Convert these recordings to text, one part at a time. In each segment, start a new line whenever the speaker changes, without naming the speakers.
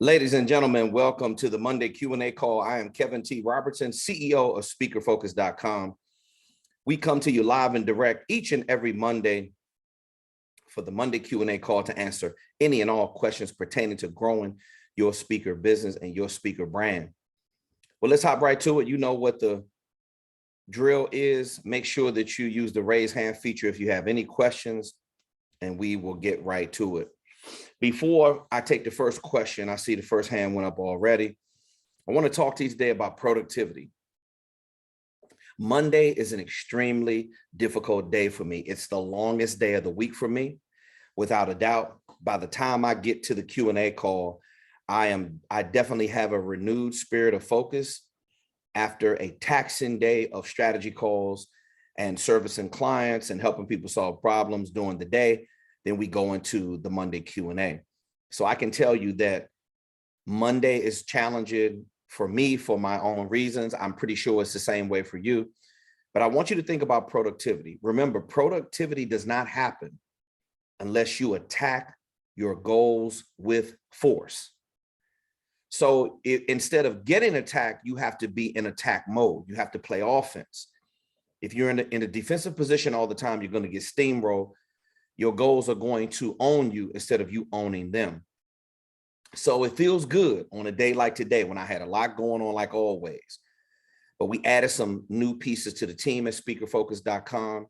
Ladies and gentlemen, welcome to the Monday Q&A call. I am Kevin T. Robertson, CEO of SpeakerFocus.com. We come to you live and direct each and every Monday for the Monday Q&A call to answer any and all questions pertaining to growing your speaker business and your speaker brand. Well, let's hop right to it. You know what the drill is. Make sure that you use the raise hand feature if you have any questions, and we will get right to it. Before I take the first question, I see the first hand went up already. I want to talk to you today about productivity. Monday is an extremely difficult day for me. It's the longest day of the week for me, without a doubt. By the time I get to the Q&A call, I definitely have a renewed spirit of focus after a taxing day of strategy calls and servicing clients and helping people solve problems during the day. Then we go into the Monday Q&A. So I can tell you that Monday is challenging for me for my own reasons. I'm pretty sure it's the same way for you. But I want you to think about productivity. Remember, productivity does not happen unless you attack your goals with force. So instead of getting attacked, you have to be in attack mode. You have to play offense. If you're in a defensive position all the time, you're going to get steamrolled. Your goals are going to own you instead of you owning them. So it feels good on a day like today when I had a lot going on like always. But we added some new pieces to the team at SpeakerFocus.com.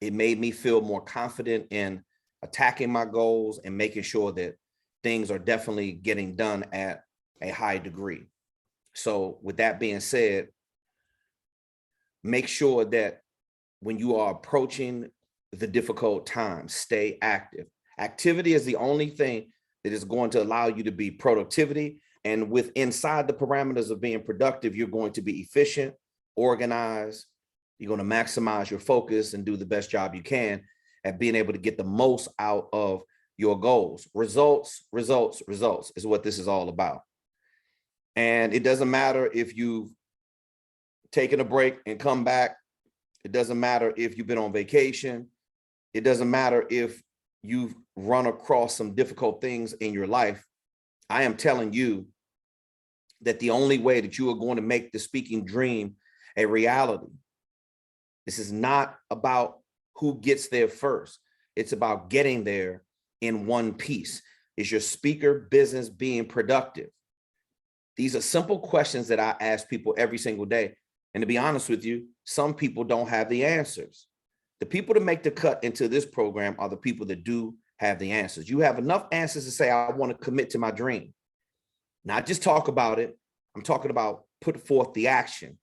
It made me feel more confident in attacking my goals and making sure that things are definitely getting done at a high degree. So with that being said, make sure that when you are approaching the difficult times, stay active. Activity is the only thing that is going to allow you to be productivity. And with inside the parameters of being productive, you're going to be efficient, organized. You're going to maximize your focus and do the best job you can at being able to get the most out of your goals. Results, results, results is what this is all about. And it doesn't matter if you've taken a break and come back. It doesn't matter if you've been on vacation. It doesn't matter if you've run across some difficult things in your life. I am telling you that the only way that you are going to make the speaking dream a reality, this is not about who gets there first. It's about getting there in one piece. Is your speaker business being productive? These are simple questions that I ask people every single day. And to be honest with you, some people don't have the answers. The people that make the cut into this program are the people that do have the answers. You have enough answers to say, I want to commit to my dream. Not just talk about it. I'm talking about put forth the action.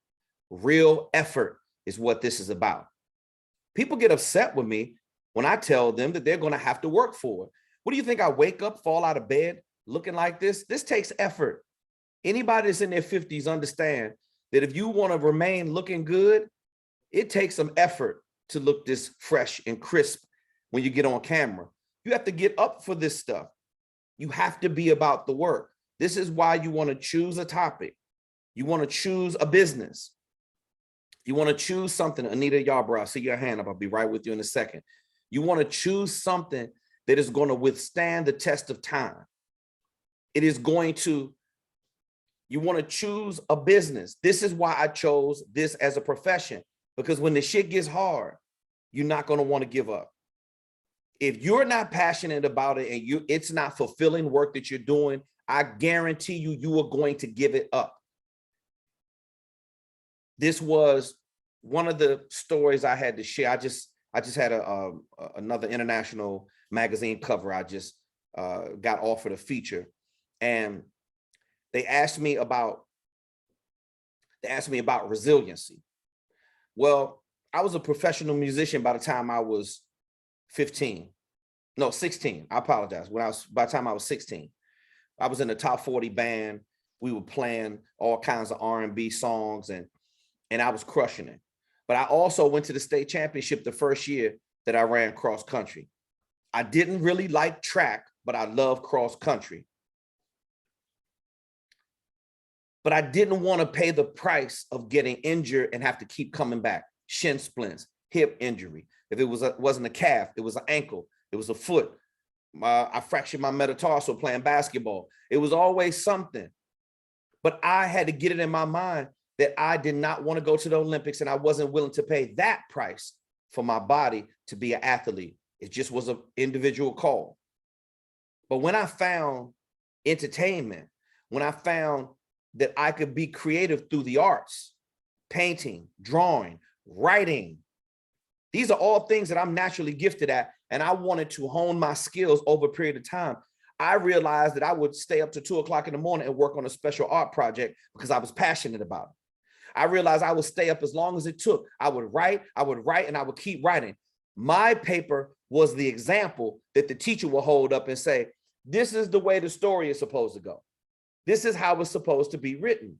Real effort is what this is about. People get upset with me when I tell them that they're going to have to work for it. What do you think? I wake up, fall out of bed looking like this? This takes effort. Anybody that's in their 50s understand that if you want to remain looking good, it takes some effort to look this fresh and crisp when you get on camera. You have to get up for this stuff. You have to be about the work. This is why you want to choose a topic. You want to choose a business. You want to choose something. Anita Yarbrough, I see your hand up. I'll be right with you in a second. You want to choose something that is going to withstand the test of time. It is going to, you want to choose a business. This is why I chose this as a profession. Because when the shit gets hard, you're not going to want to give up. If you're not passionate about it and it's not fulfilling work that you're doing, I guarantee you are going to give it up. This was one of the stories I had to share. I just had another international magazine cover. I just got offered a feature, and they asked me about resiliency. Well, I was a professional musician by the time I was 16. I apologize. By the time I was 16, I was in the top 40 band. We were playing all kinds of R&B songs, and I was crushing it. But I also went to the state championship the first year that I ran cross country. I didn't really like track, but I love cross country. But I didn't want to pay the price of getting injured and have to keep coming back. Shin splints, hip injury. If it wasn't a calf, it was an ankle, it was a foot. I fractured my metatarsal playing basketball. It was always something. But I had to get it in my mind that I did not want to go to the Olympics, and I wasn't willing to pay that price for my body to be an athlete. It just was an individual call. But when I found entertainment, when I found that I could be creative through the arts, painting, drawing, writing, these are all things that I'm naturally gifted at, and I wanted to hone my skills over a period of time. I realized that I would stay up to 2 o'clock in the morning and work on a special art project because I was passionate about it. I realized I would stay up as long as it took. I would write, and I would keep writing. My paper was the example that the teacher will hold up and say, this is the way the story is supposed to go. This is how it's supposed to be written.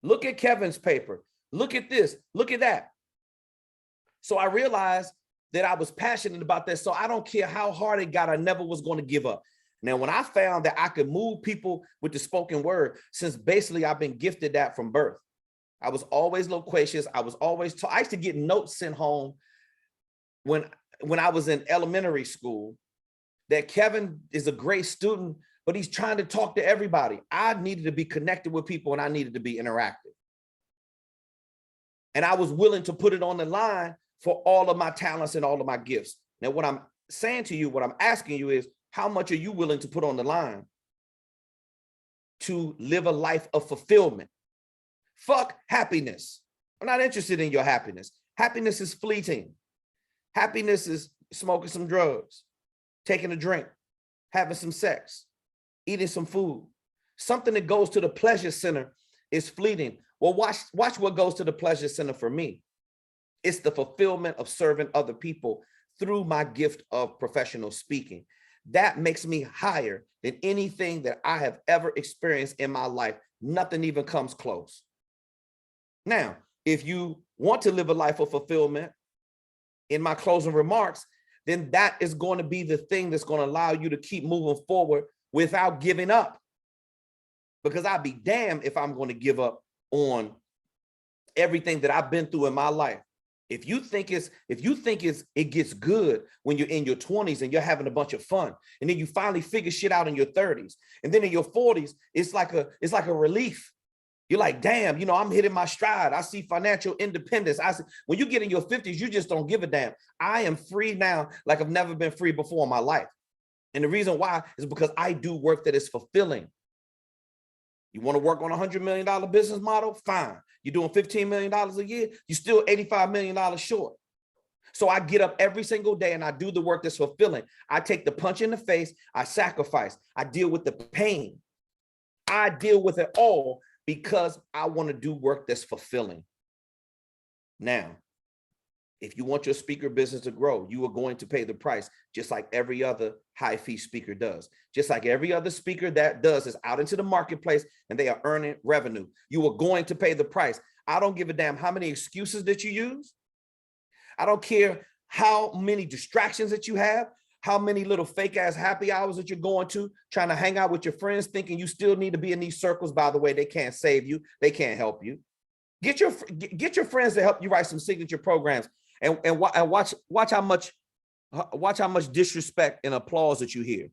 Look at Kevin's paper. Look at this. Look at that. So I realized that I was passionate about that. So I don't care how hard it got, I never was going to give up. Now, when I found that I could move people with the spoken word, since basically I've been gifted that from birth. I was always loquacious. I was always I used to get notes sent home when I was in elementary school that Kevin is a great student, but he's trying to talk to everybody. I needed to be connected with people, and I needed to be interactive. And I was willing to put it on the line for all of my talents and all of my gifts. Now, what I'm saying to you, what I'm asking you is, how much are you willing to put on the line to live a life of fulfillment? Fuck happiness. I'm not interested in your happiness. Happiness is fleeting. Happiness is smoking some drugs, taking a drink, having some sex, eating some food. Something that goes to the pleasure center is fleeting. Well, watch what goes to the pleasure center for me. It's the fulfillment of serving other people through my gift of professional speaking. That makes me higher than anything that I have ever experienced in my life. Nothing even comes close. Now, if you want to live a life of fulfillment, in my closing remarks, then that is going to be the thing that's going to allow you to keep moving forward without giving up. Because I'd be damned if I'm going to give up on everything that I've been through in my life. If you think it gets good when you're in your 20s and you're having a bunch of fun, and then you finally figure shit out in your 30s, and then in your 40s, it's like a relief. You're like, damn, I'm hitting my stride. I see financial independence. When you get in your 50s, you just don't give a damn. I am free now like I've never been free before in my life. And the reason why is because I do work that is fulfilling. You want to work on $100 million business model? Fine. You're doing $15 million a year, you're still $85 million short. So I get up every single day and I do the work that's fulfilling. I take the punch in the face, I sacrifice, I deal with the pain. I deal with it all because I want to do work that's fulfilling. Now, if you want your speaker business to grow, you are going to pay the price, just like every other high fee speaker does. Just like every other speaker that does is out into the marketplace and they are earning revenue. You are going to pay the price. I don't give a damn how many excuses that you use. I don't care how many distractions that you have, how many little fake ass happy hours that you're going to, trying to hang out with your friends, thinking you still need to be in these circles. By the way, they can't save you. They can't help you. Get your friends to help you write some signature programs. And watch how much disrespect and applause that you hear.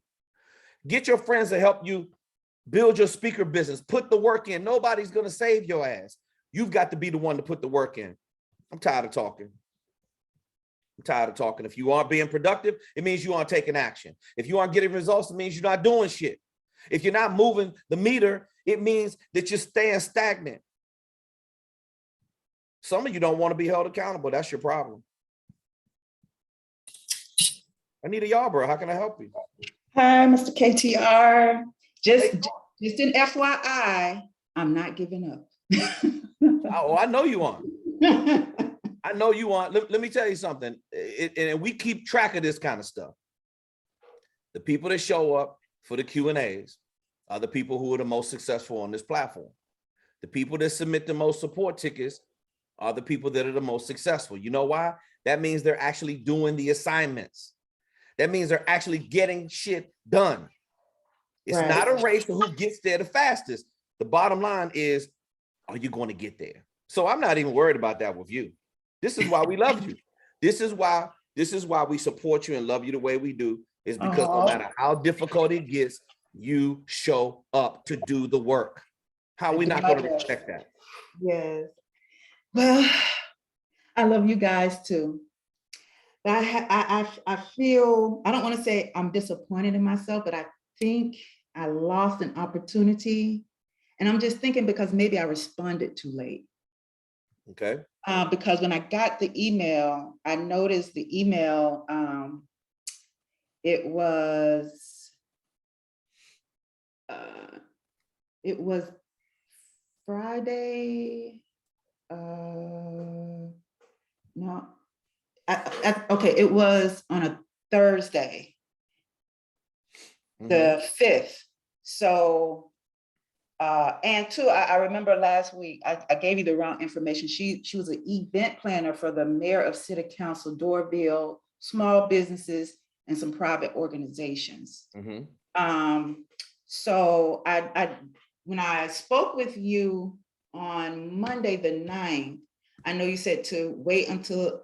Get your friends to help you build your speaker business. Put the work in. Nobody's going to save your ass. You've got to be the one to put the work in. I'm tired of talking. If you aren't being productive, it means you aren't taking action. If you aren't getting results, it means you're not doing shit. If you're not moving the meter, it means that you're staying stagnant. Some of you don't want to be held accountable. That's your problem. Anita Yarborough, how can I help you?
Hi, Mr. KTR. Just an FYI, I'm not giving up.
Oh, I know you aren't. I know you aren't. Let me tell you something. And we keep track of this kind of stuff. The people that show up for the Q&As are the people who are the most successful on this platform. The people that submit the most support tickets are the people that are the most successful. You know why? That means they're actually doing the assignments. That means they're actually getting shit done. It's right. Not a race for who gets there the fastest. The bottom line is, are you going to get there? So I'm not even worried about that with you. This is why we love you. This is why we support you and love you the way we do, is because no matter how difficult it gets, you show up to do the work. How are we not going to respect that?
Yes. Well, I love you guys too. But I feel, I don't want to say I'm disappointed in myself, but I think I lost an opportunity. And I'm just thinking because maybe I responded too late.
Okay.
Because when I got the email, I noticed the email, it was Friday. No, okay, it was on a Thursday, the 5th. So, and two, I remember last week, I gave you the wrong information. She was an event planner for the mayor of City Council, Dorville, small businesses, and some private organizations. So when I spoke with you on Monday, the 9th, I know you said to wait until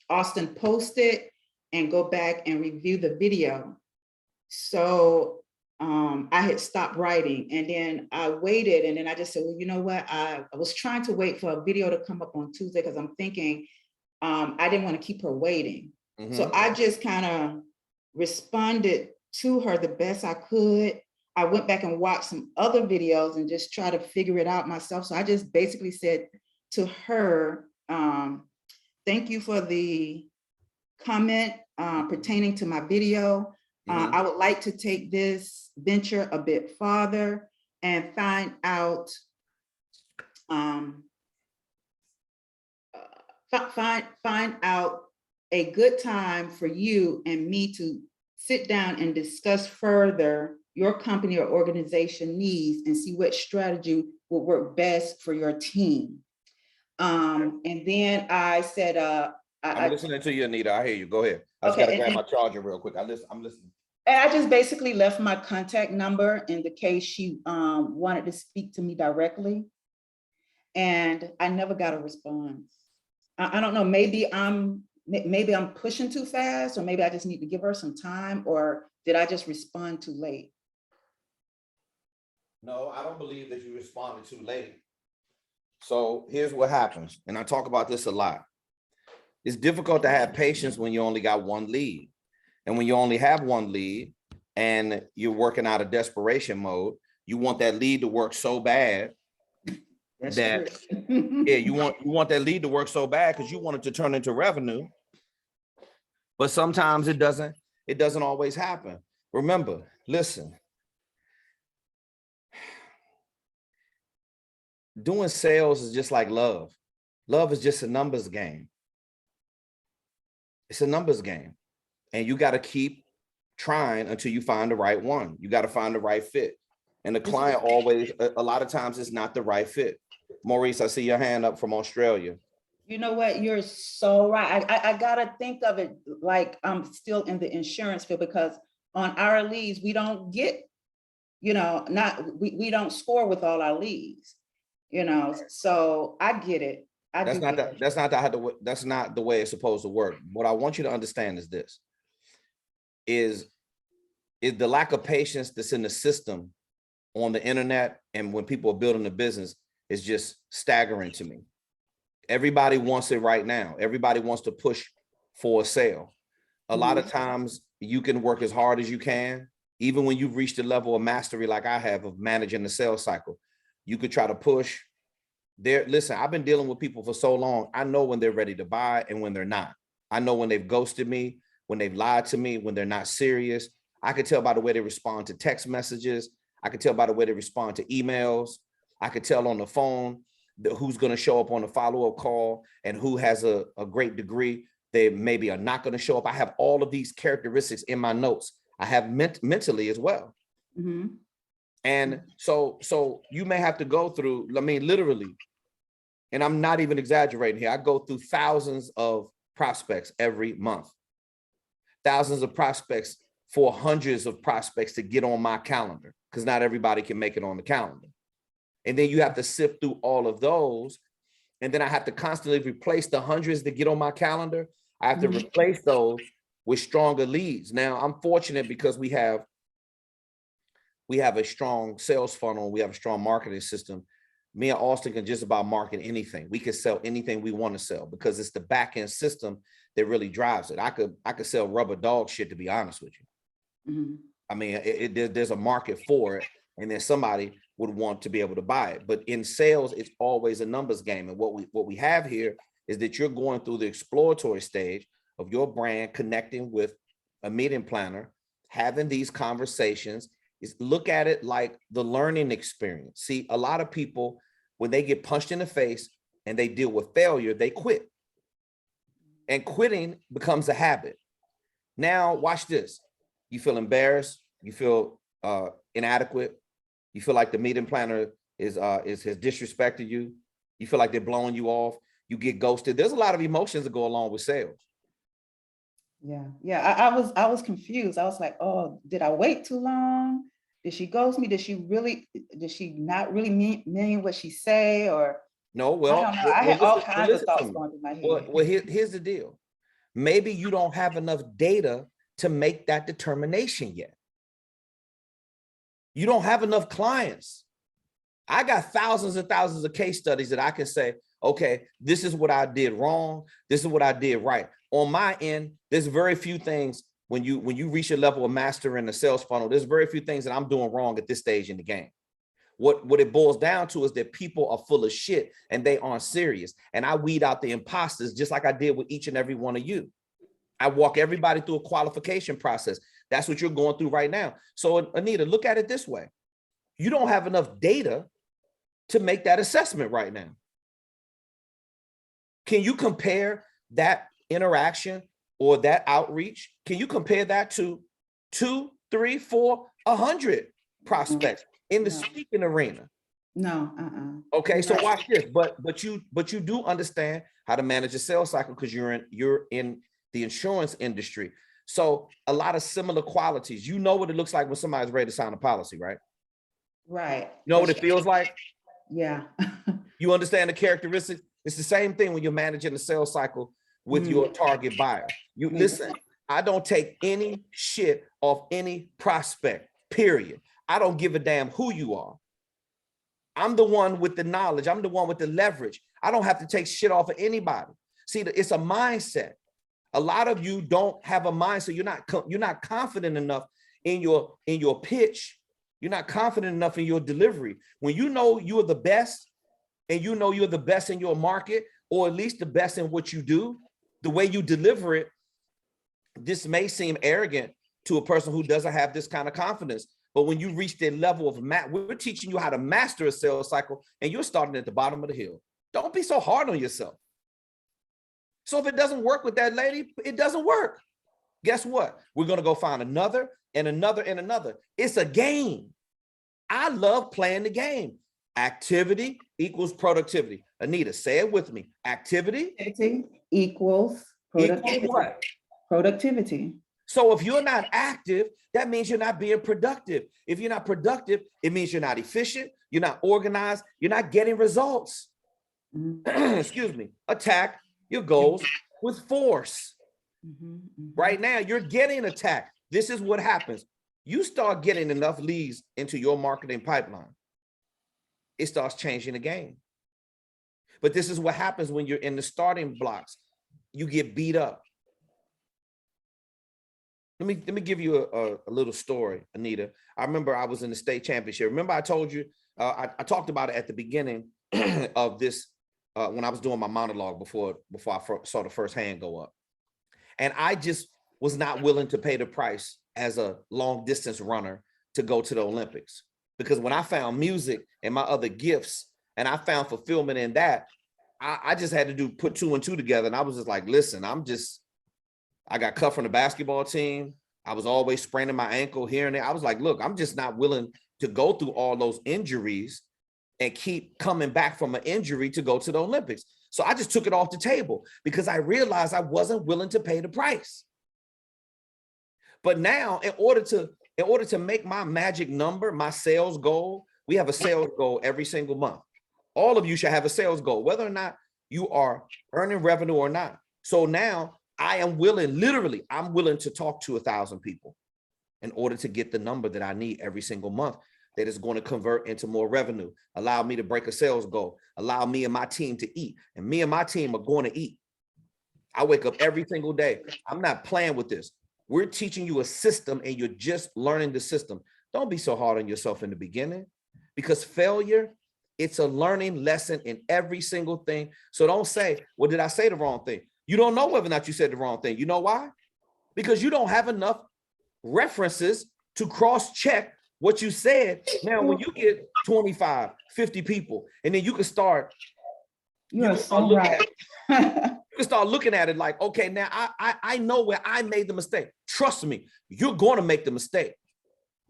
Auston posted and go back and review the video. So I had stopped writing, and then I waited, and then I just said, well, you know what? I was trying to wait for a video to come up on Tuesday because I'm thinking I didn't want to keep her waiting. So I just kind of responded to her the best I could. I went back and watched some other videos and just try to figure it out myself. So I just basically said to her, thank you for the comment pertaining to my video. I would like to take this venture a bit farther and find out a good time for you and me to sit down and discuss further your company or organization needs and see what strategy will work best for your team. And then I said,
I'm listening to you, Anita. I hear you. Go ahead. I just got to grab my charger real quick. I'm listening.
And I just basically left my contact number in the case she wanted to speak to me directly. And I never got a response. I don't know, maybe I'm pushing too fast, or maybe I just need to give her some time, or did I just respond too late?
No, I don't believe that you responded too late. So here's what happens, and I talk about this a lot. It's difficult to have patience when you only got one lead. And when you only have one lead and you're working out of desperation mode, you want that lead to work so bad that yeah, you want that lead to work so bad because you want it to turn into revenue. But sometimes it doesn't always happen. Remember, listen, doing sales is just like love. Love is just a numbers game. It's a numbers game. And you got to keep trying until you find the right one. You got to find the right fit. And the client always, a lot of times it's not the right fit. Maurice, I see your hand up from Australia.
You know what? You're so right. I got to think of it like I'm still in the insurance field, because on our leads, we don't get, we don't score with all our leads, so I get it.
That's not the way it's supposed to work. What I want you to understand is this, is the lack of patience that's in the system on the internet and when people are building a business is just staggering to me. Everybody wants it right now. Everybody wants to push for a sale. A lot of times you can work as hard as you can, even when you've reached a level of mastery like I have of managing the sales cycle. You could try to push there. Listen, I've been dealing with people for so long. I know when they're ready to buy and when they're not. I know when they've ghosted me, when they've lied to me, when they're not serious. I could tell by the way they respond to text messages. I could tell by the way they respond to emails. I could tell on the phone who's going to show up on a follow-up call and who has a great degree. They maybe are not going to show up. I have all of these characteristics in my notes. I have mentally as well. And so you may have to go through, literally, and I'm not even exaggerating here. I go through thousands of prospects every month, thousands of prospects for hundreds of prospects to get on my calendar, because not everybody can make it on the calendar. And then you have to sift through all of those. And then I have to constantly replace the hundreds that get on my calendar. I have to replace those with stronger leads. Now, I'm fortunate because we have a strong sales funnel. We have a strong marketing system. Me and Austin can just about market anything. We can sell anything we want to sell because it's the back end system that really drives it. I could sell rubber dog shit, to be honest with you.
Mm-hmm.
I mean, there's a market for it, and then somebody would want to be able to buy it. But in sales, it's always a numbers game. And what we have here is that you're going through the exploratory stage of your brand, connecting with a meeting planner, having these conversations. Is look at it like the learning experience. See, a lot of people, when they get punched in the face and they deal with failure, they quit. And quitting becomes a habit. Now, watch this. You feel embarrassed. You feel inadequate. You feel like the meeting planner has disrespected you. You feel like they're blowing you off. You get ghosted. There's a lot of emotions that go along with sales.
Yeah. I was confused. I was like, oh, did I wait too long? Did she ghost me? Did she not really mean what she say? Or
no, well,
I had all kinds of thoughts going through my head.
Well, here's the deal. Maybe you don't have enough data to make that determination yet. You don't have enough clients. I got thousands and thousands of case studies that I can say, okay, this is what I did wrong. This is what I did right. On my end, there's very few things when you reach a level of master in the sales funnel, there's very few things that I'm doing wrong at this stage in the game. What it boils down to is that people are full of shit and they aren't serious. And I weed out the imposters just like I did with each and every one of you. I walk everybody through a qualification process. That's what you're going through right now. So Anita, look at it this way. You don't have enough data to make that assessment right now. Can you compare that interaction or that outreach? Can you compare that to 2, 3, 4, 100 prospects in the speaking arena?
No.
Okay, so watch this. But you do understand how to manage a sales cycle because you're in the insurance industry. So a lot of similar qualities. You know what it looks like when somebody's ready to sign a policy, right?
Right.
You know what it feels like?
Yeah.
You understand the characteristics? It's the same thing when you're managing the sales cycle with your target buyer. You listen, I don't take any shit off any prospect, period. I don't give a damn who you are. I'm the one with the knowledge. I'm the one with the leverage. I don't have to take shit off of anybody. See, it's a mindset. A lot of you don't have a mindset. You're not confident enough in your pitch. You're not confident enough in your delivery. When you know you're the best and you know you're the best in your market, or at least the best in what you do, the way you deliver it, this may seem arrogant to a person who doesn't have this kind of confidence. But when you reach that level of we're teaching you how to master a sales cycle, and you're starting at the bottom of the hill. Don't be so hard on yourself. So if it doesn't work with that lady, it doesn't work. Guess what? We're going to go find another and another and another. It's a game. I love playing the game. Activity equals productivity. Anita, say it with me. Activity
equals productivity.
Equals what?
Productivity.
So if you're not active, that means you're not being productive. If you're not productive, it means you're not efficient, you're not organized, you're not getting results. Excuse me. Attack your goals with force. Right now, you're getting attacked. This is what happens. You start getting enough leads into your marketing pipeline. It starts changing the game. But this is what happens when you're in the starting blocks. You get beat up. Let me give you a little story, Anita. I remember I was in the state championship. Remember I told you, I talked about it at the beginning of this, when I was doing my monologue before I saw the first hand go up. And I just was not willing to pay the price as a long distance runner to go to the Olympics. Because when I found music and my other gifts and I found fulfillment in that, I just had to put 2 and 2 together. And I was just like, listen, I got cut from the basketball team. I was always spraining my ankle here and there. I was like, look, I'm just not willing to go through all those injuries and keep coming back from an injury to go to the Olympics. So I just took it off the table because I realized I wasn't willing to pay the price. But now, in order to make my magic number, my sales goal, we have a sales goal every single month. All of you should have a sales goal, whether or not you are earning revenue or not. So now I am willing, literally, I'm willing to talk to 1,000 people in order to get the number that I need every single month that is going to convert into more revenue, allow me to break a sales goal, allow me and my team to eat. And me and my team are going to eat. I wake up every single day. I'm not playing with this. We're teaching you a system and you're just learning the system. Don't be so hard on yourself in the beginning, because failure, it's a learning lesson in every single thing. So don't say, well, did I say the wrong thing? You don't know whether or not you said the wrong thing. You know why? Because you don't have enough references to cross-check what you said. Now, when you get 25, 50 people, and then you can start,
you are so right.
You can start looking at it like, okay, now I know where I made the mistake. Trust me, you're going to make the mistake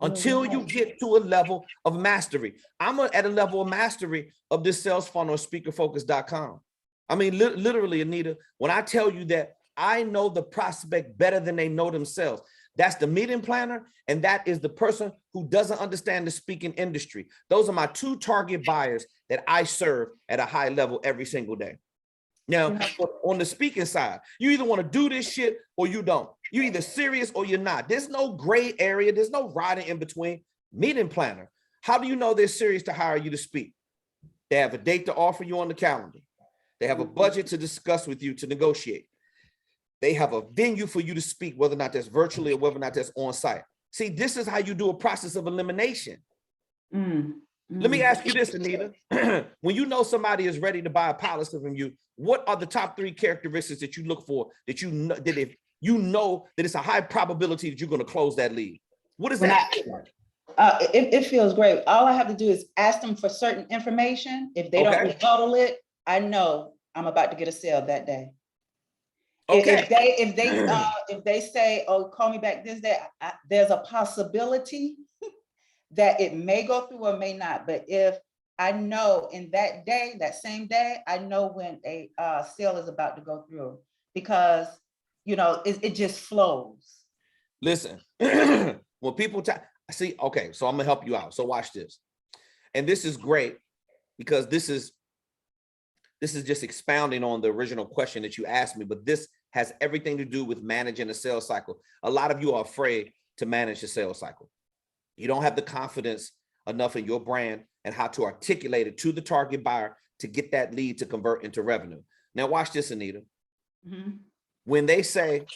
until you get to a level of mastery. I'm at a level of mastery of this sales funnel of speakerfocus.com. I mean, literally, Anita, when I tell you that I know the prospect better than they know themselves, that's the meeting planner, and that is the person who doesn't understand the speaking industry. Those are my two target buyers that I serve at a high level every single day. Now, on the speaking side, you either want to do this shit or you don't. You're either serious or you're not. There's no gray area. There's no riding in between. Meeting planner. How do you know they're serious to hire you to speak? They have a date to offer you on the calendar. They have a budget to discuss with you to negotiate. They have a venue for you to speak, whether or not that's virtually or whether or not that's on site. See, this is how you do a process of elimination. Let me ask you this, Anita. When you know somebody is ready to buy a policy from you, what are the top 3 characteristics that you look for that you know that if you know that it's a high probability that you're going to close that lead? What is that?
It feels great. All I have to do is ask them for certain information. If they don't rebuttal it, I know I'm about to get a sale that day.
Okay.
If they say, "Oh, call me back this day," there's a possibility that it may go through or may not. But if I know in that day, that same day, I know when a sale is about to go through, because it just flows.
Listen, when people see, okay, so I'm gonna help you out. So watch this, and this is great because this is just expounding on the original question that you asked me, but this has everything to do with managing a sales cycle. A lot of you are afraid to manage the sales cycle. You don't have the confidence enough in your brand and how to articulate it to the target buyer to get that lead to convert into revenue. Now watch this, Anita. When they say,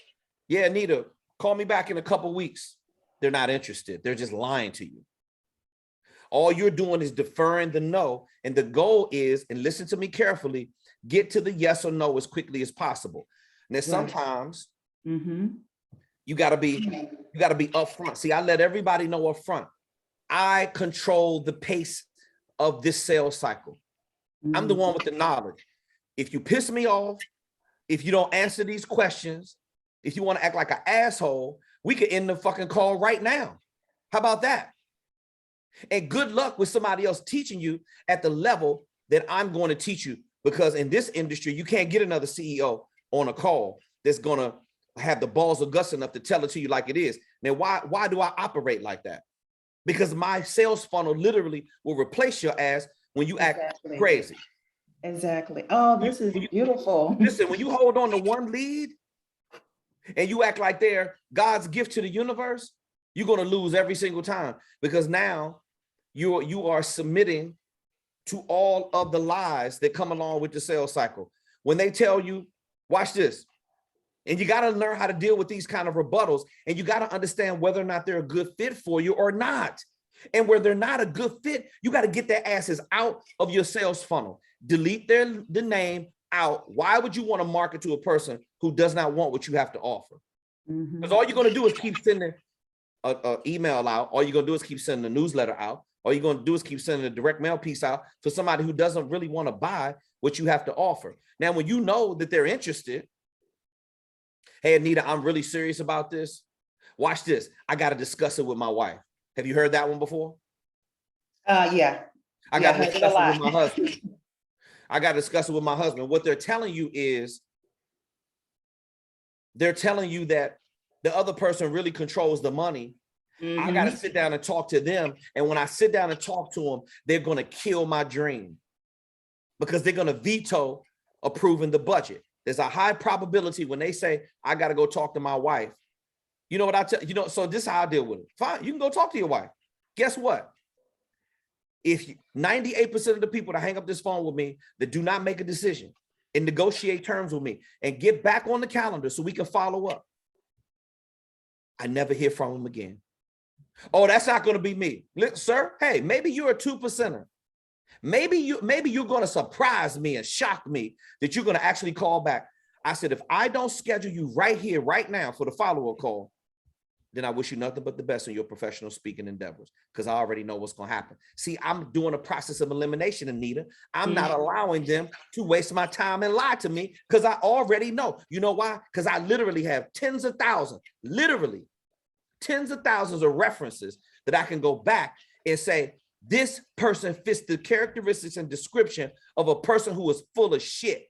yeah, Anita, call me back in a couple weeks, they're not interested. They're just lying to you. All you're doing is deferring the no. And the goal is, and listen to me carefully, get to the yes or no as quickly as possible. Now, sometimes you gotta be upfront. See, I let everybody know upfront. I control the pace of this sales cycle. I'm the one with the knowledge. If you piss me off, if you don't answer these questions, if you want to act like an asshole, we could end the fucking call right now. How about that? And good luck with somebody else teaching you at the level that I'm going to teach you, because in this industry, you can't get another CEO on a call that's going to have the balls of guts enough to tell it to you like it is. Now, why do I operate like that? Because my sales funnel literally will replace your ass when you act crazy.
Exactly. Oh, this is beautiful.
Listen, when you hold on to one lead and you act like they're God's gift to the universe, you're going to lose every single time, because now you are submitting to all of the lies that come along with the sales cycle. When they tell you, watch this, and you got to learn how to deal with these kind of rebuttals, and you got to understand whether or not they're a good fit for you or not. And where they're not a good fit, you got to get their asses out of your sales funnel. Delete the name out. Why would you want to market to a person who does not want what you have to offer? Because all you're going to do is keep sending an email out. All you're going to do is keep sending a newsletter out. All you're going to do is keep sending a direct mail piece out for somebody who doesn't really want to buy what you have to offer. Now, when you know that they're interested, hey, Anita, I'm really serious about this. Watch this. I got to discuss it with my wife. Have you heard that one before?
Yeah.
I got to discuss it with my husband. I got to discuss it with my husband. What they're telling you is, they're telling you that the other person really controls the money. I got to sit down and talk to them. And when I sit down and talk to them, they're going to kill my dream, because they're going to veto approving the budget there's a high probability when they say, I got to go talk to my wife. You know what I tell you? Know, so this is how I deal with it. Fine, you can go talk to your wife. Guess what? If 98% of the people that hang up this phone with me that do not make a decision and negotiate terms with me and get back on the calendar so we can follow up, I never hear from them again. Oh, that's not going to be me. Look, sir, hey, maybe you're a 2%er. Maybe you're going to surprise me and shock me that you're going to actually call back. I said, if I don't schedule you right here, right now for the follow-up call, then I wish you nothing but the best in your professional speaking endeavors, because I already know what's going to happen. See, I'm doing a process of elimination, Anita. I'm not allowing them to waste my time and lie to me, because I already know. You know why? Because I literally have tens of thousands of references that I can go back and say, this person fits the characteristics and description of a person who is full of shit.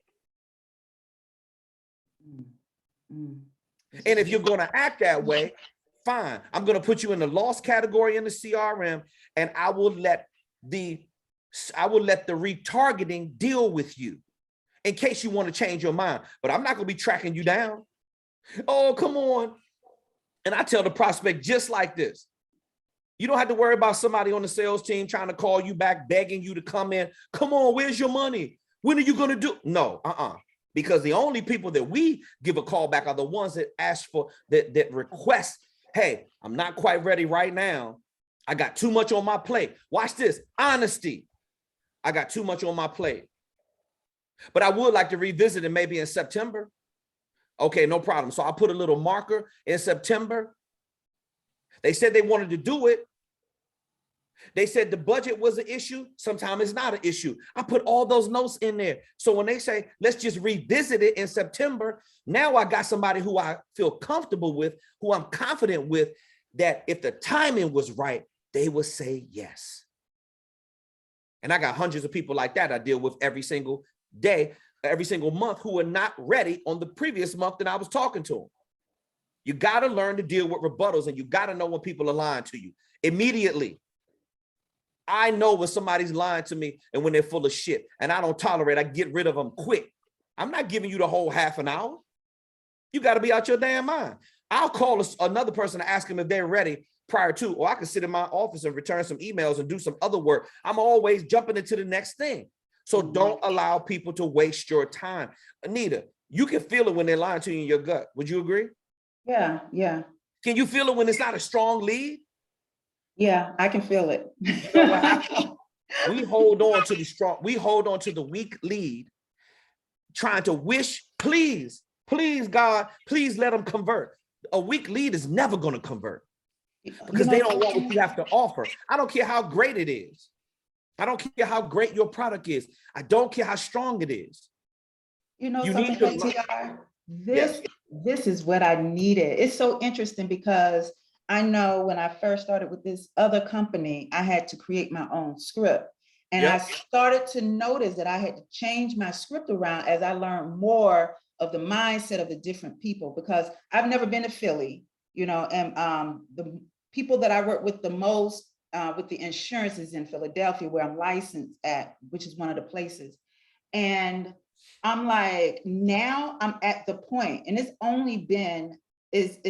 And if you're going to act that way, fine. I'm going to put you in the loss category in the CRM, and I will let the retargeting deal with you in case you want to change your mind. But I'm not going to be tracking you down. Oh, come on. And I tell the prospect just like this. You don't have to worry about somebody on the sales team trying to call you back, begging you to come in. Come on, where's your money? When are you going to do? No, because the only people that we give a call back are the ones that ask for, that request, hey, I'm not quite ready right now. I got too much on my plate. Watch this, honesty. I got too much on my plate. But I would like to revisit it maybe in September. Okay, no problem. So I put a little marker in September. They said they wanted to do it. They said the budget was an issue. Sometimes it's not an issue. I put all those notes in there. So when they say, let's just revisit it in September, now I got somebody who I feel comfortable with, who I'm confident with, that if the timing was right, they would say yes. And I got hundreds of people like that I deal with every single day, every single month, who are not ready on the previous month that I was talking to them. You got to learn to deal with rebuttals, and you got to know when people are lying to you immediately. I know when somebody's lying to me and when they're full of shit, and I don't tolerate, I get rid of them quick. I'm not giving you the whole half an hour. You got to be out your damn mind. I'll call another person to ask them if they're ready prior to, or I can sit in my office and return some emails and do some other work. I'm always jumping into the next thing. So don't allow people to waste your time. Anita, you can feel it when they're lying to you in your gut. Would you agree?
Yeah, yeah.
Can you feel it when it's not a strong lead?
Yeah, I can feel it.
You know what happens? We hold on to the strong, we hold on to the weak lead, trying to wish, please, God, please let them convert. A weak lead is never going to convert because they don't want what you have to offer. I don't care how great it is. I don't care how great your product is. I don't care how strong it is.
You know,
You
something
need to
like TR, this is what I needed. It's so interesting because I know when I first started with this other company, I had to create my own script. And I started to notice that I had to change my script around as I learned more of the mindset of the different people, because I've never been to Philly, you know, and the people that I work with the most with the insurance is in Philadelphia, where I'm licensed at, which is one of the places. And I'm like, now I'm at the point, and it's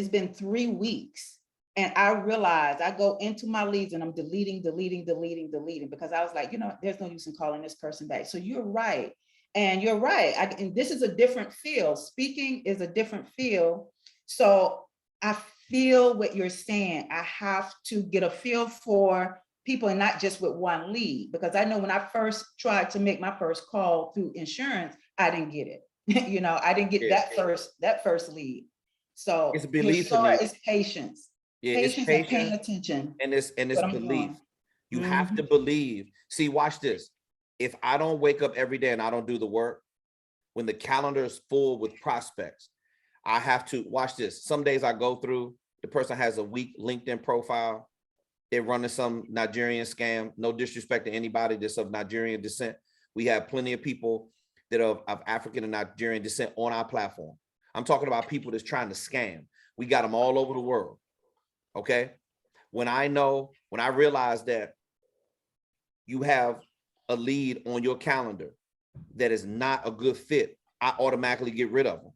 been 3 weeks. And I realized I go into my leads and I'm deleting, because I was like, you know, there's no use in calling this person back. So you're right. And you're right. And this is a different field. Speaking is a different field. So I feel what you're saying. I have to get a feel for people and not just with one lead, because I know when I first tried to make my first call through insurance, I didn't get it. You know, I didn't get that first lead. So
it's belief.
It's patience.
Yeah,
Patience
it's
and paying attention.
And it's belief. You have to believe. See, watch this. If I don't wake up every day and I don't do the work, when the calendar is full with prospects, I have to watch this. Some days I go through, the person has a weak LinkedIn profile. They're running some Nigerian scam. No disrespect to anybody that's of Nigerian descent. We have plenty of people that are of African and Nigerian descent on our platform. I'm talking about people that's trying to scam. We got them all over the world. Okay. When I realize that you have a lead on your calendar that is not a good fit I automatically get rid of them.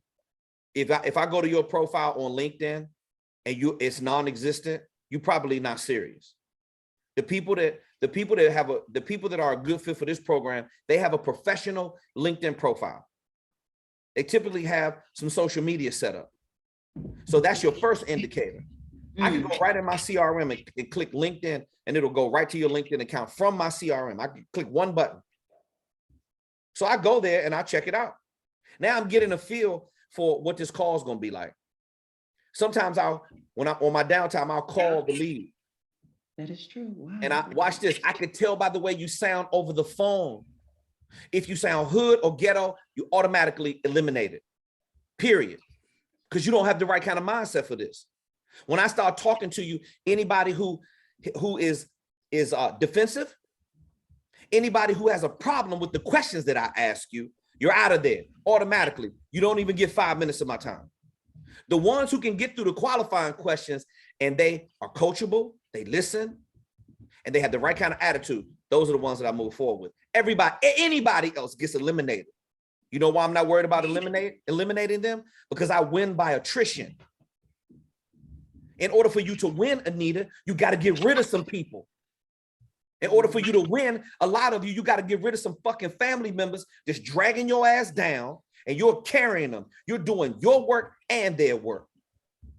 If I go to your profile on LinkedIn and it's non-existent, you're probably not serious. The people that are a good fit for this program, they have a professional LinkedIn profile. They typically have some social media set up. So that's your first indicator. I can go right in my CRM and click LinkedIn, and it'll go right to your LinkedIn account from my CRM. I can click one button. So I go there and I check it out. Now I'm getting a feel for what this call is going to be like. Sometimes on my downtime, I'll call the lead.
That is true. Wow.
And I watch this. I could tell by the way you sound over the phone. If you sound hood or ghetto, you automatically eliminate it, period. Because you don't have the right kind of mindset for this. When I start talking to you, anybody who is defensive, anybody who has a problem with the questions that I ask you, you're out of there automatically. You don't even get 5 minutes of my time. The ones who can get through the qualifying questions and they are coachable, they listen, and they have the right kind of attitude, those are the ones that I move forward with. Anybody else gets eliminated. You know why I'm not worried about eliminating them? Because I win by attrition. In order for you to win, Anita, you got to get rid of some people. In order for you to win, a lot of you got to get rid of some fucking family members that's dragging your ass down, and you're carrying them. You're doing your work and their work.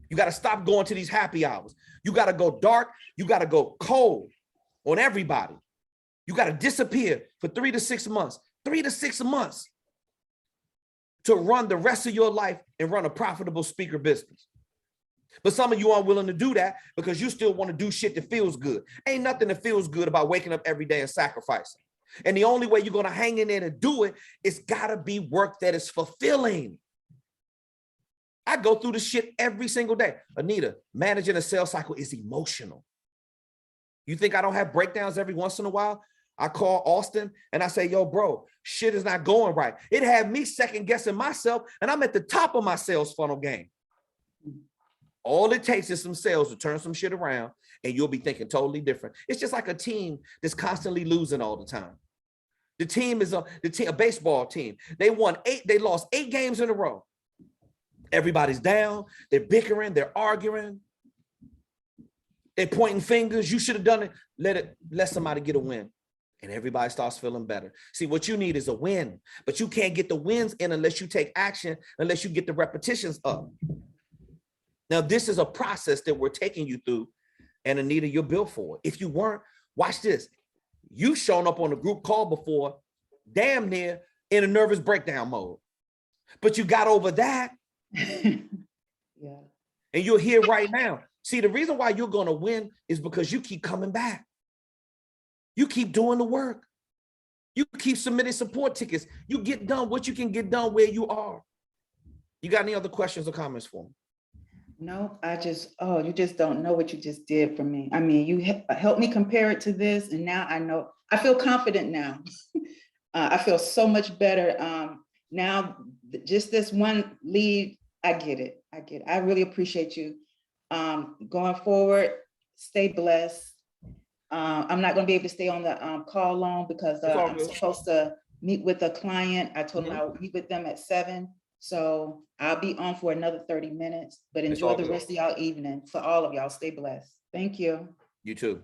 You got to stop going to these happy hours. You got to go dark. You got to go cold on everybody. You got to disappear for 3 to 6 months, 3 to 6 months to run the rest of your life and run a profitable speaker business. But some of you aren't willing to do that because you still want to do shit that feels good. Ain't nothing that feels good about waking up every day and sacrificing. And the only way you're going to hang in there to do it, it's got to be work that is fulfilling. I go through this shit every single day. Anita, managing a sales cycle is emotional. You think I don't have breakdowns every once in a while? I call Auston and I say, yo, bro, shit is not going right. It had me second guessing myself, and I'm at the top of my sales funnel game. All it takes is some sales to turn some shit around, and you'll be thinking totally different. It's just like a team that's constantly losing all the time. The team is a baseball team. They lost 8 games in a row. Everybody's down. They're bickering. They're arguing. They're pointing fingers. You should have done it. Let somebody get a win. And everybody starts feeling better. See, what you need is a win, but you can't get the wins in unless you take action, unless you get the repetitions up. Now, this is a process that we're taking you through, and Anita, you're built for it. If you weren't, watch this. You've shown up on a group call before, damn near in a nervous breakdown mode, but you got over that.
Yeah.
And you're here right now. See, the reason why you're going to win is because you keep coming back. You keep doing the work. You keep submitting support tickets. You get done what you can get done where you are. You got any other questions or comments for me?
No, you just don't know what you just did for me. I mean, you helped me compare it to this, and now I know, I feel confident now. I feel so much better. Now, just this one lead, I get it. I really appreciate you. Going forward, stay blessed. I'm not going to be able to stay on the call long because I'm supposed to meet with a client. I told them I'll meet with them at 7. So I'll be on for another 30 minutes, but enjoy the rest of y'all evening. For all of y'all, stay blessed. Thank you.
You too.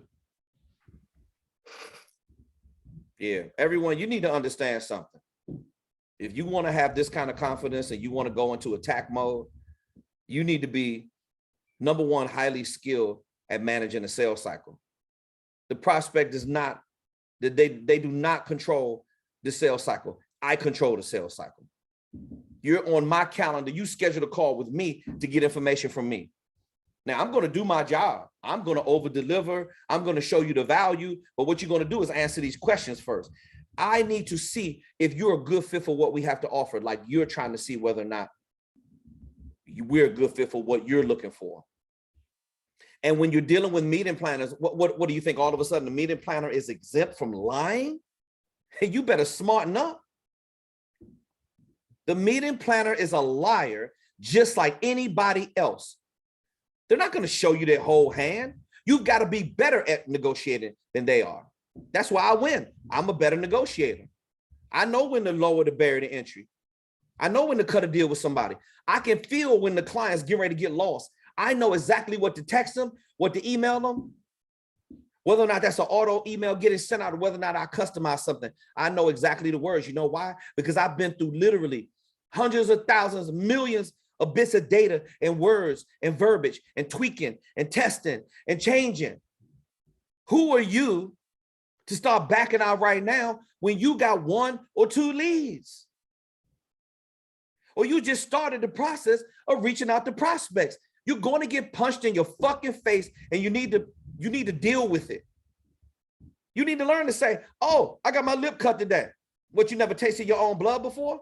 Yeah, everyone, you need to understand something. If you want to have this kind of confidence and you want to go into attack mode, you need to be, number one, highly skilled at managing a sales cycle. The prospect is not, they do not control the sales cycle. I control the sales cycle. You're on my calendar. You schedule a call with me to get information from me. Now, I'm going to do my job. I'm going to over deliver. I'm going to show you the value. But what you're going to do is answer these questions first. I need to see if you're a good fit for what we have to offer. Like you're trying to see whether or not we're a good fit for what you're looking for. And when you're dealing with meeting planners, what do you think? All of a sudden, the meeting planner is exempt from lying? Hey, you better smarten up. The meeting planner is a liar, just like anybody else. They're not going to show you their whole hand. You've got to be better at negotiating than they are. That's why I win. I'm a better negotiator. I know when to lower the barrier to entry. I know when to cut a deal with somebody. I can feel when the client's getting ready to get lost. I know exactly what to text them, what to email them, whether or not that's an auto email getting sent out, or whether or not I customize something. I know exactly the words. You know why? Because I've been through literally hundreds of thousands, millions of bits of data and words and verbiage and tweaking and testing and changing. Who are you to start backing out right now when you got 1 or 2 leads? Or you just started the process of reaching out to prospects. You're going to get punched in your fucking face, and you need to deal with it. You need to learn to say, oh, I got my lip cut today. What, you never tasted your own blood before?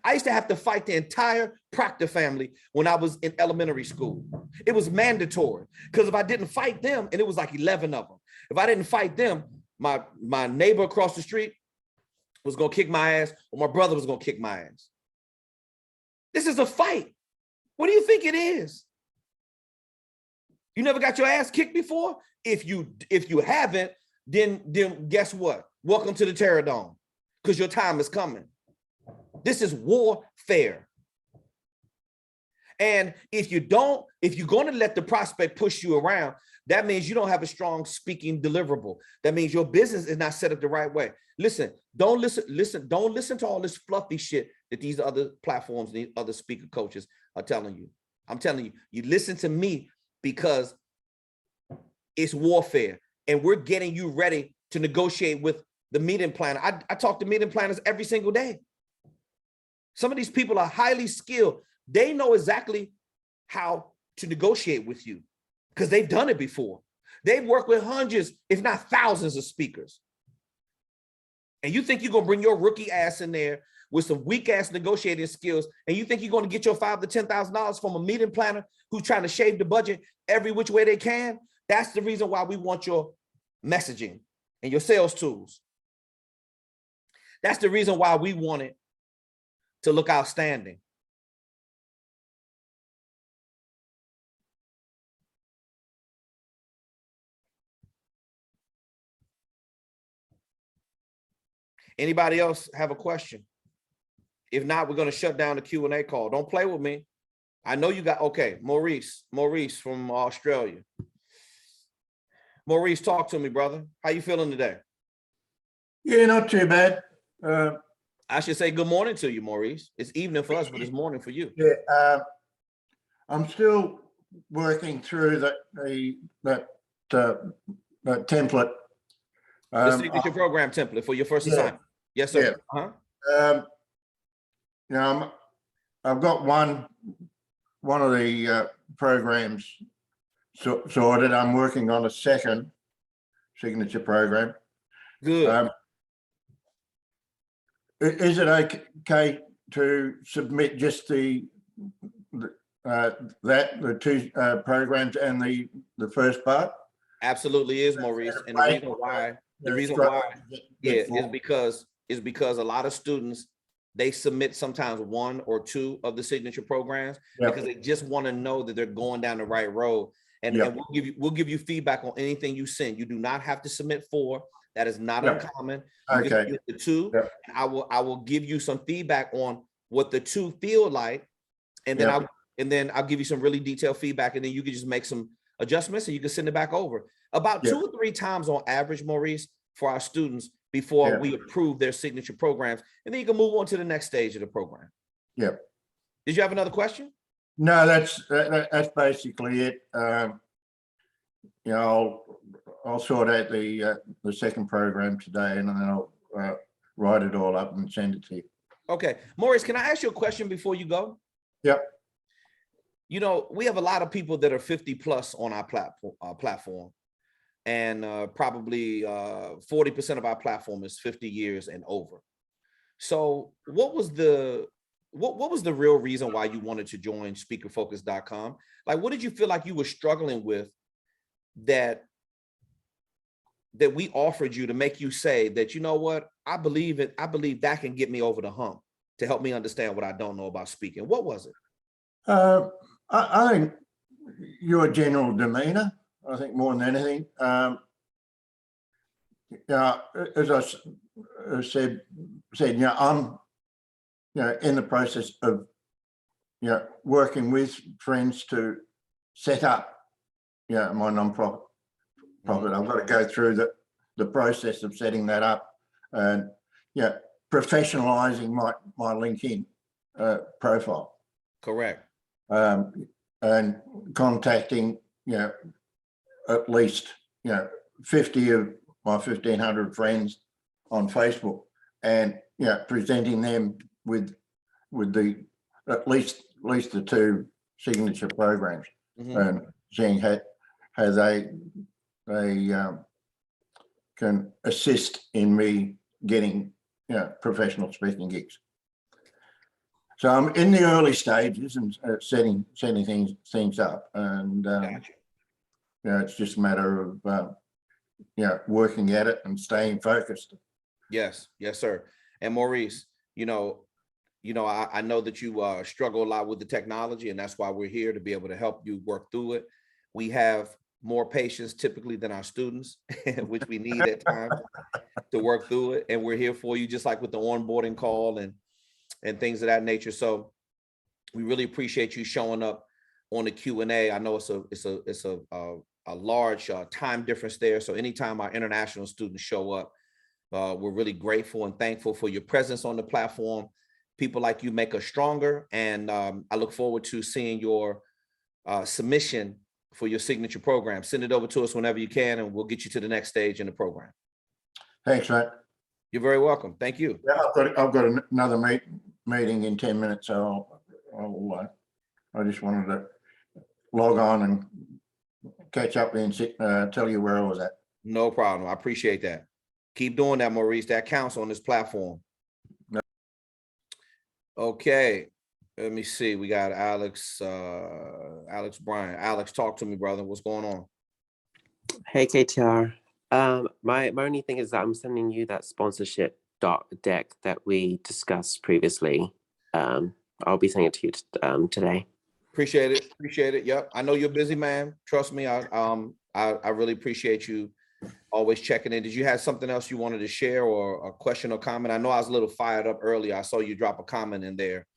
I used to have to fight the entire Proctor family when I was in elementary school. It was mandatory, because if I didn't fight them, and it was like 11 of them, if I didn't fight them, my neighbor across the street was going to kick my ass, or my brother was going to kick my ass. This is a fight. What do you think it is? You never got your ass kicked before? If you haven't, then guess what? Welcome to the Terror Dome, because your time is coming. This is warfare. And if you're going to let the prospect push you around, that means you don't have a strong speaking deliverable. That means your business is not set up the right way. Don't listen to all this fluffy shit that these other platforms, these other speaker coaches are telling you. I'm telling you, you listen to me, because it's warfare, and we're getting you ready to negotiate with the meeting planner. I talk to meeting planners every single day. Some of these people are highly skilled. They know exactly how to negotiate with you, because they've done it before. They've worked with hundreds, if not thousands, of speakers. And you think you're going to bring your rookie ass in there with some weak ass negotiating skills, and you think you're going to get your $5,000 to $10,000 from a meeting planner who's trying to shave the budget every which way they can? That's the reason why we want your messaging and your sales tools. That's the reason why we want it to look outstanding. Anybody else have a question? If not, we're going to shut down the Q&A call. Don't play with me. I know you got, okay, Maurice from Australia. Maurice, talk to me, brother. How you feeling today?
Yeah, not too bad.
I should say good morning to you, Maurice. It's evening for us, but it's morning for you.
Yeah, I'm still working through that template.
The signature program template for your first assignment. Yes, sir.
Yeah. You know, I've got one of the programs sorted. I'm working on a second signature program.
Good.
Is it okay to submit just the two programs and the first part?
Absolutely is, Maurice. And the reason why is because a lot of students, they submit sometimes 1 or 2 of the signature programs because they just want to know that they're going down the right road. And we'll give you feedback on anything you send. You do not have to submit 4. That is not uncommon. You can submit the 2. And I will give you some feedback on what the 2 feel like, and then I'll give you some really detailed feedback, and then you can just make some adjustments and you can send it back over. About 2 or 3 times on average, Maurice, for our students before we approve their signature programs, and then you can move on to the next stage of the program.
Yep.
Did you have another question?
No, that's basically it. You know, I'll sort out the second program today, and then I'll write it all up and send it to you.
Okay, Maurice, can I ask you a question before you go?
Yep.
You know, we have a lot of people that are 50 plus on our platform, and probably 40% of our platform is 50 years and over. So what was the real reason why you wanted to join speakerfocus.com? Like, what did you feel like you were struggling with that we offered you to make you say that, you know what, I believe it. I believe that can get me over the hump to help me understand what I don't know about speaking. What was it?
I think your general demeanor, I think, more than anything. As I said, in the process of, working with friends to set up, my non-profit. I've got to go through the process of setting that up and, professionalizing my LinkedIn profile.
Correct.
And contacting, at least, 50 of my 1,500 friends on Facebook, and presenting them with the at least the 2 signature programs, and seeing how they can assist in me getting professional speaking gigs. So I'm in the early stages and setting things up, and
Gotcha.
it's just a matter of working at it and staying focused.
Yes, sir. And Maurice, I know that you struggle a lot with the technology, and that's why we're here, to be able to help you work through it. We have more patience typically than our students, which we need at times to work through it. And we're here for you, just like with the onboarding call and things of that nature. So we really appreciate you showing up on the Q&A. I know it's a large time difference there. So anytime our international students show up, we're really grateful and thankful for your presence on the platform. People like you make us stronger. And I look forward to seeing your submission for your signature program. Send it over to us whenever you can, and we'll get you to the next stage in the program.
Thanks, Matt.
You're very welcome. Thank you.
Yeah, I've got another meeting in 10 minutes, so I just wanted to log on and catch up and tell you where I was at.
No problem. I appreciate that. Keep doing that, Maurice. That counts on this platform.
No.
Okay. Let me see. We got Alex Bryan. Alex, talk to me, brother. What's going on?
Hey, KTR. My only thing is that I'm sending you that sponsorship deck that we discussed previously. I'll be sending it to you today.
Appreciate it. Yep. I know you're busy, man. Trust me. I really appreciate you always checking in. Did you have something else you wanted to share, or a question or comment? I know I was a little fired up earlier. I saw you drop a comment in there.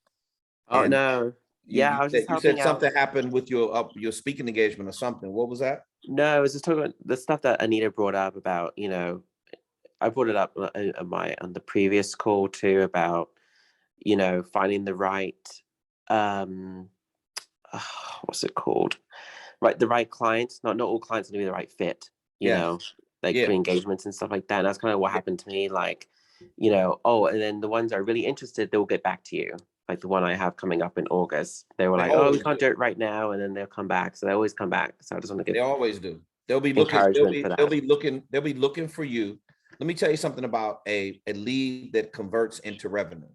Oh, no. Yeah, I was just helping out.
You said something happened with your speaking engagement or something. What was that?
No, I was just talking about the stuff that Anita brought up about, I brought it up on the previous call too, about, finding the right, what's it called? Right, the right clients. Not all clients are gonna be the right fit, for engagements and stuff like that. And that's kind of what happened to me. Like, and then the ones that are really interested, they'll get back to you. Like the one I have coming up in August, they were like, "Oh, we can't do it right now," and then they'll come back. So they always come back. So I just want to give.
They always do. They'll be looking. They'll be looking for you. Let me tell you something about a lead that converts into revenue.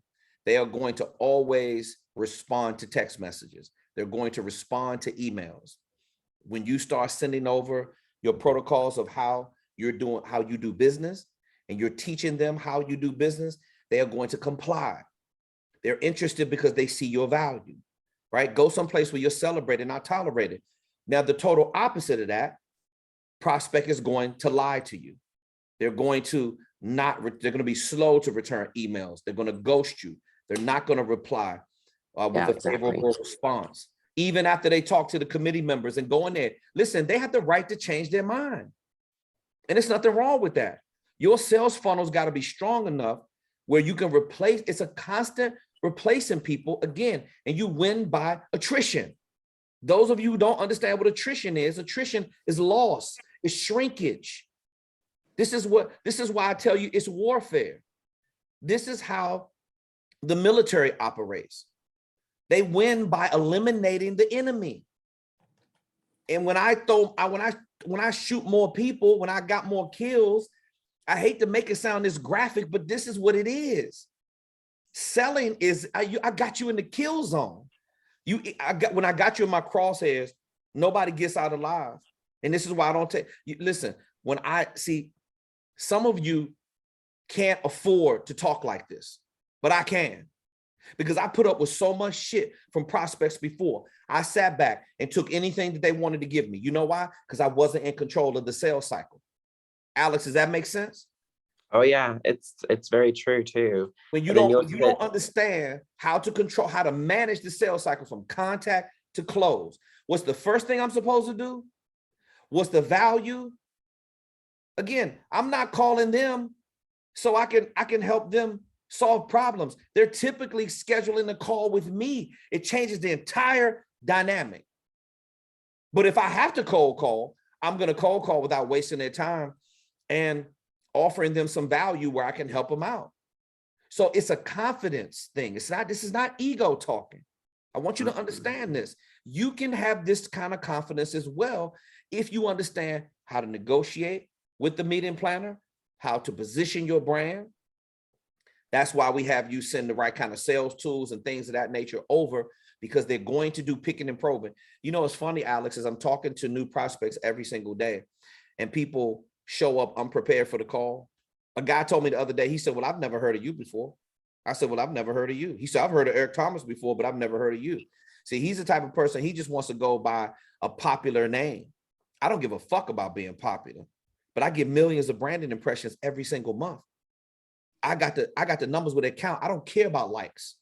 They are going to always respond to text messages. They're going to respond to emails. When you start sending over your protocols of how you do business, and you're teaching them how you do business, they are going to comply. They're interested because they see your value, right? Go someplace where you're celebrated, not tolerated. Now, the total opposite of that, prospect is going to lie to you. They're going to be slow to return emails. They're going to ghost you. They're not going to reply with a favorable response. Even after they talk to the committee members and go in there, listen, they have the right to change their mind. And there's nothing wrong with that. Your sales funnel's got to be strong enough where you can replace, it's a constant replacing people again, and you win by attrition. Those of you who don't understand what attrition is loss, it's shrinkage. This is why I tell you it's warfare. This is how the military operates. They win by eliminating the enemy. And when I shoot more people, when I got more kills, I hate to make it sound this graphic, but this is what it is. Selling is, I got you in the kill zone. When I got you in my crosshairs, nobody gets out alive. And this is why I don't listen, when I see some of you can't afford to talk like this, but I can, because I put up with so much shit from prospects before. I sat back and took anything that they wanted to give me. You know why? Because I wasn't in control of the sales cycle. Alex, does that make sense?
Oh yeah, it's very true too.
When you
And then you
don't, when
also
you
get,
don't understand how to control, how to manage the sales cycle from contact to close, what's the first thing I'm supposed to do? What's the value? Again, I'm not calling them so I can help them solve problems. They're typically scheduling a call with me. It changes the entire dynamic. But if I have to cold call, I'm going to cold call without wasting their time and offering them some value where I can help them out. So it's a confidence thing. This is not ego talking. I want you to understand this. You can have this kind of confidence as well if you understand how to negotiate with the meeting planner, how to position your brand. That's why we have you send the right kind of sales tools and things of that nature over, because they're going to do picking and probing. You know, it's funny, Alex, as I'm talking to new prospects every single day and people show up unprepared for the call. A guy told me the other day, he said, well, I've never heard of you before. I said, well, I've never heard of you. He said, I've heard of Eric Thomas before, but I've never heard of you. See, he's the type of person, he just wants to go by a popular name. I don't give a fuck about being popular, but I get millions of branding impressions every single month. I got the numbers where they count. I don't care about likes.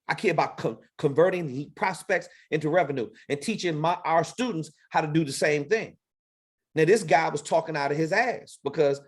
I care about converting prospects into revenue and teaching our students how to do the same thing. Now, this guy was talking out of his ass because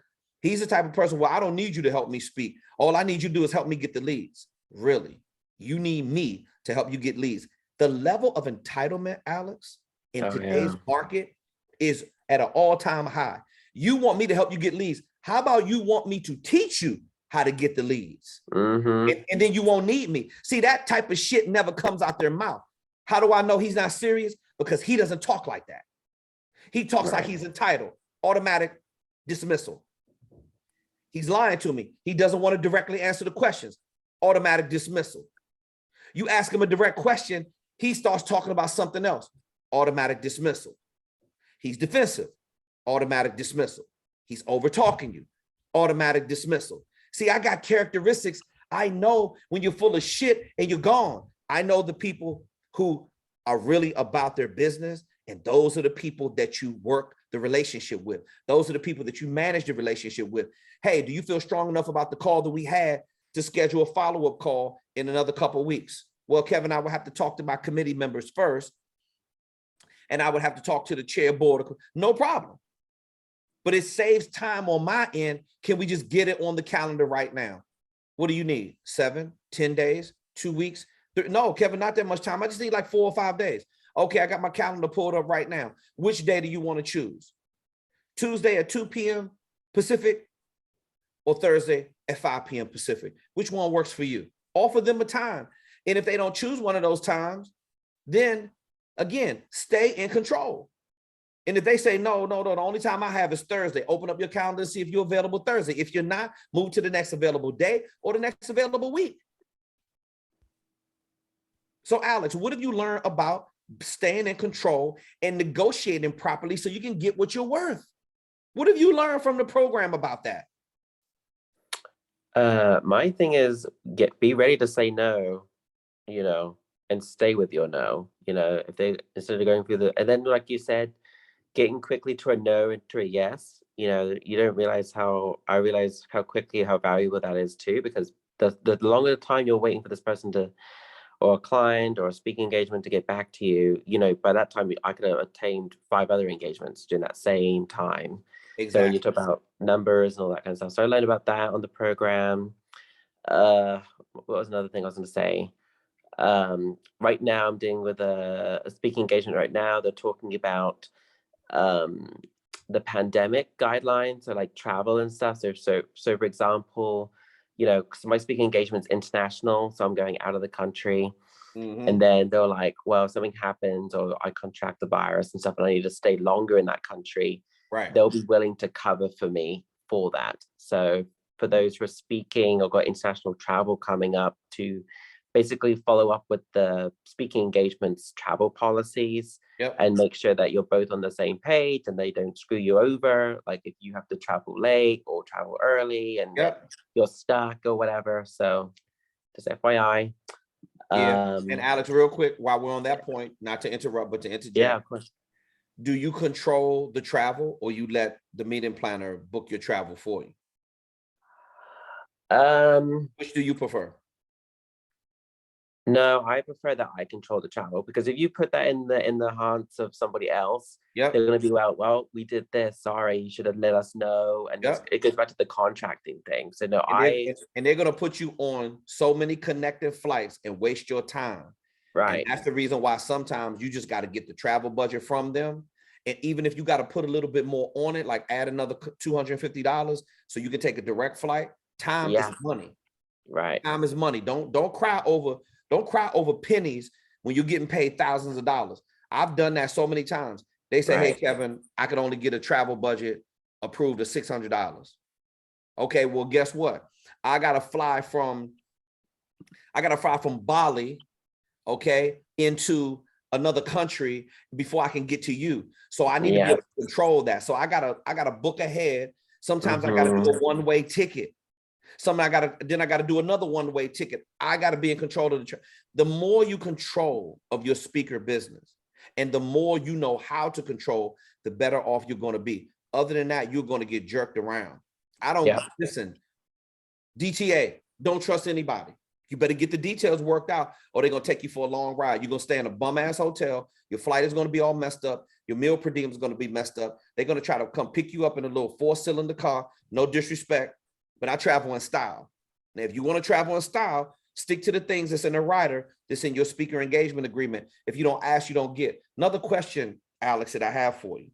he's the type of person, well, I don't need you to help me speak. All I need you to do is help me get the leads. Really? You need me to help you get leads. The level of entitlement, Alex, in today's market is at an all-time high. You want me to help you get leads. How about you want me to teach you how to get the leads? And then you won't need me. See, that type of shit never comes out their mouth. How do I know he's not serious? Because he doesn't talk like that. He talks like he's entitled. Automatic dismissal. He's lying to me. He doesn't want to directly answer the questions. Automatic dismissal. You ask him a direct question, he starts talking about something else. Automatic dismissal. He's defensive. Automatic dismissal. He's over talking you. Automatic dismissal. See, I got characteristics. I know when you're full of shit and you're gone. I know the people who are really about their business, and those are the people that you work the relationship with. Those are the people that you manage the relationship with. Hey, do you feel strong enough about the call that we had to schedule a follow-up call in another couple of weeks? Well, Kevin, I would have to talk to my committee members first, and I would have to talk to the chair board. No problem. But it saves time on my end. Can we just get it on the calendar right now? What do you need? 7, 10 days, 2 weeks? No, Kevin, not that much time. I just need like 4 or 5 days. Okay, I got my calendar pulled up right now. Which day do you want to choose? Tuesday at 2 p.m. Pacific or Thursday at 5 p.m. Pacific? Which one works for you? Offer them a time. And if they don't choose one of those times, then again, stay in control. And if they say, no, the only time I have is Thursday, open up your calendar and see if you're available Thursday. If you're not, move to the next available day or the next available week. So Alex, what have you learned about staying in control and negotiating properly so you can get what you're worth? What have you learned from the program about that?
My thing is be ready to say no, and stay with your no, if they, instead of going through and then like you said, getting quickly to a no and to a yes, you don't realize I realize how quickly, how valuable that is too, because the longer the time you're waiting for this person or a client or a speaking engagement to get back to you, by that time I could have attained 5 other engagements during that same time. Exactly. So when you talk about numbers and all that kind of stuff. So I learned about that on the program. What was another thing I was going to say? Right now I'm dealing with a speaking engagement right now. They're talking about the pandemic guidelines, so like travel and stuff. So for example, because my speaking engagement's international, so I'm going out of the country. And then they're like, well, if something happens or I contract the virus and stuff and I need to stay longer in that country, right, they'll be willing to cover for me for that. So for those who are speaking or got international travel coming up, to basically follow up with the speaking engagements travel policies. Yep. And make sure that you're both on the same page and they don't screw you over. Like if you have to travel late or travel early and you're stuck or whatever. So just FYI.
Yeah. And Alex, real quick, while we're on that point, not to interrupt, but to interject.
Yeah, of course.
Do you control the travel or you let the meeting planner book your travel for you? Which do you prefer?
No, I prefer that I control the travel, because if you put that in the hands of somebody else,
Yep.
they're going to be, well, we did this. Sorry, you should have let us know. And
Yep.
it goes back to the contracting thing. So no,
and they're going to put you on so many connected flights and waste your time.
Right.
And that's the reason why sometimes you just got to get the travel budget from them. And even if you got to put a little bit more on it, like add another $250 so you can take a direct flight, time is money.
Right.
Time is money. Don't cry over pennies when you're getting paid thousands of dollars. I've done that so many times. They say, hey, Kevin, I could only get a travel budget approved of $600. Okay, well, guess what? I got to fly from Bali, okay, into another country before I can get to you. So I need to be able to control that. So I gotta book ahead. Sometimes I gotta do a one-way ticket. I gotta do another one-way ticket. I gotta be in control of the more you control of your speaker business, and the more you know how to control, the better off you're going to be. Other than that, you're going to get jerked around. Listen, DTA, don't trust anybody. You better get the details worked out, or they're going to take you for a long ride. You're going to stay in a bum ass hotel. Your flight is going to be all messed up. Your meal per diem is going to be messed up. They're going to try to come pick you up in a little 4-cylinder car. No disrespect, but I travel in style. Now, if you want to travel in style, stick to the things that's in the rider, that's in your speaker engagement agreement. If you don't ask, you don't get. Another question, Alex, that I have for you.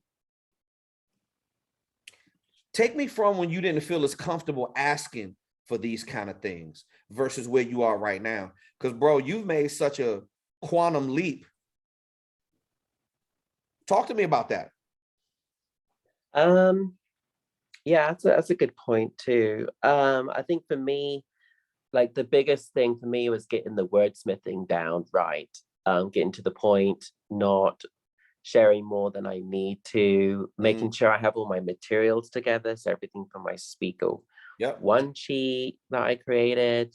Take me from when you didn't feel as comfortable asking for these kind of things versus where you are right now. Because, bro, you've made such a quantum leap. Talk to me about that.
Yeah, that's a good point too. I think for me, like the biggest thing for me was getting the wordsmithing down right, getting to the point, not sharing more than I need to, making sure I have all my materials together. So everything from my speaker one sheet that I created,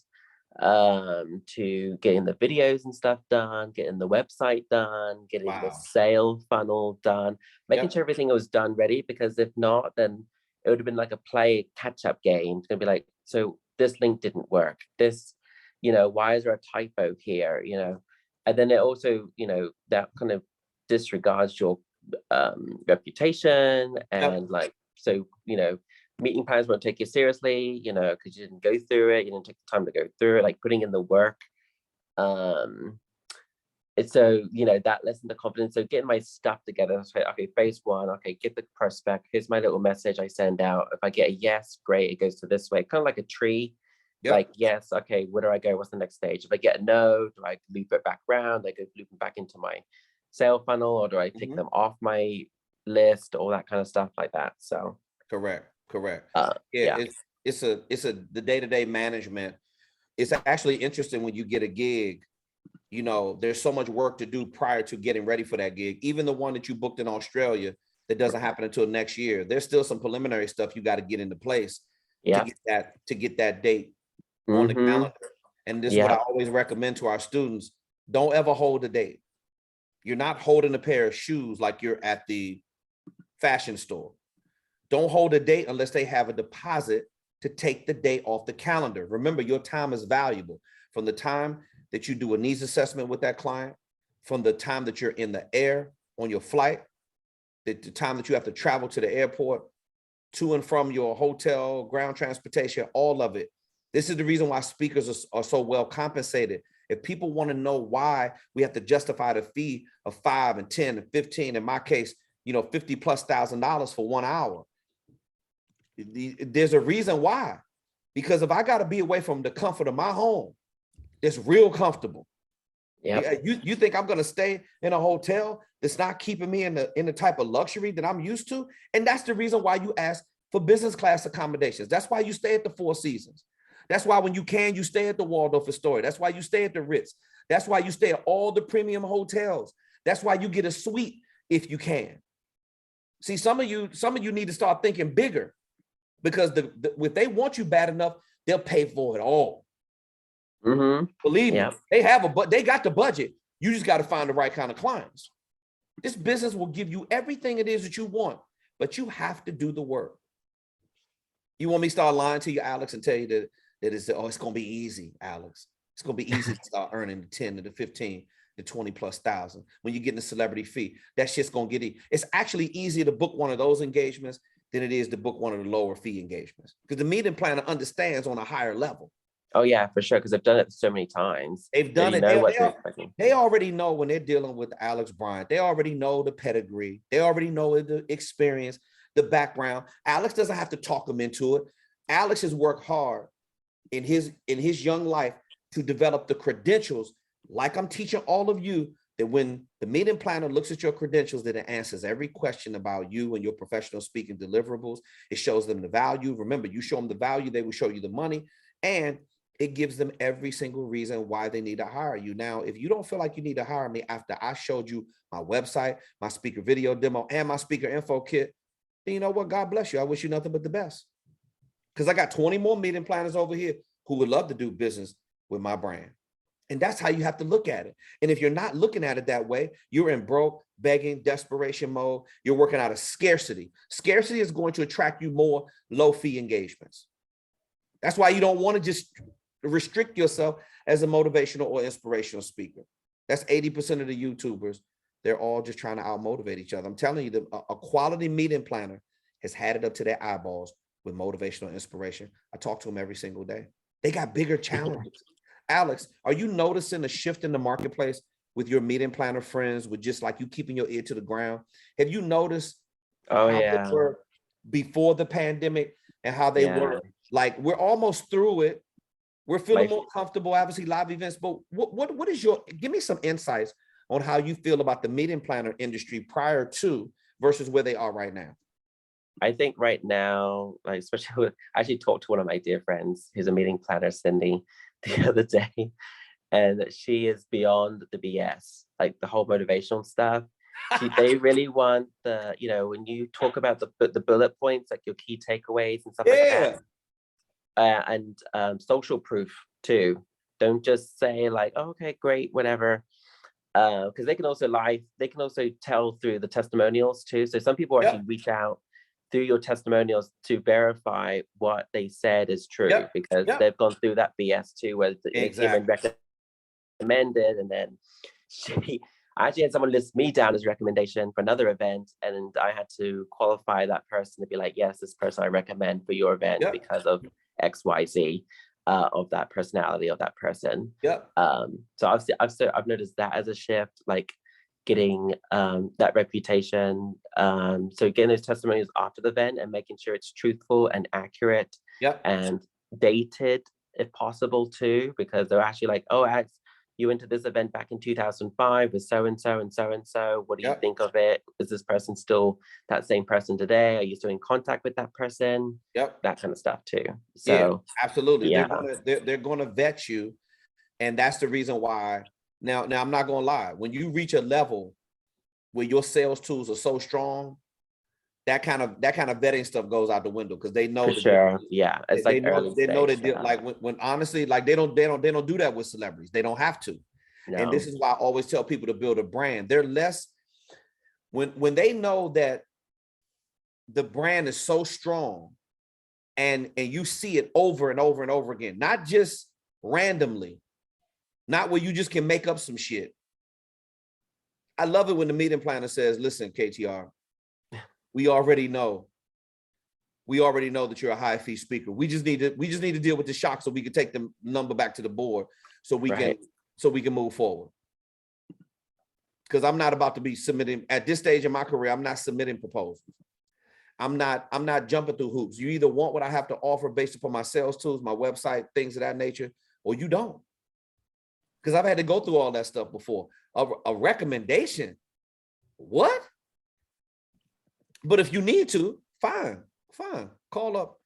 to getting the videos and stuff done, getting the website done, getting the sale funnel done, making sure everything was done ready, because if not, then it would have been like a play catch-up game. It's gonna be like, so this link didn't work. This, why is there a typo here? And then it also, that kind of disregards your reputation, and like, so, meeting plans won't take you seriously, because you didn't go through it, you didn't take the time to go through it, like putting in the work. It's so, that lessened the confidence. So getting my stuff together, so, okay, phase one, okay, get the prospect, here's my little message I send out. If I get a yes, great, it goes to this way, kind of like a tree. Like, yes, okay, where do I go? What's the next stage? If I get a no, do I loop it back around? I go looping back into my sale funnel, or do I take them off my list, all that kind of stuff like that. So
correct.
Yeah.
It's the day-to-day management. It's actually interesting when you get a gig, there's so much work to do prior to getting ready for that gig. Even the one that you booked in Australia that doesn't happen until next year, there's still some preliminary stuff you got to get into place to get that date on the calendar. And this is what I always recommend to our students. Don't ever hold a date. You're not holding a pair of shoes like you're at the fashion store. Don't hold a date unless they have a deposit to take the date off the calendar. Remember, your time is valuable. From the time that you do a needs assessment with that client, from the time that you're in the air on your flight, the time that you have to travel to the airport, to and from your hotel, ground transportation, all of it. This is the reason why speakers are so well compensated. If people want to know why we have to justify the fee of $5 and $10 and $15, in my case, $50,000+ for 1 hour, there's a reason why. Because if I got to be away from the comfort of my home, it's real comfortable. You think I'm going to stay in a hotel that's not keeping me in the type of luxury that I'm used to? And that's the reason why you ask for business class accommodations. That's why you stay at the Four Seasons. That's why when you can, you stay at the Waldorf Astoria. That's why you stay at the Ritz. That's why you stay at all the premium hotels. That's why you get a suite if you can. See, some of you need to start thinking bigger, because if they want you bad enough, they'll pay for it all. Believe me, they got the budget. You just got to find the right kind of clients. This business will give you everything it is that you want, but you have to do the work. You want me to start lying to you, Alex, and tell you that is, oh, it's going to be easy, Alex. It's going to be easy to start earning the 10 to the 15 to 20,000+ when you get in the celebrity fee. That shit's going to get it. It's actually easier to book one of those engagements than it is to book one of the lower fee engagements, because the meeting planner understands on a higher level.
Oh yeah, for sure, because they've done it so many times.
They've done it.
Know what they're expecting.
They already know when they're dealing with Alex Bryant. They already know the pedigree. They already know the experience, the background. Alex doesn't have to talk them into it. Alex has worked hard in his young life to develop the credentials, like I'm teaching all of you, that when the meeting planner looks at your credentials, that it answers every question about you and your professional speaking deliverables. It shows them the value. Remember, you show them the value, they will show you the money, and it gives them every single reason why they need to hire you. Now, if you don't feel like you need to hire me after I showed you my website, my speaker video demo, and my speaker info kit, then you know what? God bless you. I wish you nothing but the best. Because I got 20 more meeting planners over here who would love to do business with my brand. And that's how you have to look at it. And if you're not looking at it that way, you're in broke, begging, desperation mode. You're working out of scarcity. Scarcity is going to attract you more low fee engagements. That's why you don't want to just restrict yourself as a motivational or inspirational speaker. That's 80% of the YouTubers. They're all just trying to out-motivate each other. I'm telling you, a quality meeting planner has had it up to their eyeballs with motivational inspiration. I talk to them every single day. They got bigger challenges. Alex, are you noticing a shift in the marketplace with your meeting planner friends, with just like you keeping your ear to the ground? Have you noticed how they were before the pandemic and how they were? Like, we're almost through it. We're feeling more comfortable, obviously, live events. But what is give me some insights on how you feel about the meeting planner industry prior to versus where they are right now?
I think right now, like, especially I actually talked to one of my dear friends who's a meeting planner, Cindy, the other day, and she is beyond the BS, like the whole motivational stuff. They really want the, you know, when you talk about the bullet points, like your key takeaways and stuff like that, and social proof too. Don't just say like, oh, okay, great, whatever, because they can also tell through the testimonials too. So some people actually reach out through your testimonials to verify what they said is true, because they've gone through that BS too, where they came and recommended, and then I actually had someone list me down as a recommendation for another event, and I had to qualify that person to be like, yes, this person I recommend for your event because of XYZ of that personality of that person. So I've noticed that as a shift, like getting that reputation. So getting those testimonials after the event and making sure it's truthful and accurate and dated if possible too, because they're actually like, oh, Alex, you went to this event back in 2005 with so and so and so and so. What do you think of it? Is this person still that same person today? Are you still in contact with that person? That kind of stuff too. So
absolutely. They're gonna vet you, and that's the reason why. Now I'm not gonna lie. When you reach a level where your sales tools are so strong, that kind of vetting stuff goes out the window, because they know
it's
they
like
know that like when honestly, like they don't do that with celebrities. They don't have to. And this is why I always tell people to build a brand. They're less when they know that the brand is so strong, and you see it over and over and over again, not just randomly, not where you just can make up some shit. I love it when the meeting planner says, listen, KTR, we already know that you're a high fee speaker. We just need to deal with the shock so we can take the number back to the board so we can move forward. Because I'm not about to be submitting at this stage in my career. I'm not submitting proposals. I'm not jumping through hoops. You either want what I have to offer based upon my sales tools, my website, things of that nature, or you don't. Because I've had to go through all that stuff before. A recommendation, what? But if you need to, fine, call up.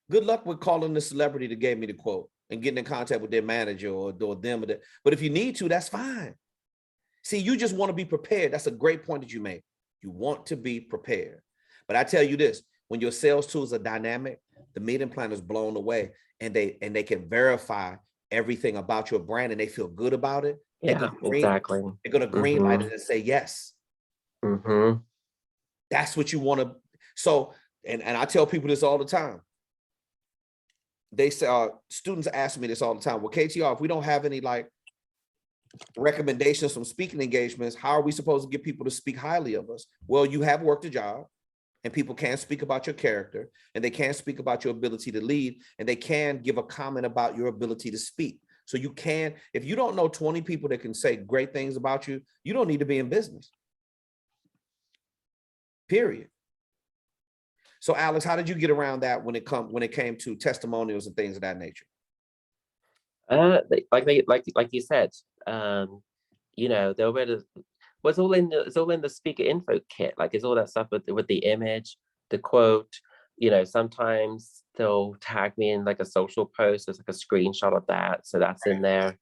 Good luck with calling the celebrity that gave me the quote and getting in contact with their manager or them. But if you need to, that's fine. See, you just want to be prepared. That's a great point that you made. You want to be prepared. But I tell you this, when your sales tools are dynamic, the meeting planner is blown away, and they can verify everything about your brand, and they feel good about it.
Exactly.
They're going to green light it and say yes. That's what you want to. So, and I tell people this all the time. they say, students ask me this all the time. Well, KTR, if we don't have any like recommendations from speaking engagements, how are we supposed to get people to speak highly of us? Well, you have worked a job, and people can speak about your character, and they can speak about your ability to lead, and they can give a comment about your ability to speak. So you can, if you don't know 20 people that can say great things about you, you don't need to be in business. Period. So Alex, how did you get around that when it came to testimonials and things of that nature?
Like you said, you know, they'll read it's all in the speaker info kit. Like it's all that stuff with the image, the quote. You know, sometimes they'll tag me in like a social post. There's like a screenshot of that, so that's in there.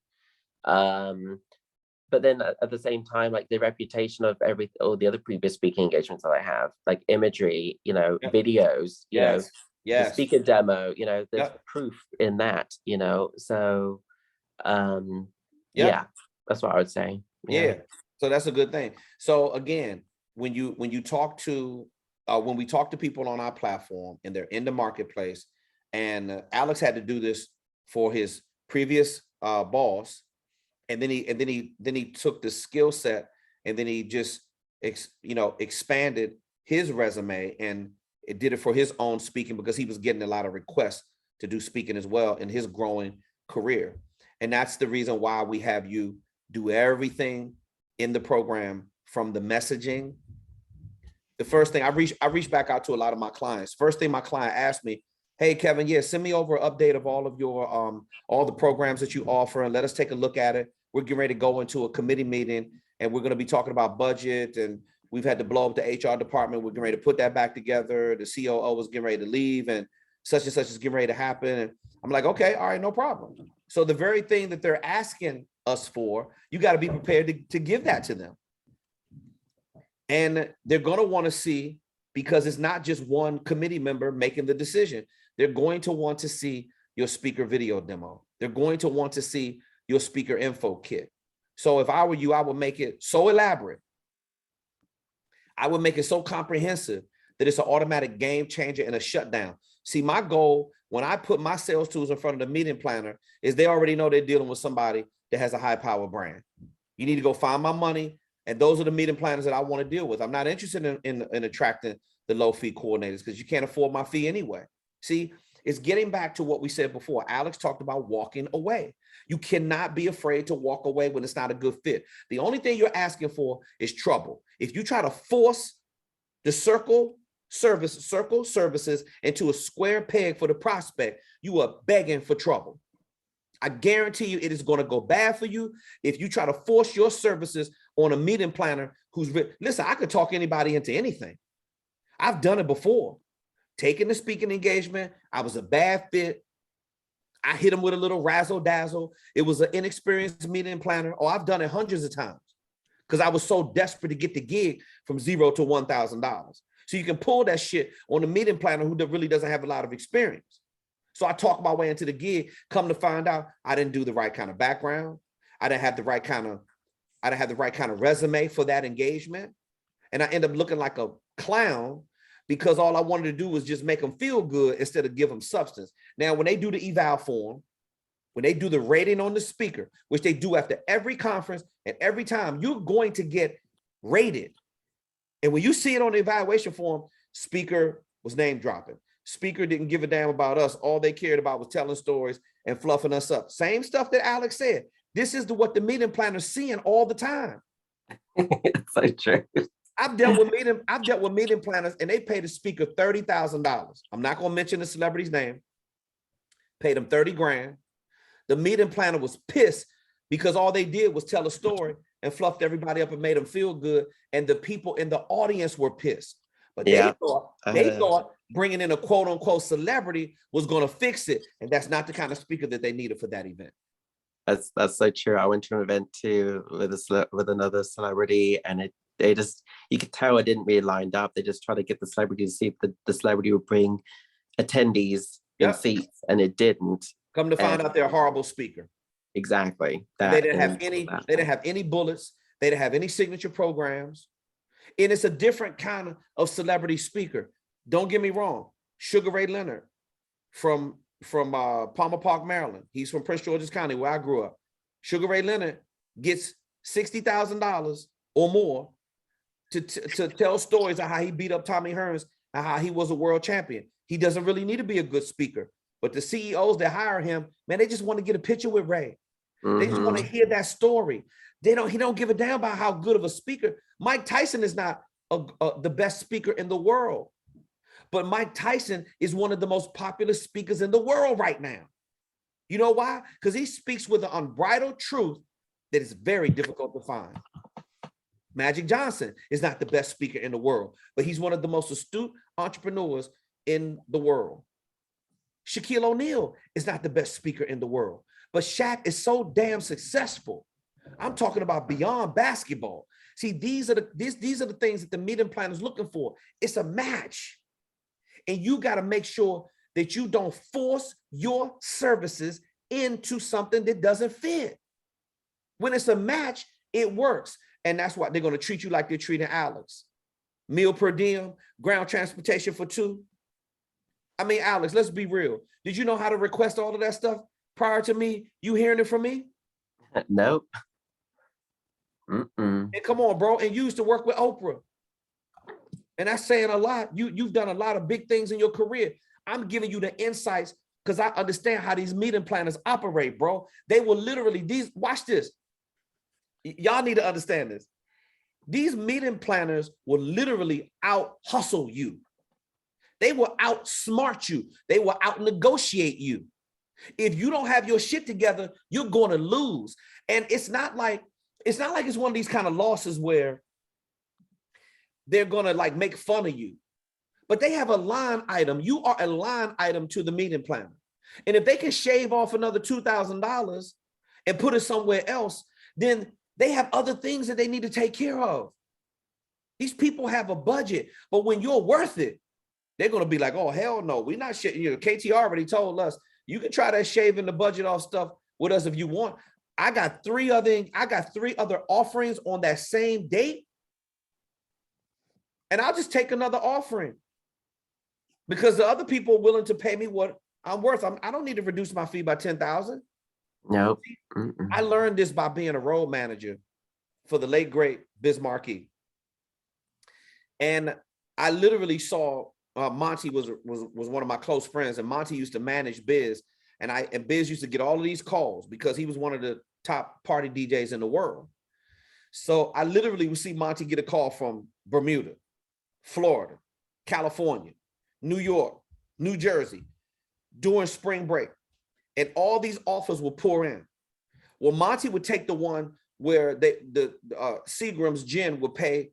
But then at the same time, like the reputation of all the other previous speaking engagements that I have, like imagery, you know, videos, you know, the speaker demo, you know, there's proof in that, you know. So yeah, that's what I would say.
Yeah. So that's a good thing. So again, when we talk to people on our platform and they're in the marketplace, and Alex had to do this for his previous boss, and then he took the skill set and then he just expanded his resume, and it did it for his own speaking because he was getting a lot of requests to do speaking as well in his growing career. And that's the reason why we have you do everything in the program, from the messaging. The first thing I reached back out to a lot of my clients. First thing my client asked me, hey, Kevin, send me over an update of all of your, all the programs that you offer, and let us take a look at it. We're getting ready to go into a committee meeting, and we're going to be talking about budget, and we've had to blow up the HR department. We're getting ready to put that back together. The COO was getting ready to leave, and such is getting ready to happen. And I'm like, okay, all right, no problem. So the very thing that they're asking us for, you got to be prepared to give that to them. And they're going to want to see, because it's not just one committee member making the decision. They're going to want to see your speaker video demo. They're going to want to see your speaker info kit. So if I were you, I would make it so elaborate. I would make it so comprehensive that it's an automatic game changer and a shutdown. See, my goal when I put my sales tools in front of the meeting planner is they already know they're dealing with somebody that has a high power brand. You need to go find my money. And those are the meeting planners that I want to deal with. I'm not interested in attracting the low fee coordinators because you can't afford my fee anyway. See, it's getting back to what we said before. Alex talked about walking away. You cannot be afraid to walk away when it's not a good fit. The only thing you're asking for is trouble. If you try to force the circle services into a square peg for the prospect, you are begging for trouble. I guarantee you it is going to go bad for you if you try to force your services on a meeting planner who's listen, I could talk anybody into anything. I've done it before. Taking the speaking engagement, I was a bad fit. I hit them with a little razzle dazzle. It was an inexperienced meeting planner. Oh, I've done it hundreds of times because I was so desperate to get the gig from $0 to $1,000. So you can pull that shit on a meeting planner who really doesn't have a lot of experience. So I talk my way into the gig, come to find out I didn't do the right kind of background. I didn't have the right kind of resume for that engagement. And I end up looking like a clown because all I wanted to do was just make them feel good instead of give them substance. Now, when they do the eval form, when they do the rating on the speaker, which they do after every conference and every time, you're going to get rated. And when you see it on the evaluation form, speaker was name dropping. Speaker didn't give a damn about us. All they cared about was telling stories and fluffing us up. Same stuff that Alex said. This is what the meeting planner's seeing all the time.
It's so true.
I've dealt with meeting planners and they paid the speaker $30,000. I'm not going to mention the celebrity's name. Paid him 30 grand. The meeting planner was pissed because all they did was tell a story and fluffed everybody up and made them feel good. And the people in the audience were pissed. But they thought bringing in a quote unquote celebrity was going to fix it. And that's not the kind of speaker that they needed for that event.
That's so true. I went to an event too with another celebrity, and you could tell it didn't really lined up. They just tried to get the celebrity to see if the celebrity would bring attendees in seats, and it didn't.
Come to find out they're a horrible speaker.
Exactly.
They didn't have any bullets. They didn't have any signature programs. And it's a different kind of celebrity speaker. Don't get me wrong. Sugar Ray Leonard from from Palmer Park, Maryland. He's from Prince George's County, where I grew up. Sugar Ray Leonard gets $60,000 or more to tell stories of how he beat up Tommy Hearns and how he was a world champion. He doesn't really need to be a good speaker, but the CEOs that hire him, man, they just want to get a picture with Ray. They just want to hear that story. He don't give a damn about how good of a speaker. Mike Tyson is not the best speaker in the world, but Mike Tyson is one of the most popular speakers in the world right now. You know why? Because he speaks with an unbridled truth that is very difficult to find. Magic Johnson is not the best speaker in the world, but he's one of the most astute entrepreneurs in the world. Shaquille O'Neal is not the best speaker in the world, but Shaq is so damn successful. I'm talking about beyond basketball. See, these are the things that the meeting planner is looking for. It's a match. And you got to make sure that you don't force your services into something that doesn't fit. When it's a match, it works. And that's why they're going to treat you like they're treating Alex. Meal per diem, ground transportation for 2. I mean, Alex, let's be real. Did you know how to request all of that stuff prior to me? You hearing it from me?
Nope.
And come on, bro. And you used to work with Oprah. And that's saying a lot. You've done a lot of big things in your career. I'm giving you the insights because I understand how these meeting planners operate, bro. They will literally, watch this. Y'all need to understand this. These meeting planners will literally out hustle you. They will outsmart you. They will out negotiate you. If you don't have your shit together, you're going to lose. And it's not like it's one of these kind of losses where they're going to like make fun of you, but they have a line item. You are a line item to the meeting planner. And if they can shave off another $2,000 and put it somewhere else, then they have other things that they need to take care of. These people have a budget, but when you're worth it, they're going to be like, oh, hell no, we're not shit. You know, KT already told us, you can try that shaving the budget off stuff with us if you want. I got three other offerings on that same date. And I'll just take another offering because the other people are willing to pay me what I'm worth. I don't need to reduce my fee by $10,000.
Nope.
I learned this by being a road manager for the late, great Biz Markie. And I literally saw Monty was one of my close friends, and Monty used to manage Biz. And Biz used to get all of these calls because he was one of the top party DJs in the world. So I literally would see Monty get a call from Bermuda, Florida, California, New York, New Jersey during spring break. And all these offers will pour in. Well, Monty would take the one where the Seagram's Gin would pay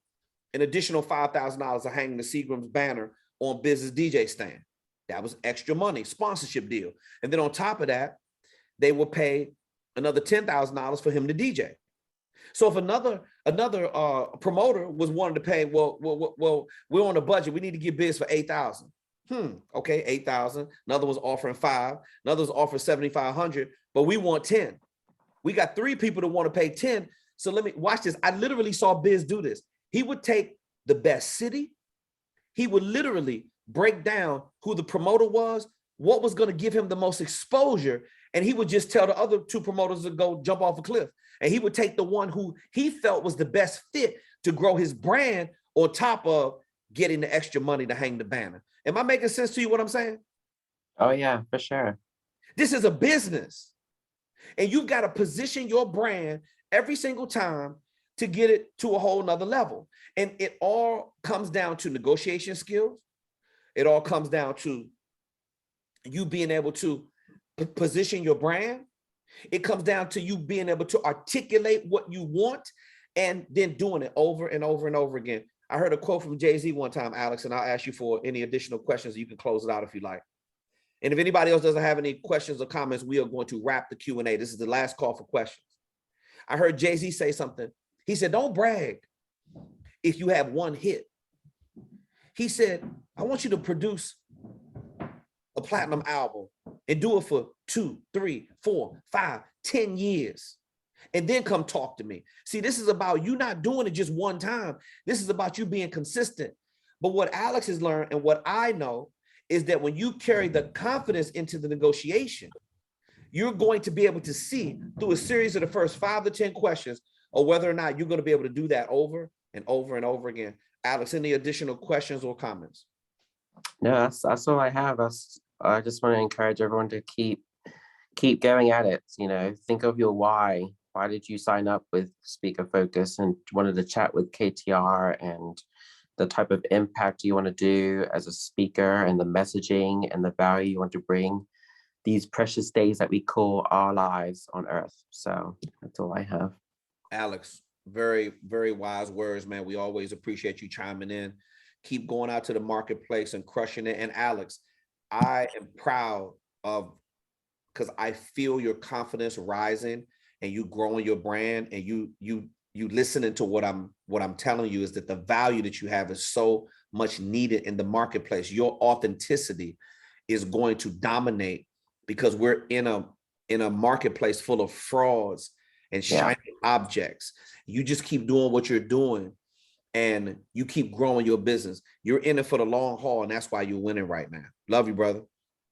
an additional $5,000 to hang the Seagram's banner on Biz's DJ stand. That was extra money, sponsorship deal. And then on top of that, they would pay another $10,000 for him to DJ. So if another promoter was wanting to pay, well, we're on a budget, we need to get Biz for $8,000. Okay, 8,000. Another was offering 5. Another was offering 7,500, but we want 10. We got 3 people that want to pay 10. So let me watch this. I literally saw Biz do this. He would take the best city. He would literally break down who the promoter was, what was going to give him the most exposure, and he would just tell the other 2 promoters to go jump off a cliff. And he would take the one who he felt was the best fit to grow his brand on top of getting the extra money to hang the banner. Am I making sense to you what I'm saying?
Oh yeah, for sure.
This is a business. And you've got to position your brand every single time to get it to a whole nother level. And it all comes down to negotiation skills. It all comes down to you being able to position your brand. It comes down to you being able to articulate what you want and then doing it over and over and over again. I heard a quote from Jay-Z one time, Alex, and I'll ask you for any additional questions. You can close it out if you like. And if anybody else doesn't have any questions or comments, we are going to wrap the Q&A. This is the last call for questions. I heard Jay-Z say something. He said, don't brag if you have one hit. He said, I want you to produce a platinum album and do it for 2, 3, 4, 5, 10 years. And then come talk to me. See, this is about you not doing it just one time. This is about you being consistent. But what Alex has learned and what I know is that when you carry the confidence into the negotiation, you're going to be able to see through a series of the first 5 to 10 questions, or whether or not you're going to be able to do that over and over and over again. Alex, any additional questions or comments?
No, that's all I have. I just want to encourage everyone to keep going at it. You know, think of your why. Why did you sign up with Speaker Focus and wanted to chat with KTR, and the type of impact you want to do as a speaker, and the messaging and the value you want to bring these precious days that we call our lives on earth. So that's all I have.
Alex, very, very wise words, man. We always appreciate you chiming in. Keep going out to the marketplace and crushing it. And Alex, I am proud of, because I feel your confidence rising and you growing your brand, and you listening to what I'm telling you, is that the value that you have is so much needed in the marketplace. Your authenticity is going to dominate, because we're in a marketplace full of frauds and shiny objects. You just keep doing what you're doing, and you keep growing your business. You're in it for the long haul, and that's why you're winning right now. Love you, brother.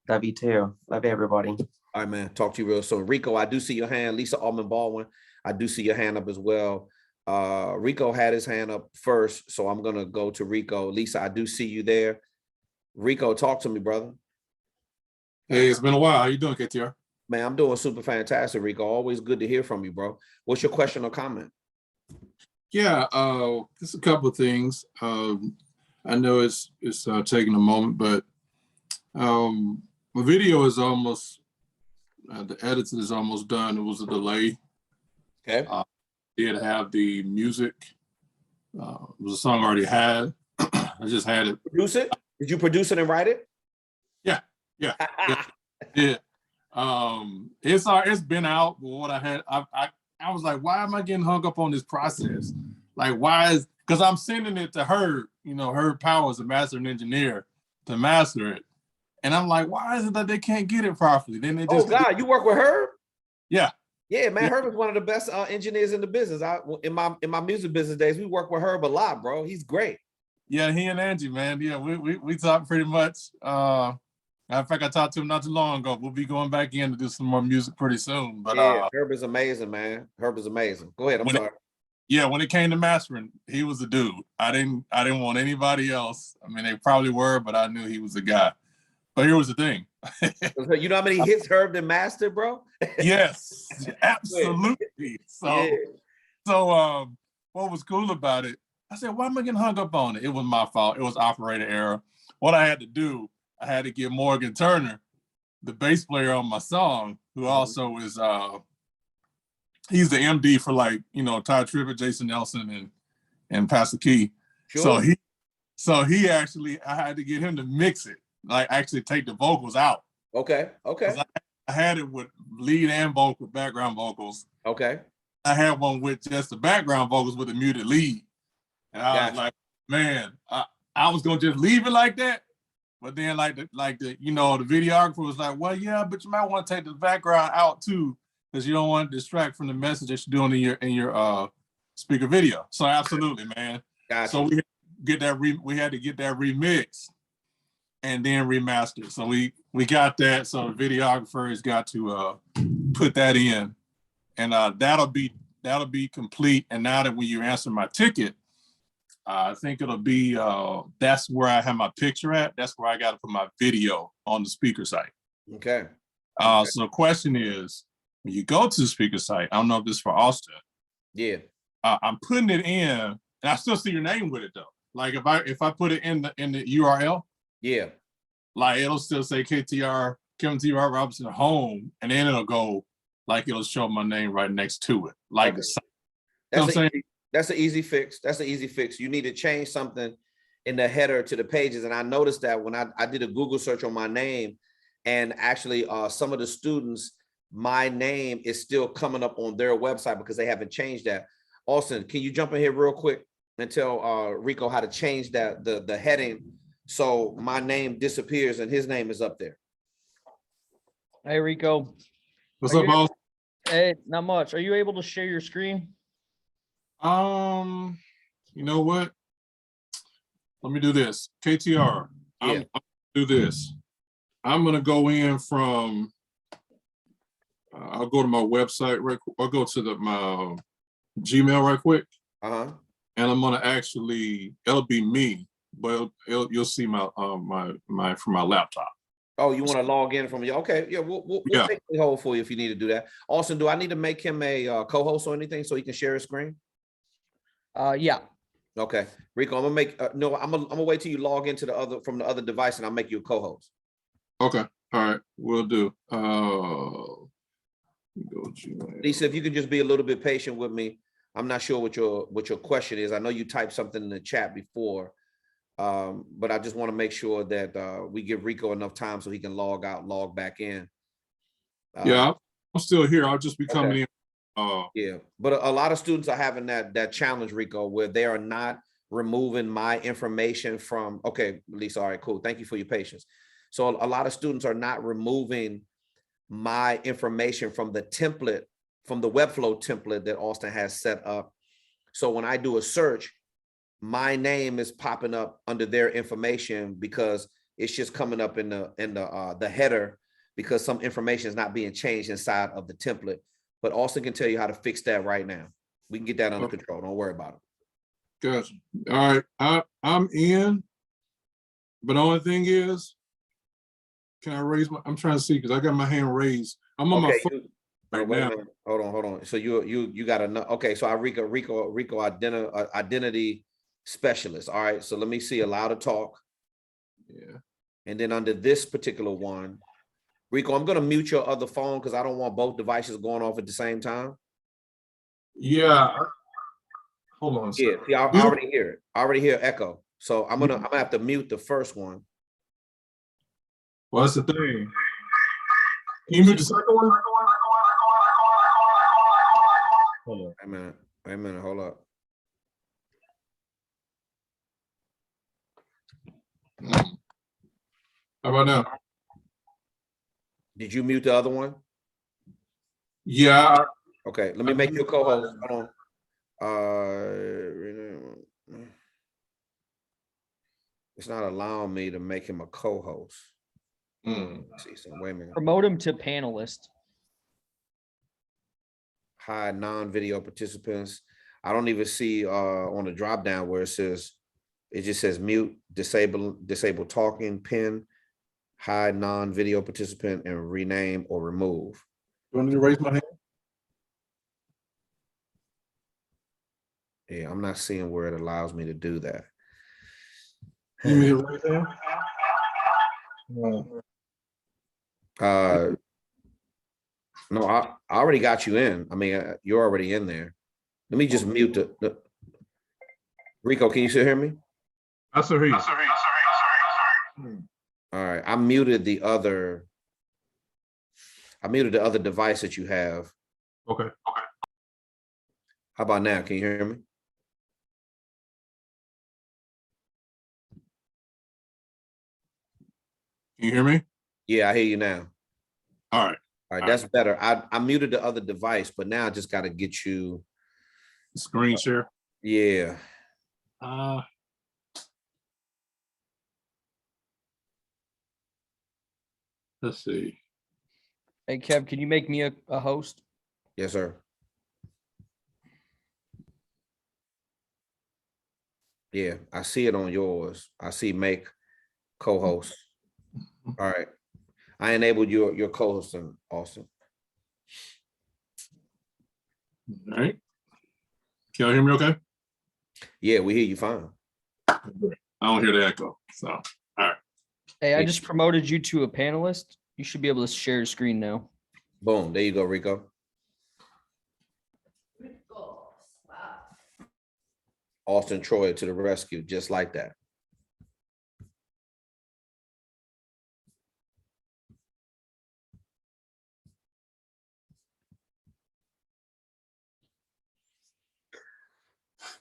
Love you too. Love everybody.
All right, man. Talk to you real soon. Rico, I do see your hand. Lisa Almond Baldwin, I do see your hand up as well. Rico had his hand up first, so I'm gonna go to Rico. Lisa, I do see you there. Rico, talk to me, brother.
Hey, it's been a while. How you doing, KTR?
Man, I'm doing super fantastic, Rico. Always good to hear from you, bro. What's your question or comment?
Yeah, just a couple of things. I know it's taking a moment, but my video is almost, the editing is almost done. It was a delay.
Okay.
Did have the music. It was a song I already had. I just had it.
Produce it? Did you produce it and write it?
Yeah. Yeah. It's been out, but what I had, I was like, why am I getting hung up on this process? Like, why is, because I'm sending it to her, Herb Powers, the mastering engineer, to master it. And I'm like, why is it that they can't get it properly? Then they just,
oh God, you work with Herb?
Yeah.
Yeah, man, Herb is one of the best engineers in the business. In my music business days, we work with Herb a lot, bro. He's great.
Yeah, he and Angie, man. Yeah, we talk pretty much. In fact, I talked to him not too long ago. We'll be going back in to do some more music pretty soon. But
yeah, Herb is amazing, man. Herb is amazing. Go ahead. I'm sorry.
When it came to mastering, he was the dude. I didn't want anybody else. I mean, they probably were, but I knew he was the guy. But here was the thing.
You know how many hits Herb did master, bro?
Yes, absolutely. So what was cool about it, I said, why am I getting hung up on it? It was my fault. It was operator error. What I had to do, I had to get Morgan Turner, the bass player on my song, who also is, he's the MD for Ty Tribbett, Jason Nelson, and Pastor Key. Sure. So he actually, I had to get him to mix it, like actually take the vocals out.
Okay.
I had it with lead and vocal, background vocals.
Okay.
I had one with just the background vocals with a muted lead. And I was like, man, I was gonna just leave it like that. But then the videographer was like, well, yeah, but you might want to take the background out too, because you don't want to distract from the message that you're doing in your speaker video. So absolutely, man. Gotcha. So we had to get that remixed and then remastered. So we got that. So the videographer has got to put that in, and that'll be complete. And now that when you answer my ticket, I think it'll be, that's where I have my picture at. That's where I got to put my video on the speaker site.
Okay.
So the question is, when you go to the speaker site, I don't know if this is for Austin.
Yeah.
I'm putting it in, and I still see your name with it though. Like if I put it in the URL,
yeah,
like it'll still say KTR, Kevin T. Robertson home, and then it'll go like it'll show my name right next to it. Like
that's an easy fix. That's an easy fix. You need to change something in the header to the pages. And I noticed that when I did a Google search on my name, and actually some of the students, my name is still coming up on their website because they haven't changed that. Austin, can you jump in here real quick and tell Rico how to change that the heading so my name disappears and his name is up there?
Hey, Rico.
What's up, boss?
Hey, not much. Are you able to share your screen?
You know what? Let me do this. KTR.
Yeah.
do this. I'm gonna go in from. I'll go to my website right. I'll go to my Gmail right quick,
Uh-huh.
and I'm gonna actually. It'll be me, but you'll see my from my laptop.
Oh, you want to log in from your, okay, yeah, we'll
Yeah.
take the hold for you if you need to do that. Austin, do I need to make him a co-host or anything so he can share his screen?
Yeah.
Okay, Rico, I'm gonna make no, I'm gonna wait till you log into the other from the other device and I'll make you a co-host.
Okay, all right, we'll do. Go Gmail.
Lisa, if you could just be a little bit patient with me. I'm not sure what your question is. I know you typed something in the chat before, but I just want to make sure that we give Rico enough time so he can log out, log back in.
Yeah, I'm still here. I'll just be coming
okay.
in.
Yeah, but a lot of students are having that challenge, Rico, where they are not removing my information from. Okay, Lisa, all right, cool. Thank you for your patience. So a lot of students are not removing my information from the template, from the Webflow template that Austin has set up. So when I do a search, my name is popping up under their information because it's just coming up in the header because some information is not being changed inside of the template. But Austin can tell you how to fix that right now. We can get that under control. Don't worry about it.
Gotcha. All right, I'm in, but the only thing is, can I raise my? I'm trying to see because I got my hand raised. I'm on my phone right now.
Hold on. So you got to know. Okay, so Rico identity specialist. All right. So let me see. Allow to talk.
Yeah.
And then under this particular one, Rico, I'm gonna mute your other phone because I don't want both devices going off at the same time.
Yeah. Hold on.
Yeah. See, I already hear it. I already hear echo. So I'm gonna have to mute the first one.
Well, that's the thing. Can you mute the second one? Hold on.
Wait a minute. Hold up.
How about now?
Did you mute the other one?
Yeah.
Okay, let me make you a co-host. Hold on. It's not allowing me to make him a co-host. Let's see, so wait a minute.
Promote him to panelist.
Hide non-video participants. I don't even see on the drop down where it just says mute, disable talking, pin, hide non-video participant, and rename or remove.
You want me to raise my hand?
Yeah, I'm not seeing where it allows me to do that.
You mean to raise hand?
No, I already got you in. I mean, you're already in there. Let me just mute the Rico, can you still hear me?
I still hear you.
All right, I muted the other device that you have.
Okay.
How about now? Can you hear me?
Can you hear me?
Yeah, I hear you now.
All right.
All right, that's better. I muted the other device, but now I just got to get you.
Screen share.
Yeah.
Let's see.
Hey, Kev, can you make me a host?
Yes, sir. Yeah, I see it on yours. I see make co-host. All right. I enabled your co-hosting, Austin.
All right. Can y'all hear me okay?
Yeah, we hear you fine.
I don't hear the echo. So, all right.
Hey, I just promoted you to a panelist. You should be able to share your screen now.
Boom. There you go, Rico. Auston Troyer to the rescue, just like that.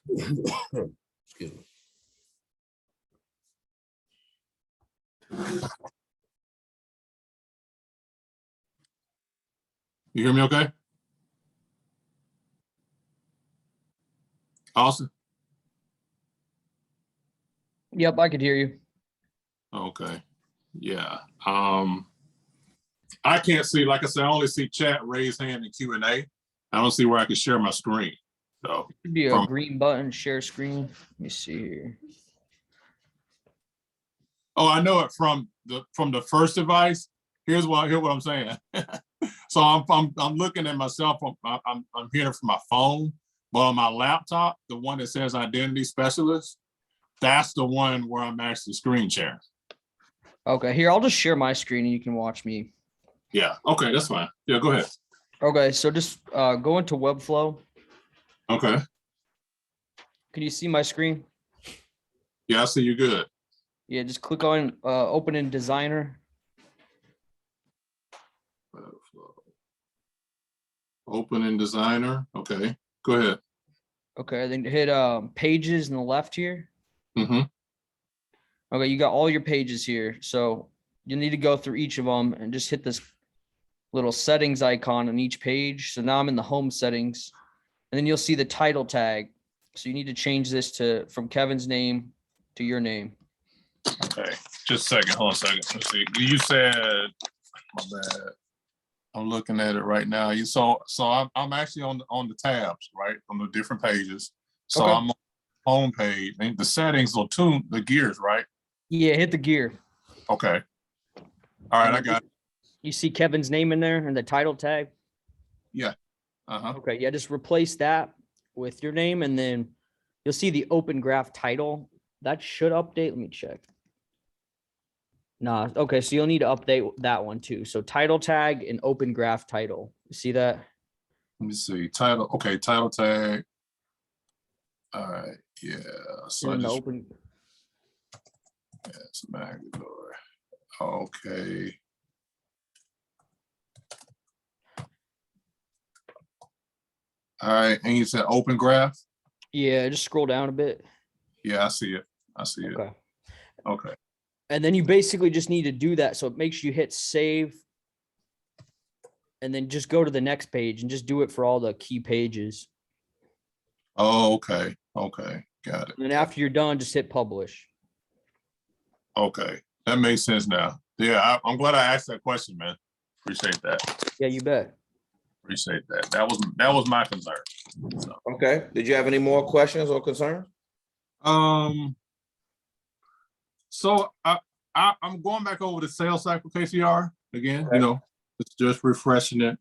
Excuse me.
You hear me okay? Austin?
Yep, I could hear you.
Okay. Yeah. I can't see, like I said, I only see chat, raise hand, and Q&A. I don't see where I can share my screen. So
Should be a green button, share screen. Let me see here.
oh, I know it from the first device. Here's what I'm saying. So I'm looking at myself. I'm hearing it from my phone, but on my laptop, the one that says identity specialist, that's the one where I'm actually screen sharing.
Okay, here, I'll just share my screen and you can watch me.
Yeah. Okay, that's fine. Yeah, go ahead.
Okay, so just go into Webflow.
Okay.
Can you see my screen?
Yeah, I see you good.
Yeah, just click on open in Designer.
Open in Designer. Okay, go ahead.
Okay, then hit pages in the left here.
Mm-hmm.
Okay, you got all your pages here. So you need to go through each of them and just hit this little settings icon on each page. So now I'm in the home settings, and then you'll see the title tag. So you need to change this from Kevin's name to your name.
Okay, just a second. Hold on a second. Let's see. You said, my bad. I'm looking at it right now. I'm actually on the tabs, right, on the different pages. So
Okay.
I'm on the home page. And the settings will tune the gears, right?
Yeah, hit the gear.
Okay. All right, I got it.
You see Kevin's name in there and the title tag?
Yeah. Uh-huh.
Okay, yeah, just replace that with your name, and then you'll see the open graph title. That should update. Let me check. Nah, okay, so you'll need to update that one too. So title tag and open graph title. You see that?
Let me see. Title. Okay, title tag. All right. Yeah. So I
And the
just
open.
yes, Magdalene. Okay. All right. And you said open graph?
Yeah, just scroll down a bit.
Yeah, I see it. I see it.
Okay.
Okay.
And then you basically just need to do that. So it makes you hit save and then just go to the next page and just do it for all the key pages.
Oh, okay. Okay. Got it.
And then after you're done, just hit publish.
Okay. That makes sense now. Yeah, I'm glad I asked that question, man. Appreciate that.
Yeah, you bet.
Appreciate that. That was my concern. So.
Okay. Did you have any more questions or concerns?
So I'm going back over the sales cycle KCR again.
Okay.
You know, it's just refreshing it.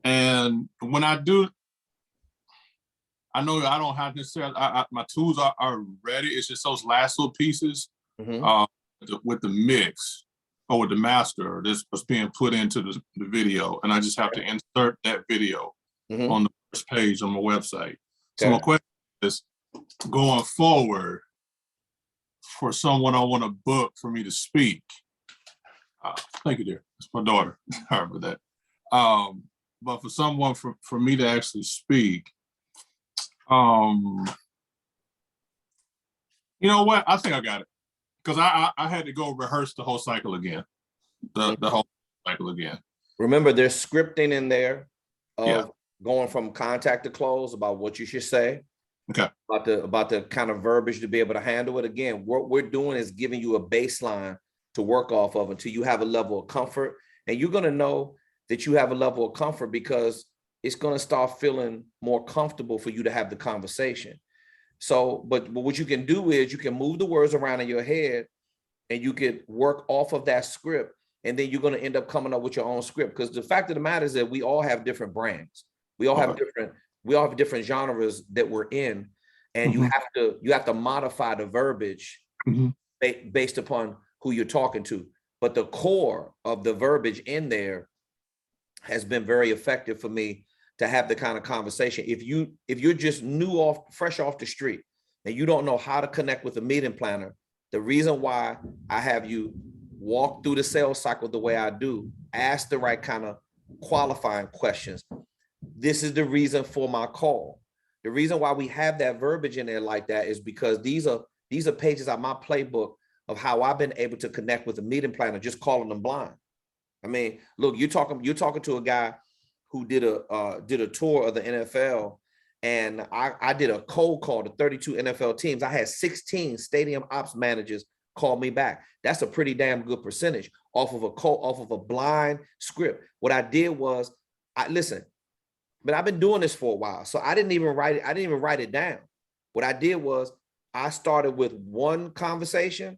And when I do, I know I don't have necessarily. My tools are ready. It's just those last little pieces with the mix or with the master that's was being put into the video, and I just have to insert that video on the first page on my website. So my question is, going forward, for someone I want to book for me to speak. Thank you, dear. It's my daughter. Sorry about that. But for someone for me to actually speak, you know what? I think I got it. Because I had to go rehearse the whole cycle again. The whole cycle again.
Remember, there's scripting in there of going from contact to close about what you should say.
Okay.
About the kind of verbiage to be able to handle it. Again, what we're doing is giving you a baseline to work off of until you have a level of comfort. And you're going to know that you have a level of comfort because it's going to start feeling more comfortable for you to have the conversation. So, but what you can do is you can move the words around in your head and you could work off of that script. And then you're going to end up coming up with your own script. Because the fact of the matter is that we all have different brands. We all have different genres that we're in. And you have to modify the verbiage based upon who you're talking to. But the core of the verbiage in there has been very effective for me to have the kind of conversation. If you're just fresh off the street and you don't know how to connect with a meeting planner, the reason why I have you walk through the sales cycle the way I do, ask the right kind of qualifying questions. This is the reason for my call. The reason why we have that verbiage in there like that is because these are pages out my playbook of how I've been able to connect with a meeting planner, just calling them blind. I mean, look, you're talking to a guy who did a tour of the NFL, and I did a cold call to 32 NFL teams. I had 16 stadium ops managers call me back. That's a pretty damn good percentage off of a blind script. What I did was, but I've been doing this for a while, so I didn't even write it down. What I did was I started with one conversation.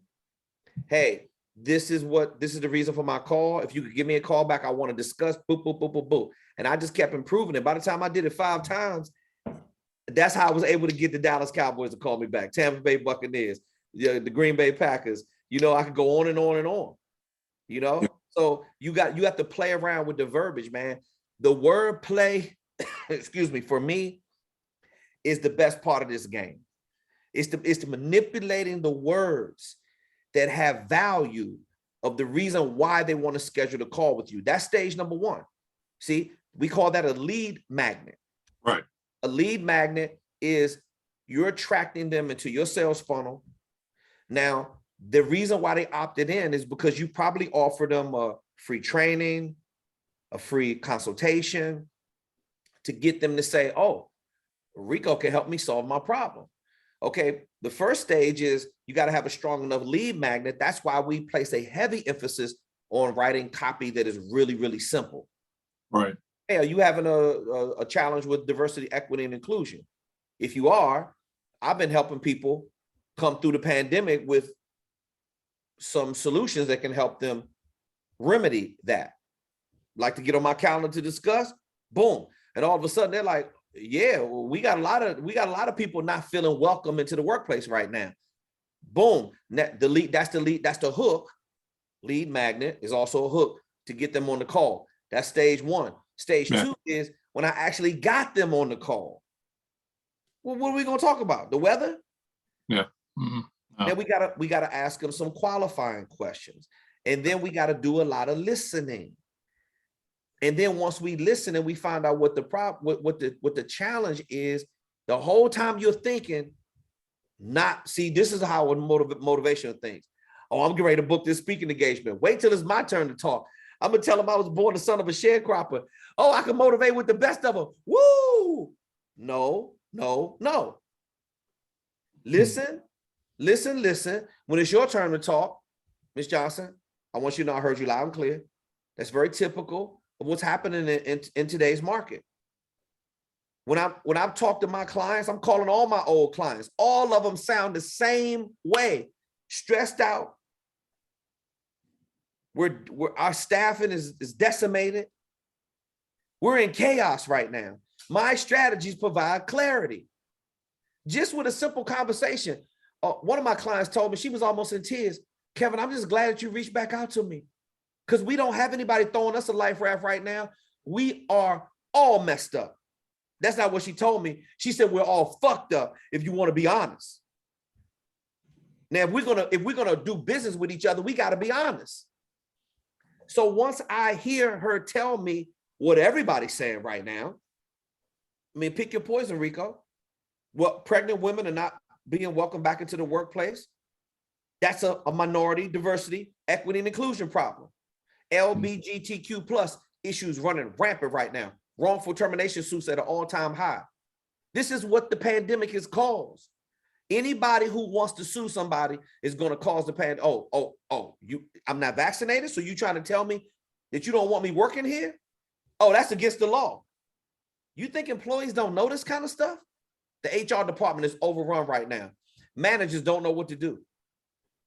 Hey, this is the reason for my call. If you could give me a call back, I want to discuss, boop, boop, boop, boop, boop. And I just kept improving it. By the time I did it 5 times, that's how I was able to get the Dallas Cowboys to call me back, Tampa Bay Buccaneers, the Green Bay Packers. I could go on and on and on, So you have to play around with the verbiage, man. The word play, excuse me, for me, is the best part of this game. It's the manipulating the words that have value of the reason why they want to schedule a call with you. That's stage number 1. See, we call that a lead magnet.
Right.
A lead magnet is you're attracting them into your sales funnel. Now, the reason why they opted in is because you probably offered them a free training, a free consultation to get them to say, oh, Rico can help me solve my problem. Okay, the first stage is you got to have a strong enough lead magnet. That's why we place a heavy emphasis on writing copy that is really, really simple.
Right.
Hey, are you having a challenge with diversity, equity, and inclusion? If you are, I've been helping people come through the pandemic with some solutions that can help them remedy that. Like to get on my calendar to discuss, boom. And all of a sudden they're like, yeah, well, we got a lot of people not feeling welcome into the workplace right now. Boom. That's the hook. Lead magnet is also a hook to get them on the call. That's stage 1. Stage 2 is when I actually got them on the call. Well, what are we going to talk about? The weather?
Yeah. Mm-hmm.
Then we gotta ask them some qualifying questions. And then we got to do a lot of listening. And then once we listen and we find out what the problem, what the challenge is, the whole time you're thinking, this is how motivational things. Oh, I'm getting ready to book this speaking engagement. Wait till it's my turn to talk. I'm gonna tell them I was born the son of a sharecropper. Oh, I can motivate with the best of them. Woo! No. Listen. When it's your turn to talk, Ms. Johnson, I want you to know I heard you loud and clear. That's very typical of what's happening in today's market. When I've talked to my clients, I'm calling all my old clients. All of them sound the same way, stressed out. Our staffing is decimated. We're in chaos right now. My strategies provide clarity. Just with a simple conversation. One of my clients told me, she was almost in tears. Kevin, I'm just glad that you reached back out to me because we don't have anybody throwing us a life raft right now. We are all messed up. That's not what she told me. She said, we're all fucked up if you want to be honest. Now, if we're gonna do business with each other, we got to be honest. So once I hear her tell me what everybody's saying right now, I mean, pick your poison, Rico. Well, pregnant women are not being welcomed back into the workplace. That's a minority, diversity, equity, and inclusion problem. LGBTQ plus issues running rampant right now. Wrongful termination suits at an all-time high. This is what the pandemic has caused. Anybody who wants to sue somebody is going to cause the pandemic. I'm not vaccinated, so you trying to tell me that you don't want me working here? Oh, that's against the law. You think employees don't know this kind of stuff? The HR department is overrun right now. Managers don't know what to do.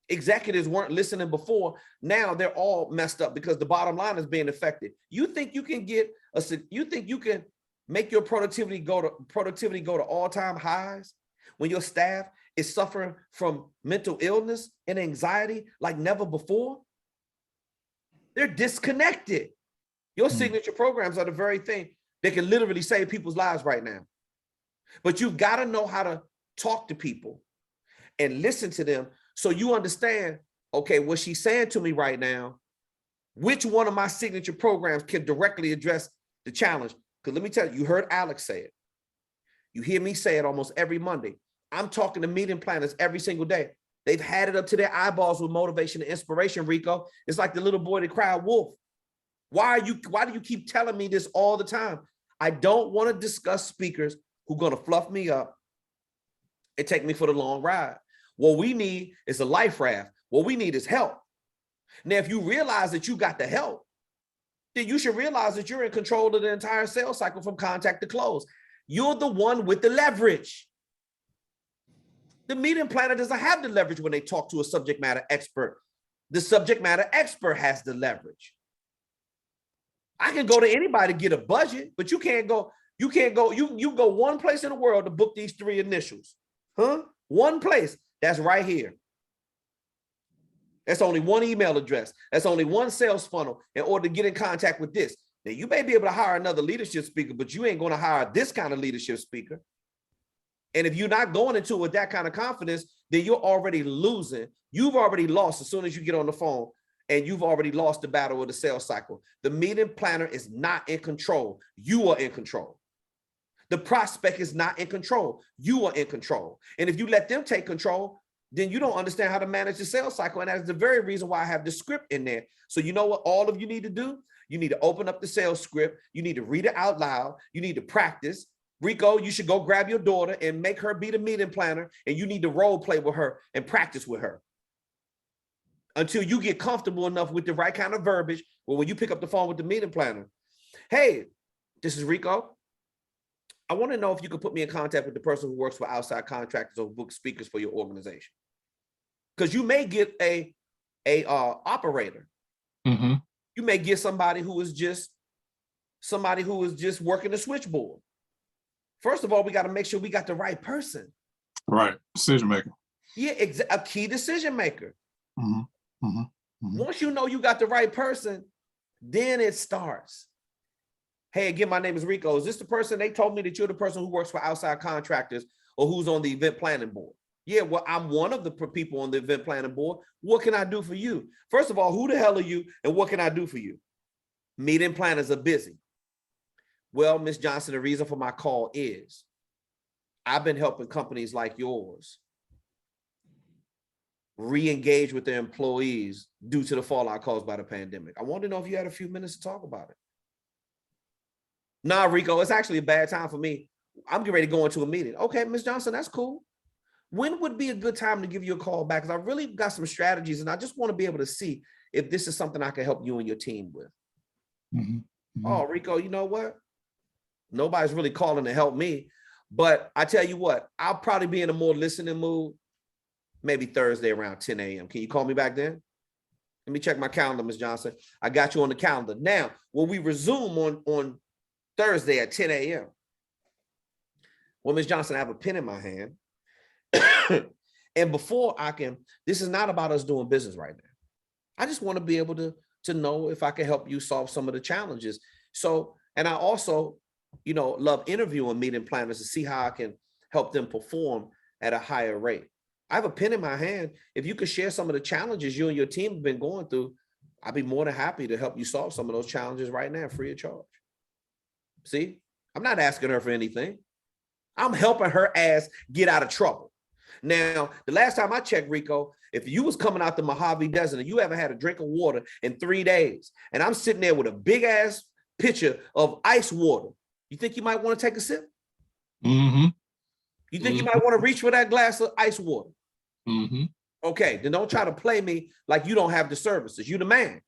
Executives weren't listening before. Now they're all messed up because the bottom line is being affected. You think you can make your productivity go to all-time highs when your staff is suffering from mental illness and anxiety like never before? They're disconnected. Your signature programs are the very thing that can literally save people's lives right now. But you've got to know how to talk to people and listen to them so you understand, okay, what she's saying to me right now, which one of my signature programs can directly address the challenge? Because let me tell you, you heard Alex say it. You hear me say it almost every Monday. I'm talking to meeting planners every single day. They've had it up to their eyeballs with motivation and inspiration, Rico. It's like the little boy that cried wolf. Why do you keep telling me this all the time? I don't want to discuss speakers who are going to fluff me up and take me for the long ride. What we need is a life raft. What we need is help. Now, if you realize that you got the help, then you should realize that you're in control of the entire sales cycle from contact to close. You're the one with the leverage. The meeting planner doesn't have the leverage when they talk to a subject matter expert. The subject matter expert has the leverage. I can go to anybody to get a budget, but you go one place in the world to book these 3 initials. Huh? One place. That's right here. That's only one email address. That's only one sales funnel in order to get in contact with this. Now, you may be able to hire another leadership speaker, but you ain't going to hire this kind of leadership speaker. And if you're not going into it with that kind of confidence, then you're already losing. You've already lost as soon as you get on the phone, and you've already lost the battle of the sales cycle. The meeting planner is not in control. You are in control. The prospect is not in control. You are in control. And if you let them take control, then you don't understand how to manage the sales cycle. And that's the very reason why I have the script in there. So you know what all of you need to do? You need to open up the sales script. You need to read it out loud. You need to practice. Rico, you should go grab your daughter and make her be the meeting planner. And you need to role play with her and practice with her until you get comfortable enough with the right kind of verbiage. Well, when you pick up the phone with the meeting planner, hey, this is Rico. I want to know if you could put me in contact with the person who works for outside contractors or book speakers for your organization. Because you may get a operator.
Mm-hmm.
You may get somebody who is just working the switchboard. First of all, we got to make sure we got the right person.
Right, decision maker.
Yeah, a key decision maker.
Mm-hmm. Mm-hmm. Mm-hmm.
Once you know you got the right person, then it starts. Hey, again, my name is Rico. Is this the person? They told me that you're the person who works for outside contractors or who's on the event planning board. Yeah, well, I'm one of the people on the event planning board. What can I do for you? First of all, who the hell are you and what can I do for you? Meeting planners are busy. Well, Ms. Johnson, the reason for my call is I've been helping companies like yours re-engage with their employees due to the fallout caused by the pandemic. I want to know if you had a few minutes to talk about it. Nah, Rico, it's actually a bad time for me. I'm getting ready to go into a meeting. Okay, Ms. Johnson, that's cool. When would be a good time to give you a call back? Because I really got some strategies and I just want to be able to see if this is something I can help you and your team with.
Mm-hmm. Mm-hmm.
Oh, Rico, you know what? Nobody's really calling to help me. But I tell you what, I'll probably be in a more listening mood, maybe Thursday around 10 a.m. Can you call me back then? Let me check my calendar, Ms. Johnson. I got you on the calendar. Now, when we resume on Thursday at 10 a.m., well, Ms. Johnson, I have a pen in my hand. And before this is not about us doing business right now. I just want to be able to know if I can help you solve some of the challenges. So, and I also, love interviewing meeting planners to see how I can help them perform at a higher rate. I have a pen in my hand. If you could share some of the challenges you and your team have been going through, I'd be more than happy to help you solve some of those challenges right now, free of charge. See, I'm not asking her for anything. I'm helping her ass get out of trouble. Now, the last time I checked, Rico, if you was coming out the Mojave Desert and you haven't had a drink of water in 3 days, and I'm sitting there with a big ass pitcher of ice water, you think you might want to take a sip?
Mm-hmm.
You think you might want to reach for that glass of ice water?
Mm-hmm.
Okay, then don't try to play me like you don't have the services. You the man.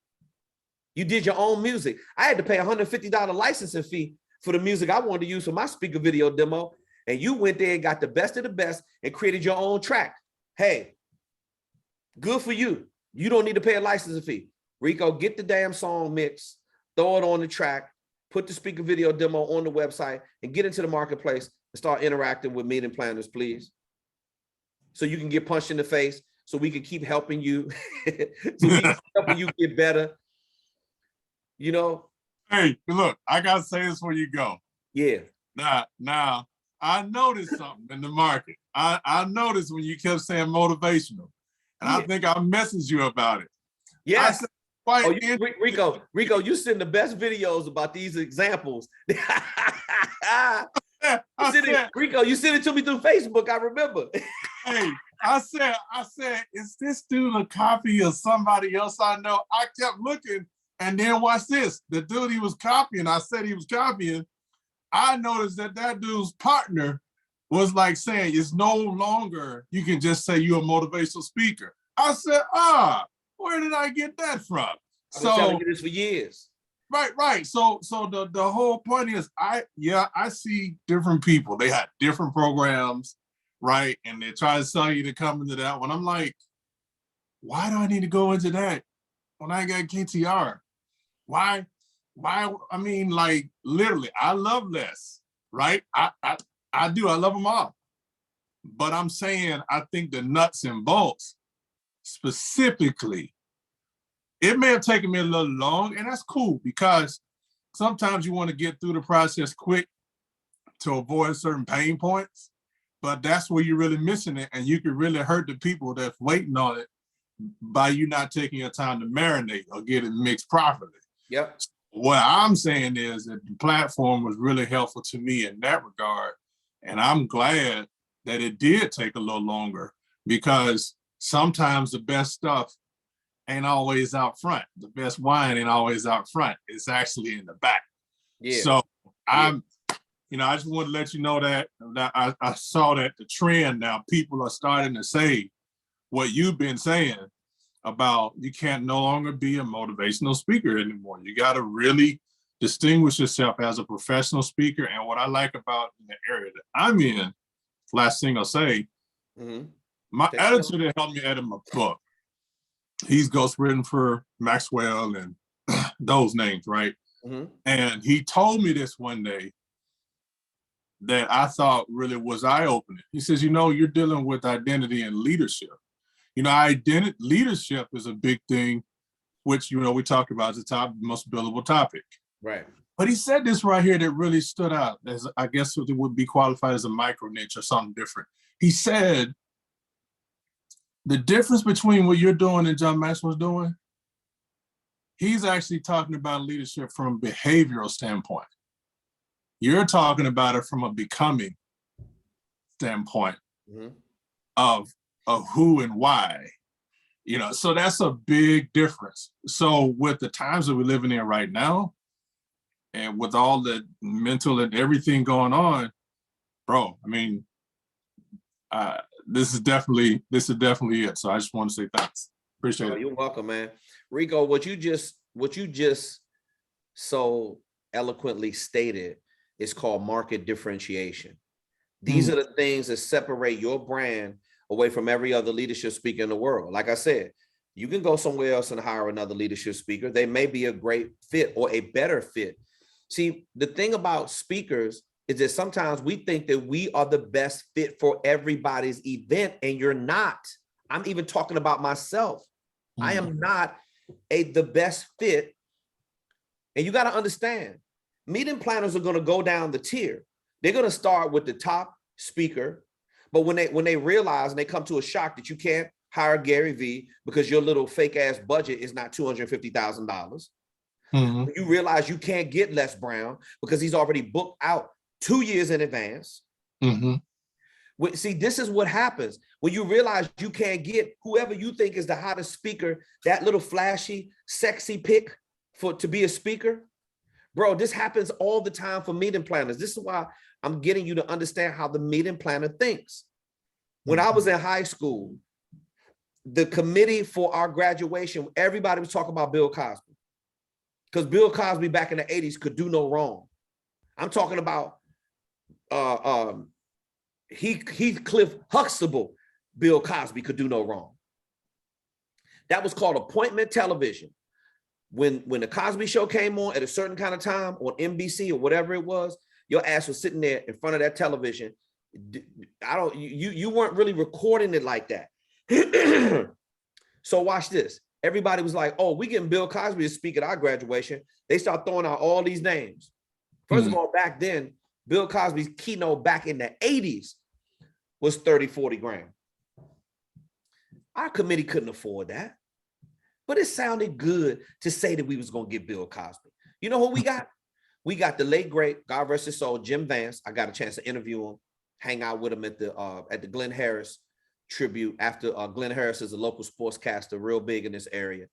You did your own music. I had to pay $150 licensing fee for the music I wanted to use for my speaker video demo. And you went there and got the best of the best and created your own track. Hey, good for you. You don't need to pay a licensing fee. Rico, get the damn song mix, throw it on the track, put the speaker video demo on the website, and get into the marketplace and start interacting with meeting planners, please. So you can get punched in the face, so we can keep helping you, so we can helping you get better.
Hey, look, I gotta say this before you go.
Yeah.
Now, I noticed something in the market. I noticed when you kept saying motivational, and I think I messaged you about it.
Yes. Rico, you send the best videos about these examples. Rico, you sent it to me through Facebook. I remember.
Hey, I said, is this dude a copy of somebody else I know? I kept looking, and then watch this. The dude he was copying, I said he was copying. I noticed that dude's partner was like saying, it's no longer, you can just say you're a motivational speaker. I said, where did I get that from?
I've been telling you this for years.
Right. So the whole point is, I see different people. They have different programs, right? And they try to sell you to come into that one. I'm like, why do I need to go into that when I got KTR? Why? I mean, like, literally, I love this, right? I do. I love them all. But I'm saying, I think the nuts and bolts specifically, it may have taken me a little long, and that's cool, because sometimes you want to get through the process quick to avoid certain pain points, but that's where you're really missing it, and you can really hurt the people that's waiting on it by you not taking your time to marinate or get it mixed properly.
Yep.
What I'm saying is that the platform was really helpful to me in that regard, and I'm glad that it did take a little longer, because sometimes the best stuff ain't always out front. The best wine ain't always out front. It's actually in the back. Yeah. So I just want to let you know that I saw that the trend now, people are starting to say what you've been saying about you can't no longer be a motivational speaker anymore. You got to really distinguish yourself as a professional speaker. And what I like about the area that I'm in, last thing I'll say, my editor that helped me edit my book, he's ghostwritten for Maxwell and those names, right? And he told me this one day that I thought really was eye-opening. He says, you're dealing with identity and leadership. Leadership is a big thing, which, we talked about as the top most billable topic.
Right.
But he said this right here that really stood out, as I guess it would be qualified as a micro niche or something different. He said, the difference between what you're doing and John Maxwell's doing, he's actually talking about leadership from a behavioral standpoint. You're talking about it from a becoming standpoint of who and why, so that's a big difference. So with the times that we're living in right now, and with all the mental and everything going on, bro, I mean, this is definitely it. So I just want to say thanks. Appreciate it.
You're welcome, man. Rico, what you just so eloquently stated is called market differentiation. These are the things that separate your brand away from every other leadership speaker in the world. Like I said, you can go somewhere else and hire another leadership speaker. They may be a great fit or a better fit. See, the thing about speakers is that sometimes we think that we are the best fit for everybody's event, and you're not. I'm even talking about myself. I am not the best fit. And you got to understand, meeting planners are going to go down the tier. They're going to start with the top speaker. But when they realize and they come to a shock that you can't hire Gary Vee because your little fake ass budget is not $250,000. You realize you can't get Les Brown because he's already booked out 2 years in advance. See, this is what happens when you realize you can't get whoever you think is the hottest speaker, that little flashy, sexy pick to be a speaker. Bro, this happens all the time for meeting planners. This is why I'm getting you to understand how the meeting planner thinks. When I was in high school, the committee for our graduation, everybody was talking about Bill Cosby, because Bill Cosby back in the 80s could do no wrong. I'm talking about Heathcliff Huxtable, Bill Cosby could do no wrong. That was called appointment television. When the Cosby Show came on at a certain kind of time on NBC or whatever it was, your ass was sitting there in front of that television. You weren't really recording it like that. So watch this. Everybody was like, oh, we getting Bill Cosby to speak at our graduation. They start throwing out all these names. First of all, back then, Bill Cosby's keynote back in the 80s was 30, 40 grand. Our committee couldn't afford that. But it sounded good to say that we was going to get Bill Cosby. You know who we got? We got the late, great, God rest his soul, Jim Vance. I got a chance to interview him, hang out with him at the Glenn Harris tribute after Glenn Harris is a local sportscaster, real big in this area.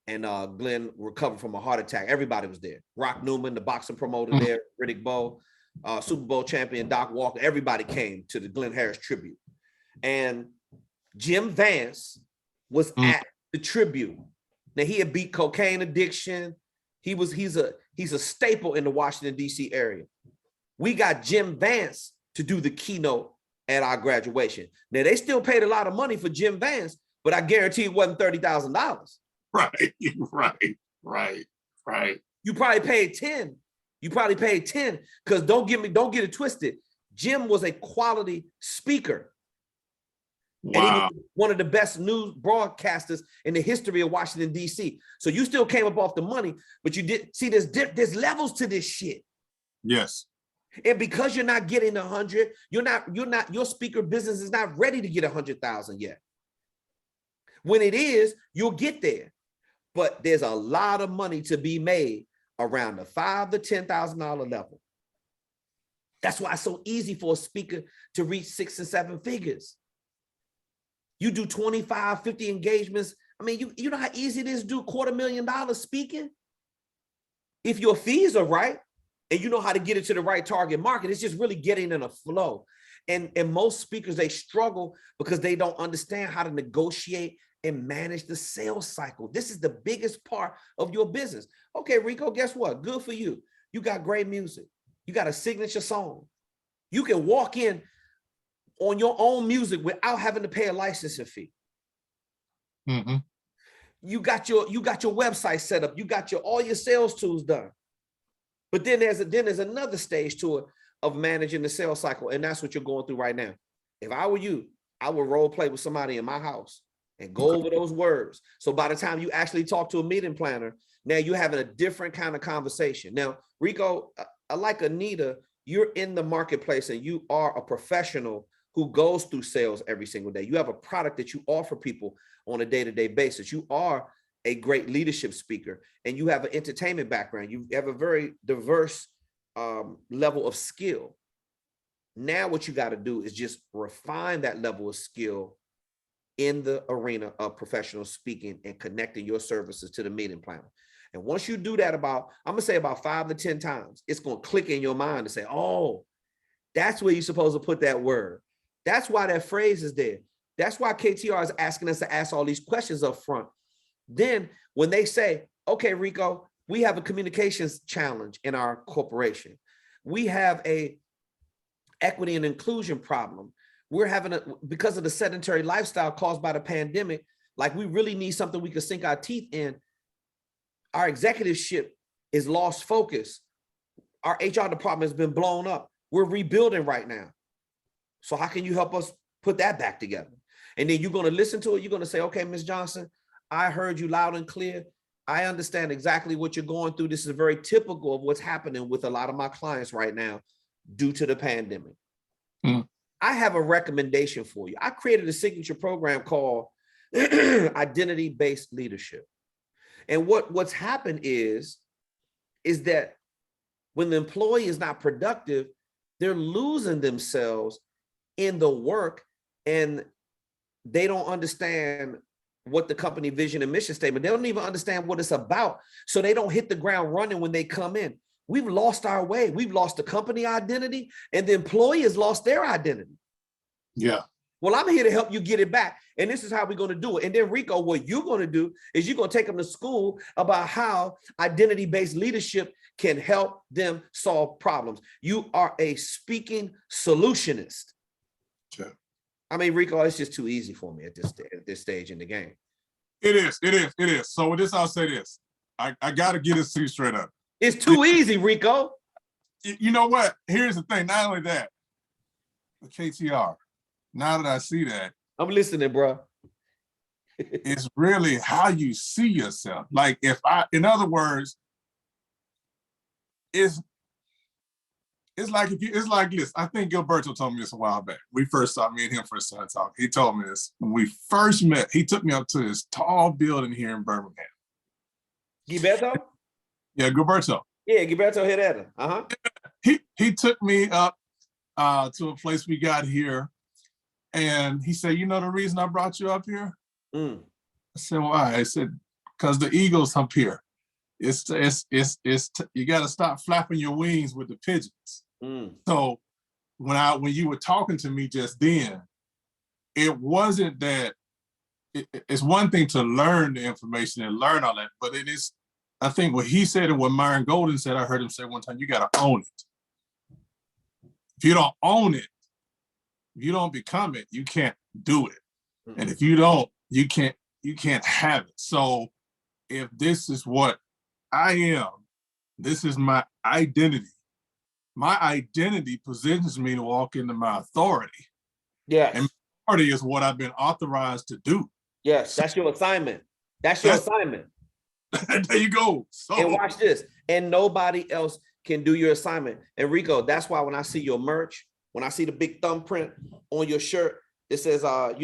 And Glenn recovered from a heart attack. Everybody was there. Rock Newman, the boxing promoter there, Riddick Bowe, Super Bowl champion Doc Walker. Everybody came to the Glenn Harris tribute. And Jim Vance was at the tribute. Now he had beat cocaine addiction. He's a staple in the Washington, D.C. area. We got Jim Vance to do the keynote at our graduation. Now they still paid a lot of money for Jim Vance, but I guarantee it wasn't $30,000.
Right.
You probably paid 10. Because don't get it twisted. Jim was a quality speaker.
Wow.
And he was one of the best news broadcasters in the history of Washington, D.C. So you still came up off the money, but you did see there's levels to this shit.
Yes.
And because you're not getting 100, your speaker business is not ready to get 100,000 yet. When it is, you'll get there. But there's a lot of money to be made around the $5,000 to $10,000 level. That's why it's so easy for a speaker to reach 6 and 7 figures. You do 25, 50 engagements. I mean, you know how easy it is to do $250,000 speaking? If your fees are right and you know how to get it to the right target market, it's just really getting in a flow. And most speakers, they struggle because they don't understand how to negotiate and manage the sales cycle. This is the biggest part of your business. Okay, Rico, guess what? Good for you. You got great music. You got a signature song. You can walk in on your own music without having to pay a licensing fee.
Mm-hmm.
You got your website set up. You got all your sales tools done. But then there's another stage to it of managing the sales cycle, and that's what you're going through right now. If I were you, I would role play with somebody in my house and go over those words. So by the time you actually talk to a meeting planner, now you're having a different kind of conversation. Now, Rico, like Anita, you're in the marketplace and you are a professional who goes through sales every single day. You have a product that you offer people on a day-to-day basis. You are a great leadership speaker and you have an entertainment background. You have a very diverse level of skill. Now what you got to do is just refine that level of skill in the arena of professional speaking and connecting your services to the meeting planner. And once you do that I'm gonna say about 5 to 10 times, it's gonna click in your mind to say, oh, that's where you're supposed to put that word. That's why that phrase is there. That's why KTR is asking us to ask all these questions up front. Then when they say, okay, Rico, we have a communications challenge in our corporation. We have a equity and inclusion problem. We're having because of the sedentary lifestyle caused by the pandemic, like we really need something we can sink our teeth in. Our executiveship is lost focus. Our HR department has been blown up. We're rebuilding right now. So how can you help us put that back together? And then you're going to listen to it. You're going to say, okay, Ms. Johnson, I heard you loud and clear. I understand exactly what you're going through. This is very typical of what's happening with a lot of my clients right now due to the pandemic. I have a recommendation for you. I created a signature program called Identity-Based Leadership. And what's happened is that when the employee is not productive, they're losing themselves in the work and they don't understand what the company vision and mission statement, they don't even understand what it's about. So they don't hit the ground running when they come in. We've lost our way. We've lost the company identity and the employee has lost their identity.
Yeah.
Well, I'm here to help you get it back. And this is how we're going to do it. And then Rico, what you're going to do is you're going to take them to school about how identity-based leadership can help them solve problems. You are a speaking solutionist.
Sure.
I mean, Rico, it's just too easy for me at this stage in the game.
It is. So with this, I'll say this. I got to get this to you straight up.
It's too easy, Rico.
You know what? Here's the thing. Not only that, but KTR, now that I see that,
I'm listening, bro.
it's really how you see yourself. Like in other words, it's like it's like this. I think Gilberto told me this a while back. We first saw me and him first started talking. He told me this when we first met. He took me up to this tall building here in Birmingham.
Gilberto?
Yeah, Gilberto.
Yeah, Gilberto Herrera. Uh-huh.
He took me up to a place we got here, and he said, "You know the reason I brought you up here?" I said, "Why?" I said, "Because the eagle's up here. It's you got to stop flapping your wings with the pigeons." So when you were talking to me just then, it wasn't that it's one thing to learn the information and learn all that, but it is, I think what he said and what Myron Golden said, I heard him say one time, you got to own it. If you don't own it, if you don't become it, you can't do it. And if you don't, you can't have it. So if this is what I am, this is my identity. My identity positions me to walk into my authority.
Yes.
And authority is what I've been authorized to do.
Yes, that's your assignment. That's your assignment.
There you go. So,
and watch this. And nobody else can do your assignment. And Rico, that's why when I see your merch, when I see the big thumbprint on your shirt, it says, what's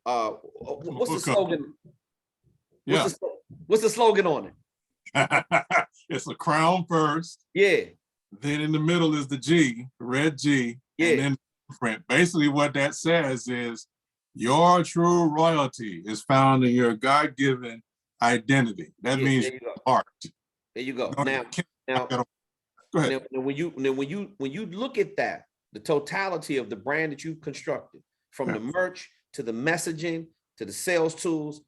the slogan?
Yeah.
What's the slogan on it?
It's a crown first.
Yeah.
Then in the middle is the G, red G.
Yeah.
And then print. Basically what that says is your true royalty is found in your God-given identity. That means art.
There you go.
No,
Now,
go ahead.
Now, when you look at that, the totality of the brand that you've constructed, from the merch to the messaging to the sales tools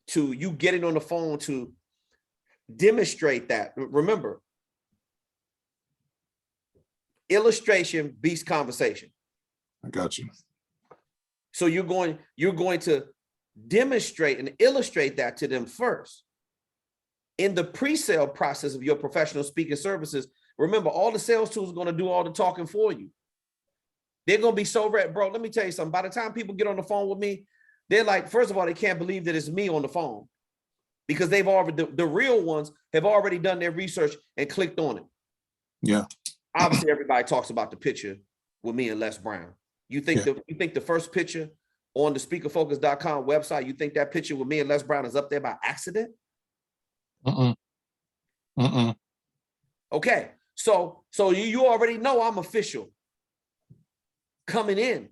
to you getting on the phone to demonstrate that. Remember, illustration beats conversation.
I got you.
So you're going to demonstrate and illustrate that to them first. In the pre-sale process of your professional speaking services, remember, all the sales tools are going to do all the talking for you. They're going to be so red, bro. Let me tell you something. By the time people get on the phone with me, they're like, first of all, they can't believe that it's me on the phone, because they've already, the real ones have already done their research and clicked on it.
Yeah.
Obviously, everybody talks about the picture with me and Les Brown. You think the first picture on the speakerfocus.com website, you think that picture with me and Les Brown is up there by accident? Okay, so you already know I'm official coming in.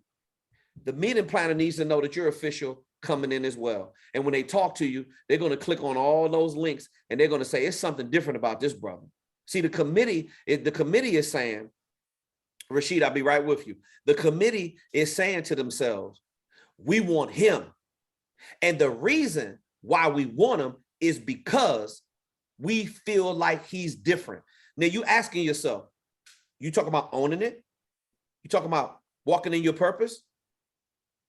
The meeting planner needs to know that you're official coming in as well. And when they talk to you, they're going to click on all those links and they're going to say, it's something different about this brother. See, the committee is saying, Rashid, I'll be right with you. The committee is saying to themselves, we want him. And the reason why we want him is because we feel like he's different. Now you asking yourself, you talking about owning it? You talking about walking in your purpose?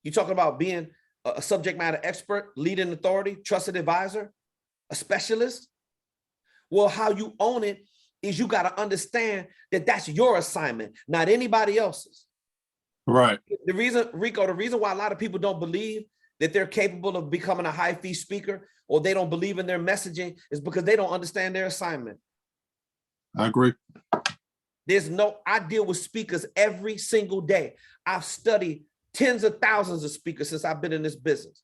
You talking about being a subject matter expert, leading authority, trusted advisor, a specialist? Well, how you own it is you got to understand that that's your assignment, not anybody else's.
Right.
The reason, Rico, the reason why a lot of people don't believe that they're capable of becoming a high fee speaker, or they don't believe in their messaging, is because they don't understand their assignment.
I agree.
I deal with speakers every single day. I've studied tens of thousands of speakers since I've been in this business.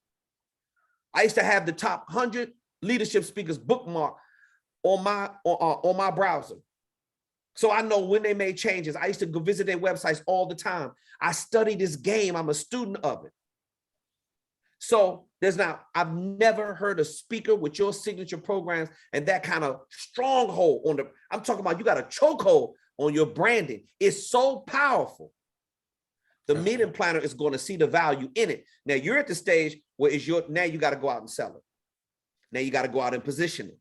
I used to have the top 100 leadership speakers bookmarked on my browser. So I know when they made changes. I used to go visit their websites all the time. I study this game. I'm a student of it. So I've never heard a speaker with your signature programs and that kind of stronghold on I'm talking about, you got a chokehold on your branding. It's so powerful. The meeting planner is going to see the value in it. Now you're at the stage where now you got to go out and sell it. Now you got to go out and position it.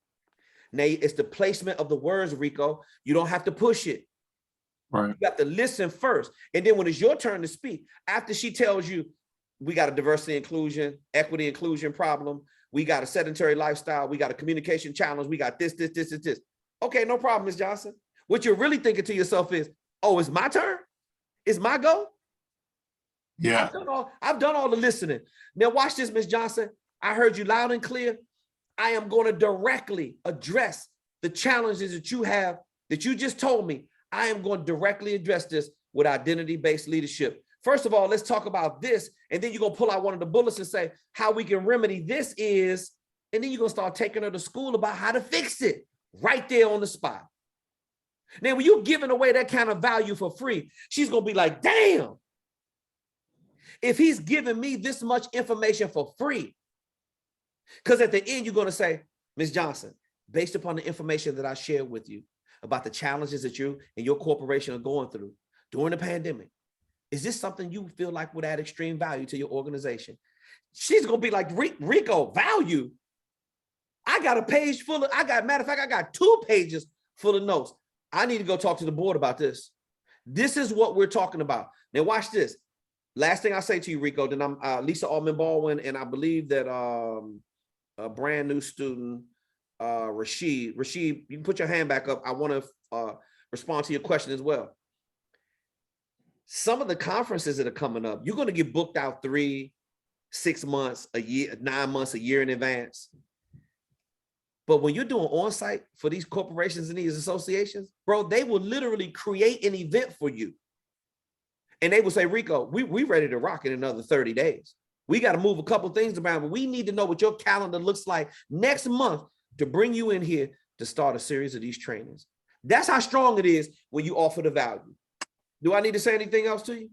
Now it's the placement of the words, Rico. You don't have to push it.
Right.
You got to listen first. And then when it's your turn to speak, after she tells you, we got a diversity, inclusion, equity, inclusion problem. We got a sedentary lifestyle. We got a communication challenge. We got this. Okay, no problem, Ms. Johnson. What you're really thinking to yourself is, oh, it's my turn? It's my go?
Yeah.
I've done all the listening. Now watch this, Ms. Johnson. I heard you loud and clear. I am going to directly address the challenges that you have, that you just told me. I am going to directly address this with identity-based leadership. First of all, let's talk about this. And then you're going to pull out one of the bullets and say, how we can remedy this is, and then you're going to start taking her to school about how to fix it right there on the spot. Now, when you're giving away that kind of value for free, she's going to be like, damn, if he's giving me this much information for free. Because at the end, you're going to say, Ms. Johnson, based upon the information that I shared with you about the challenges that you and your corporation are going through during the pandemic, is this something you feel like would add extreme value to your organization? she's gonna be like, Rico, value. I got a page full of, matter of fact, I got 2 pages full of notes. I need to go talk to the board about this. This is what we're talking about. Now watch this. Last thing I say to you, Rico, then I'm Lisa Altman Baldwin, and I believe that a brand new student, Rashid, you can put your hand back up. I want to respond to your question as well. Some of the conferences that are coming up, you're going to get booked out 3, 6 months, a year, 9 months, a year in advance. But when you're doing on-site for these corporations and these associations, bro, they will literally create an event for you. And they will say, Rico, we ready to rock in another 30 days. We got to move a couple things around, but we need to know what your calendar looks like next month to bring you in here to start a series of these trainings. That's how strong it is when you offer the value. Do I need to say anything else to you?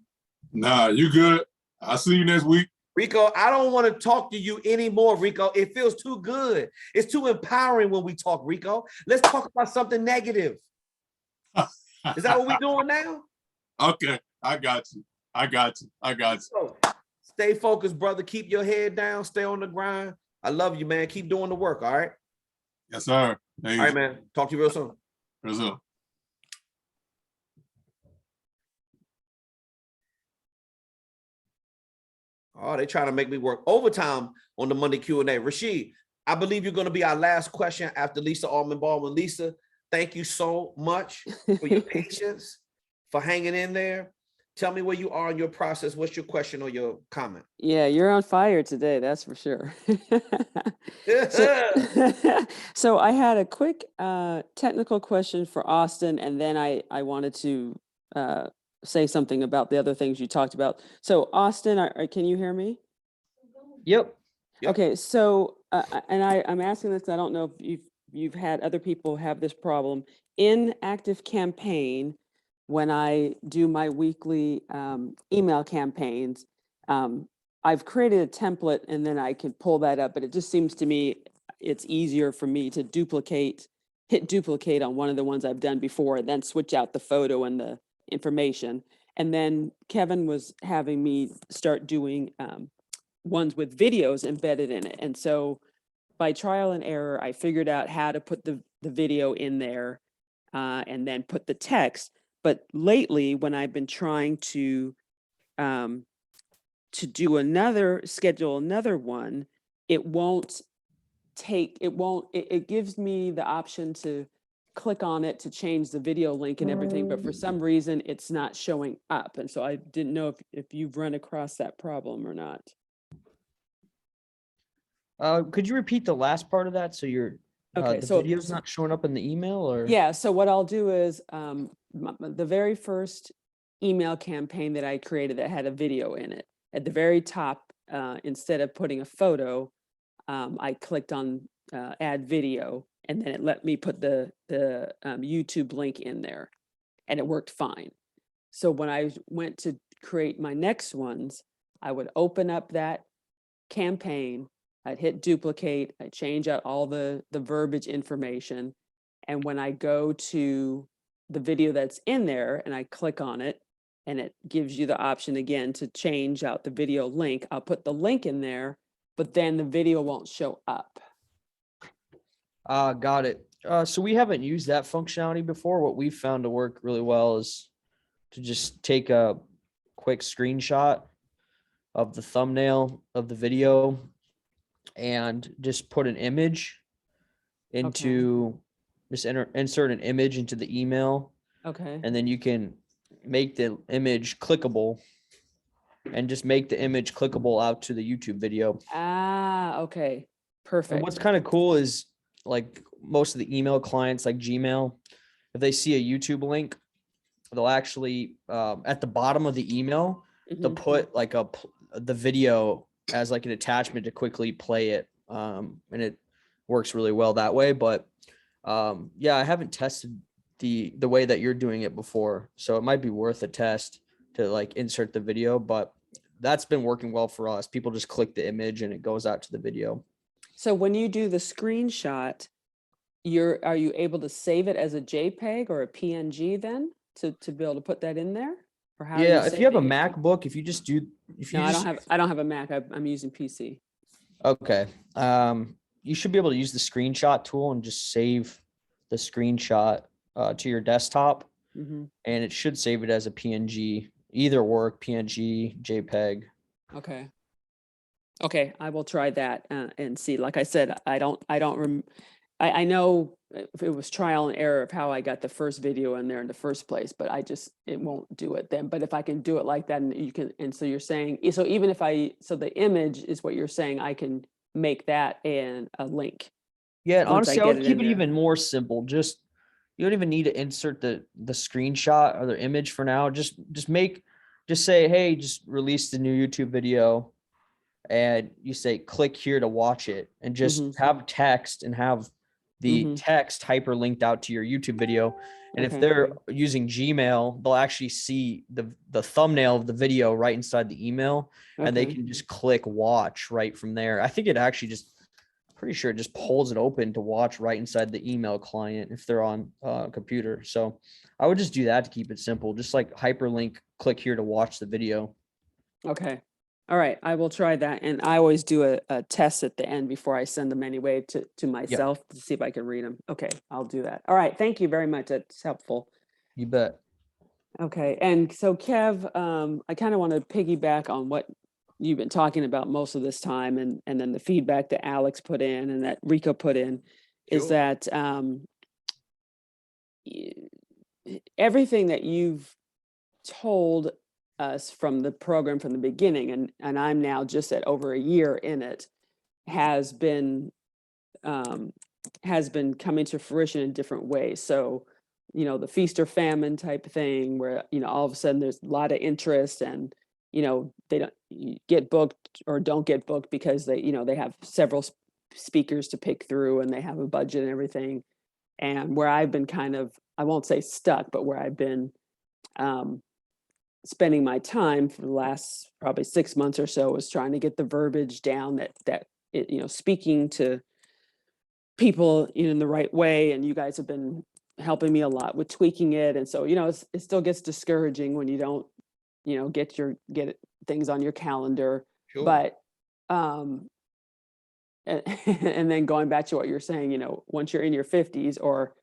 Nah, you good. I'll see you next week.
Rico, I don't want to talk to you anymore, Rico. It feels too good. It's too empowering when we talk, Rico. Let's talk about something negative. Is that what we're doing now?
Okay, I got you.
So, stay focused, brother. Keep your head down. Stay on the grind. I love you, man. Keep doing the work, all right?
Yes, sir.
All right, man. Talk to you real soon.
Real soon.
Oh, they trying to make me work overtime on the Monday Q&A. Rashid, I believe you're going to be our last question after Lisa Altman Baldwin. Lisa, thank you so much for your patience, for hanging in there. Tell me where you are in your process. What's your question or your comment?
Yeah, you're on fire today, that's for sure. So I had a quick technical question for Austin, and then I wanted to say something about the other things you talked about. So Austin, can you hear me?
Yep.
Okay, so and I'm asking this, I don't know if you've had other people have this problem. In Active Campaign, when I do my weekly email campaigns, I've created a template and then I can pull that up, but it just seems to me it's easier for me to hit duplicate on one of the ones I've done before, and then switch out the photo and the information. And then Kevin was having me start doing ones with videos embedded in it. And so by trial and error, I figured out how to put the video in there and then put the text. But lately, when I've been trying to schedule another one, it gives me the option to click on it to change the video link and everything, but for some reason it's not showing up. And so I didn't know if you've run across that problem or not.
Could you repeat the last part of that? So the video's not showing up in the email, or?
Yeah, so what I'll do is the very first email campaign that I created that had a video in it, at the very top, instead of putting a photo, I clicked on add video, and then it let me put the YouTube link in there, and it worked fine. So when I went to create my next ones, I would open up that campaign, I'd hit duplicate, I'd change out all the verbiage information, and when I go to the video that's in there and I click on it, and it gives you the option again to change out the video link, I'll put the link in there, but then the video won't show up.
Got it. So we haven't used that functionality before. What we've found to work really well is to just take a quick screenshot of the thumbnail of the video and just put an image into, just insert an image into the email.
Okay.
And then you can make the image clickable and just make the image clickable out to the YouTube video.
Okay. Perfect.
And what's kind of cool is, like, most of the email clients like Gmail, if they see a YouTube link, they'll actually at the bottom of the email, they'll put like the video as like an attachment to quickly play it. And it works really well that way. But yeah, I haven't tested the way that you're doing it before, so it might be worth a test to like insert the video, but that's been working well for us. People just click the image and it goes out to the video.
So when you do the screenshot, are you able to save it as a JPEG or a PNG then to be able to put that in there? Or how are
Yeah, if you have a
saving it?
MacBook, if you just do, if you
No,
just,
I don't have a Mac. I'm using PC.
okay. You should be able to use the screenshot tool and just save the screenshot to your desktop,
Hmm.
and it should save it as a PNG, either work, PNG, JPEG.
Okay. Okay, I will try that and see. Like I said, I know if it was trial and error of how I got the first video in there in the first place, but it won't do it then. But if I can do it like that, and you can, and so you're saying, so even if so the image is what you're saying, I can make that and a link.
Yeah, and
Once I
honestly, I
get
would
it
keep
in
it
there.
even more simple. Just, you don't even need to insert the screenshot or the image for now. Just say, hey, just release the new YouTube video, and you say click here to watch it, and just
Mhm.
have text and have the
Mhm.
text hyperlinked out to your YouTube video. And if
Okay.
they're using Gmail, they'll actually see the thumbnail of the video right inside the email, and they
Okay.
can just click watch right from there. I think it actually just, pretty sure it just pulls it open to watch right inside the email client if they're on a computer. So I would just do that to keep it simple. Just like hyperlink, click here to watch the video.
Okay. All right, I will try that. And I always do a test at the end before I send them anyway to myself to see if I can read them. Okay, I'll do that. All right, thank you very much. That's helpful.
You bet.
Okay, and so Kev, I kind of want to piggyback on what you've been talking about most of this time, and then the feedback that Alex put in and that Rico put in, is
Sure.
that everything that you've told us from the program from the beginning, and I'm now just at over a year in it, has been coming to fruition in different ways. So, the feast or famine type of thing, where all of a sudden there's a lot of interest, and they don't get booked or don't get booked because they have several speakers to pick through, and they have a budget and everything. And where I've been kind of, I won't say stuck, but where I've been spending my time for the last probably 6 months or so was trying to get the verbiage down that it, speaking to people in the right way. And you guys have been helping me a lot with tweaking it. And so, it still gets discouraging when you don't, get things on your calendar.
Sure.
But, and then going back to what you're saying, once you're in your 50s, or,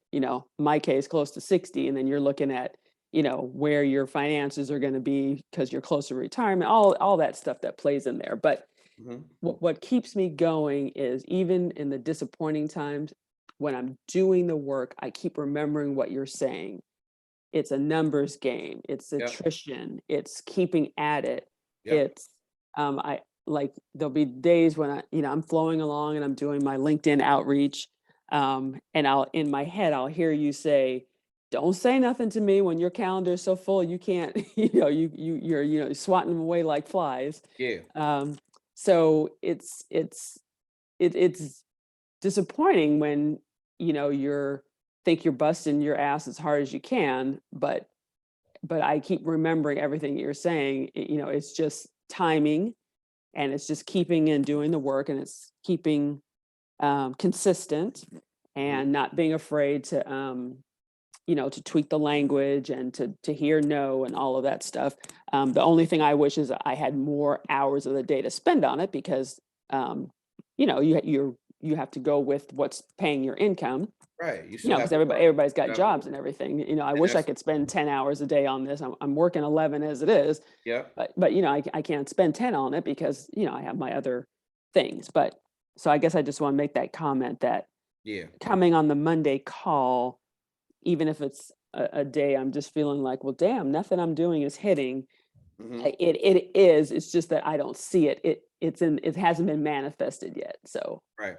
my case, close to 60, and then you're looking at, where your finances are going to be because you're close to retirement, all that stuff that plays in there. But
Mhm.
what keeps me going is, even in the disappointing times, when I'm doing the work, I keep remembering what you're saying. It's a numbers game. It's
Yep.
attrition. It's keeping at it.
Yep.
It's I like, there'll be days when I'm flowing along and I'm doing my LinkedIn outreach, and in my head I'll hear you say, "Don't say nothing to me when your calendar is so full you can't." You're swatting them away like flies.
Yeah.
So it's disappointing when you're think you're busting your ass as hard as you can, but I keep remembering everything you're saying. It's just timing, and it's just keeping and doing the work, and it's keeping consistent, and not being afraid to to tweak the language, and to hear no, and all of that stuff. The only thing I wish is I had more hours of the day to spend on it, because you have to go with what's paying your income.
Right. You still have
Because
to work.
everybody's got
Yeah.
jobs and everything. I
And
wish I
that's-
could spend 10 hours a day on this. I'm working 11 as it is,
Yeah.
but I can't spend 10 on it because I have my other things. But so I guess I just want to make that comment that
Yeah.
coming on the Monday call, even if it's a day I'm just feeling like, well, damn, nothing I'm doing is hitting.
Mhm.
It is. It's just that I don't see it. It hasn't been manifested yet. So
Right.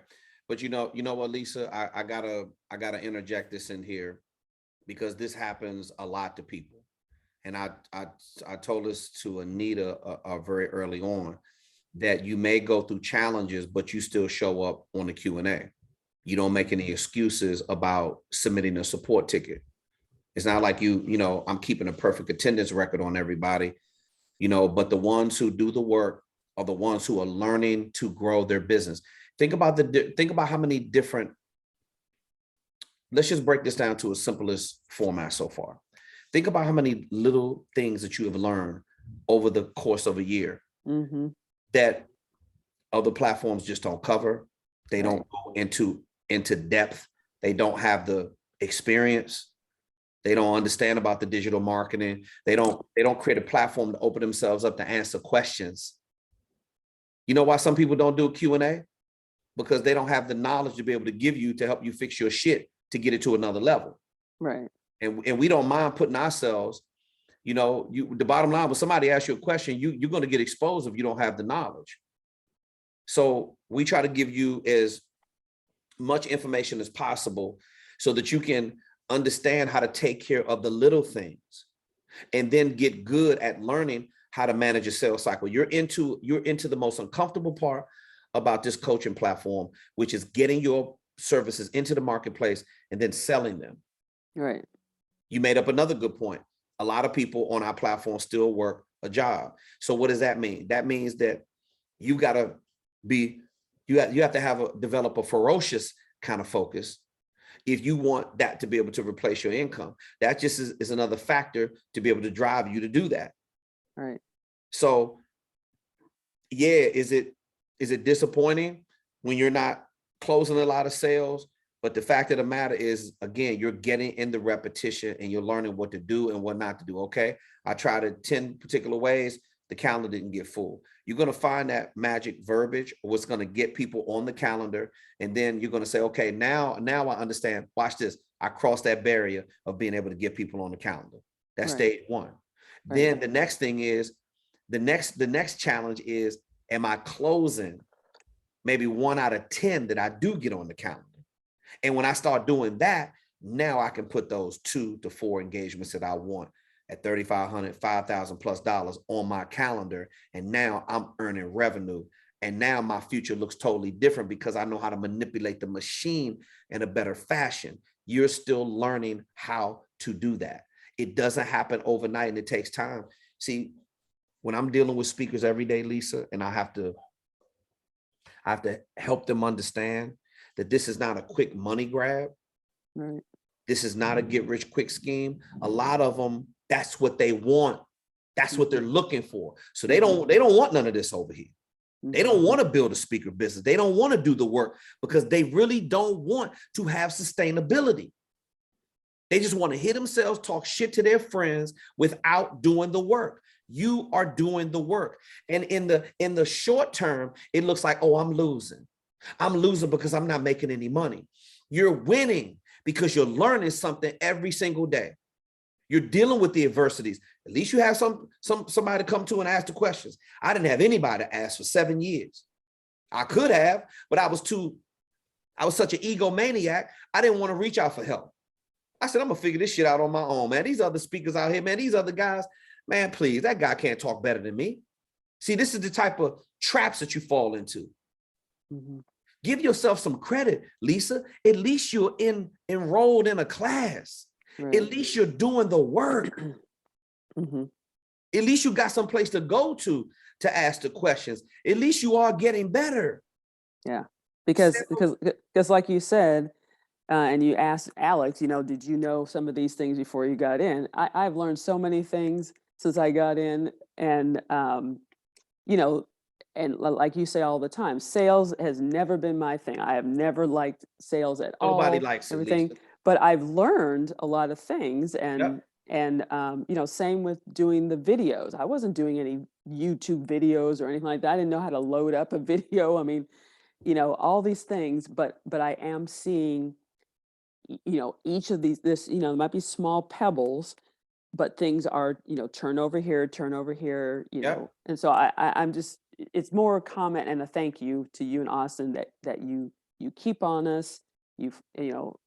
But you know what, Lisa, I gotta interject this in here, because this happens a lot to people. And I told this to Anita very early on, that you may go through challenges, but you still show up on the Q&A. You don't make any excuses about submitting a support ticket. It's not like I'm keeping a perfect attendance record on everybody, but the ones who do the work are the ones who are learning to grow their business. Think about how many different, let's just break this down to its simplest format so far. Think about how many little things that you have learned over the course of a year that other platforms just don't cover. They don't go into depth. They don't have the experience. They don't understand about the digital marketing. They don't create a platform to open themselves up to answer questions. You know why some people don't do a Q&A? Because they don't have the knowledge to be able to give you to help you fix your shit to get it to another level.
Right.
And we don't mind putting ourselves, you know, the bottom line, when somebody asks you a question, you're going to get exposed if you don't have the knowledge. So we try to give you as much information as possible so that you can understand how to take care of the little things and then get good at learning how to manage a sales cycle. You're into the most uncomfortable part about this coaching platform, which is getting your services into the marketplace and then selling them.
Right.
You made up another good point. A lot of people on our platform still work a job. So what does that mean? That means that you got to be, you have to develop a ferocious kind of focus if you want that to be able to replace your income. That just is another factor to be able to drive you to do that.
Right.
So yeah, is it disappointing when you're not closing a lot of sales? But the fact of the matter is, again, you're getting in the repetition and you're learning what to do and what not to do. Okay, I tried it 10 particular ways. The calendar didn't get full. You're going to find that magic verbiage, what's going to get people on the calendar. And then you're going to say, okay, now I understand. Watch this. I crossed that barrier of being able to get people on the calendar. That's stage one.
Right.
Then the next thing is, the next challenge is, am I closing maybe 1 out of 10 that I do get on the calendar? And when I start doing that, now I can put those 2 to 4 engagements that I want at $3,500, $5,000+ on my calendar. And now I'm earning revenue. And now my future looks totally different because I know how to manipulate the machine in a better fashion. You're still learning how to do that. It doesn't happen overnight and it takes time. See, when I'm dealing with speakers every day, Lisa, and I have to help them understand that this is not a quick money grab.
Right.
This is not a get rich quick scheme. A lot of them, that's what they want. That's what they're looking for. So they don't want none of this over here. They don't want to build a speaker business. They don't want to do the work because they really don't want to have sustainability. They just want to hear themselves talk shit to their friends without doing the work. You are doing the work. And in the short term, it looks like, oh, I'm losing. I'm losing because I'm not making any money. You're winning because you're learning something every single day. You're dealing with the adversities. At least you have somebody to come to and ask the questions. I didn't have anybody to ask for 7 years. I could have, but I was such an egomaniac. I didn't want to reach out for help. I said, I'm gonna figure this shit out on my own, man. These other speakers out here, man, these other guys, man, please, that guy can't talk better than me. See, this is the type of traps that you fall into. Give yourself some credit, Lisa. At least you're enrolled in a class.
Right.
At least you're doing the work. At least you got some place to go to ask the questions. At least you are getting better.
Yeah, because like you said, and you asked Alex, did you know some of these things before you got in? I've learned so many things since I got in, and and like you say all the time, sales has never been my thing. I have never liked sales at all.
Nobody likes
everything,
Lisa.
but I've learned a lot of things, and same with doing the videos. I wasn't doing any YouTube videos or anything like that. I didn't know how to load up a video. I mean, all these things, but I am seeing, each of these, there might be small pebbles, but things are, turn over here, you know. And so I'm just, it's more a comment and a thank you to you and Austin that you keep on us.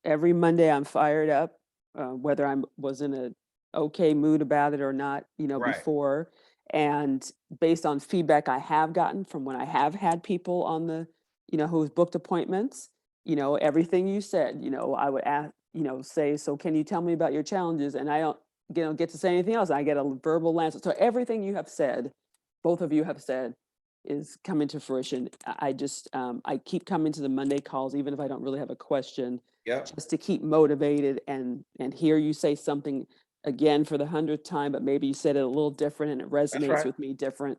Every Monday I'm fired up, whether I was in a okay mood about it or not, before. And based on feedback I have gotten from when I have had people on the, who've booked appointments, everything you said, I would ask, say, so can you tell me about your challenges? And I don't get to say anything else. I get a verbal answer. So everything you have said, both of you have said, is coming to fruition. I just, I keep coming to the Monday calls, even if I don't really have a question, just to keep motivated and hear you say something again for the 100th time, but maybe you said it a little different and it resonates
right.
with me different.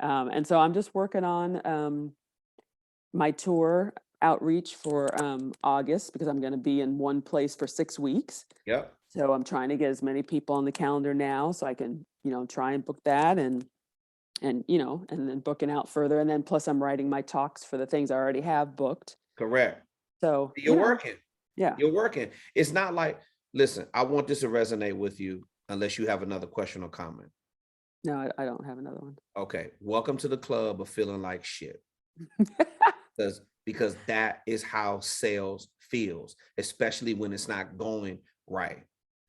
And so I'm just working on my tour outreach for August, because I'm going to be in one place for 6 weeks.
Yep.
So I'm trying to get as many people on the calendar now so I can, try and book that and and then booking out further. And then plus I'm writing my talks for the things I already have booked.
Correct.
So
You're working.
Yeah.
You're working. It's not like, listen, I want this to resonate with you unless you have another question or comment.
No, I don't have another one.
Okay. Welcome to the club of feeling like shit. Because that is how sales feels, especially when it's not going right.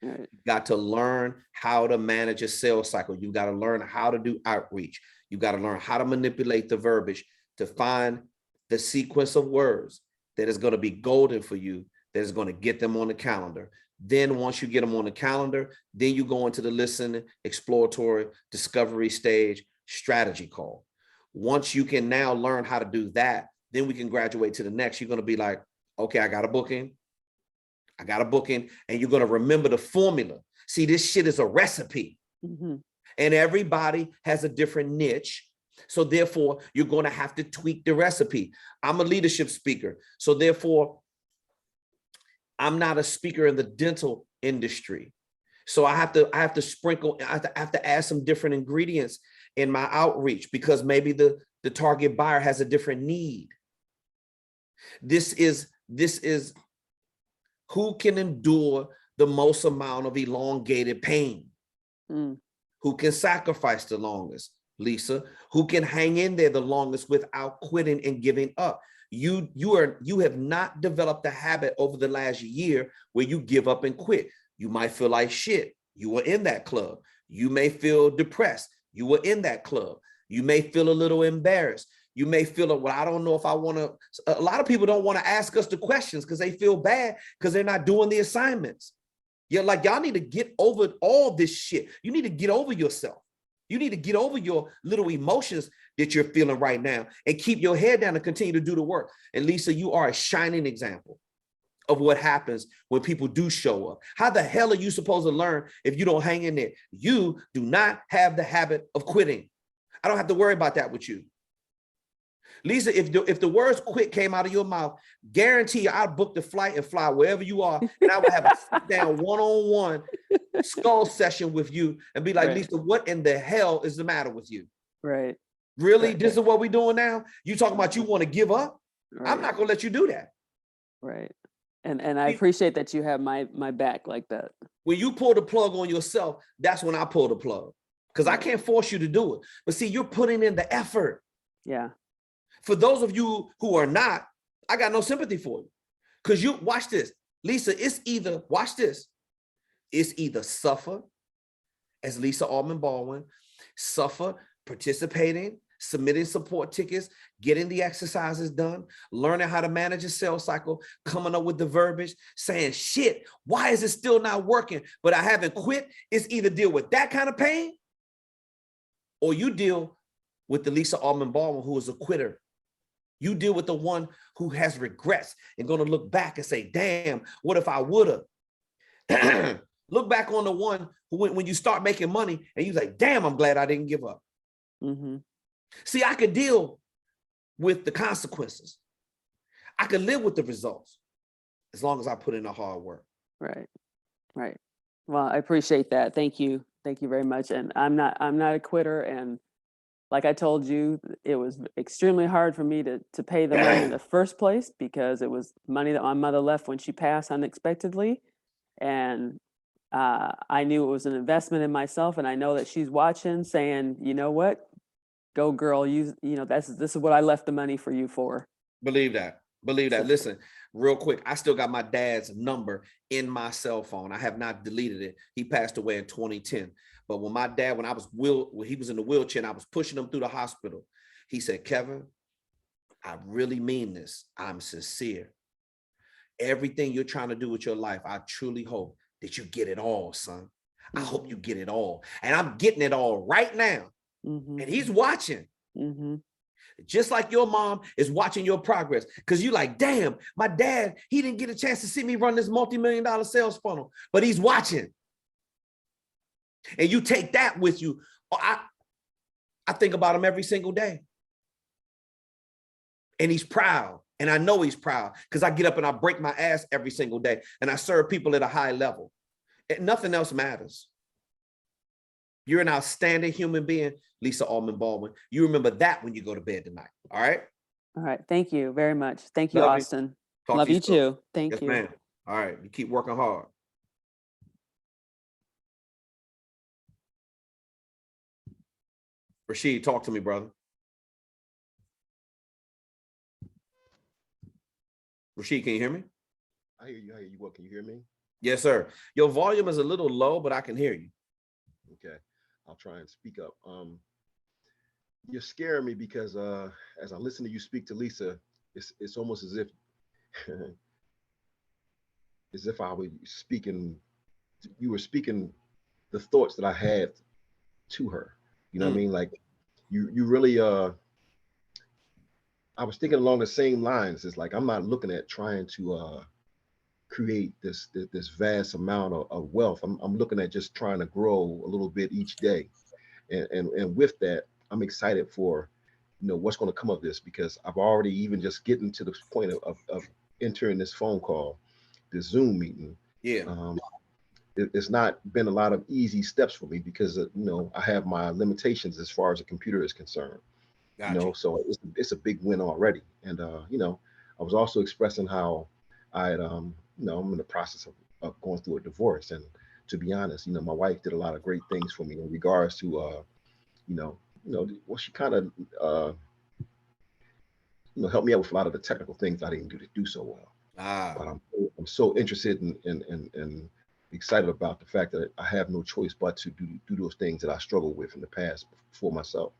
Right.
You got to learn how to manage a sales cycle. You got to learn how to do outreach. You got to learn how to manipulate the verbiage to find the sequence of words that is going to be golden for you, that is going to get them on the calendar. Then once you get them on the calendar, then you go into the listening, exploratory, discovery stage, strategy call. Once you can now learn how to do that, then we can graduate to the next. You're going to be like, okay, I got a booking, and you're going to remember the formula. See, this shit is a recipe, and everybody has a different niche. So therefore, you're going to have to tweak the recipe. I'm a leadership speaker. So therefore, I'm not a speaker in the dental industry. So I have to sprinkle, I have to add some different ingredients in my outreach because maybe the target buyer has a different need. This is who can endure the most amount of elongated pain? Who can sacrifice the longest? Lisa. Who can hang in there the longest without quitting and giving up? You have not developed the habit over the last year where you give up and quit. You might feel like shit. You were in that club. You may feel depressed. You were in that club. You may feel a little embarrassed. You may feel, well, I don't know if I want to. A lot of people don't want to ask us the questions because they feel bad because they're not doing the assignments. You're like, y'all need to get over all this shit. You need to get over yourself. You need to get over your little emotions that you're feeling right now and keep your head down and continue to do the work. And Lisa, you are a shining example of what happens when people do show up. How the hell are you supposed to learn if you don't hang in there? You do not have the habit of quitting. I don't have to worry about that with you. Lisa, if the words quit came out of your mouth, guarantee you I'd book the flight and fly wherever you are, and I would have a sit-down one-on-one skull session with you and be like,
Right.
Lisa, what in the hell is the matter with you?
Right.
Really?
Right.
This is what we're doing now? You talking about you want to give up?
Right.
I'm not going to let you do that.
Right. And I appreciate that you have my back like that.
When you pull the plug on yourself, that's when I pull the plug because I can't force you to do it. But see, you're putting in the effort.
Yeah.
For those of you who are not, I got no sympathy for you because you watch this, Lisa. It's either suffer, as Lisa Almond Baldwin, suffer participating, submitting support tickets, getting the exercises done, learning how to manage a sales cycle, coming up with the verbiage, saying, shit, why is it still not working? But I haven't quit. It's either deal with that kind of pain or you deal with the Lisa Almond Baldwin who is a quitter. You deal with the one who has regrets and going to look back and say, damn, what if I would have? Look back on the one who when you start making money and you're like, damn, I'm glad I didn't give up. See, I could deal with the consequences. I could live with the results as long as I put in the hard work.
Right. Right. Well, I appreciate that. Thank you. Thank you very much. And I'm not a quitter. And like I told you, it was extremely hard for me to pay the money in the first place because it was money that my mother left when she passed unexpectedly. And I knew it was an investment in myself. And I know that she's watching saying, you know what, go girl, this is what I left the money for you for. Believe that.
Listen, real quick, I still got my dad's number in my cell phone. I have not deleted it. He passed away in 2010. But when my dad, when he was in the wheelchair and I was pushing him through the hospital, he said, Kevin, I really mean this. I'm sincere. Everything you're trying to do with your life, I truly hope that you get it all, son. I hope you get it all. And I'm getting it all right now. And he's watching. Just like your mom is watching your progress. Because you're like, damn, my dad, he didn't get a chance to see me run this multi-million-dollar sales funnel, but he's watching. And you take that with you. I think about him every single day. And he's proud. And I know he's proud because I get up and I break my ass every single day and I serve people at a high level. And nothing else matters. You're an outstanding human being, Lisa Allman Baldwin. You remember that when you go to bed tonight. All right.
All right. Thank you very much. Thank you,
Love you.
Auston.
Talk
Love
to
you
soon.
too. Thank
Yes,
you.
ma'am. All right. You keep working hard. Rashid, talk to me, brother. Rashid, can you hear me?
I hear you. I hear you. What, can you hear me?
Yes, sir. Your volume is a little low, but I can hear you.
Okay. I'll try and speak up. You're scaring me because as I listen to you speak to Lisa, it's almost as if I was speaking, you were speaking the thoughts that I had to her. You know what I mean? Like you really I was thinking along the same lines. It's like I'm not looking at trying to create this vast amount of wealth. I'm looking at just trying to grow a little bit each day. And with that, I'm excited for, you know, what's going to come of this, because I've already even just getting to the point of entering this phone call, this Zoom meeting.
Yeah.
It's not been a lot of easy steps for me because, you know, I have my limitations as far as a computer is concerned.
Gotcha.
You know, so it's a big win already. And, you know, I was also expressing how I had, you know, I'm in the process of going through a divorce. And to be honest, you know, my wife did a lot of great things for me in regards to, you know, well, she kind of, you know, helped me out with a lot of the technical things I didn't do so well. But I'm so interested in excited about the fact that I have no choice but to do those things that I struggled with in the past for myself.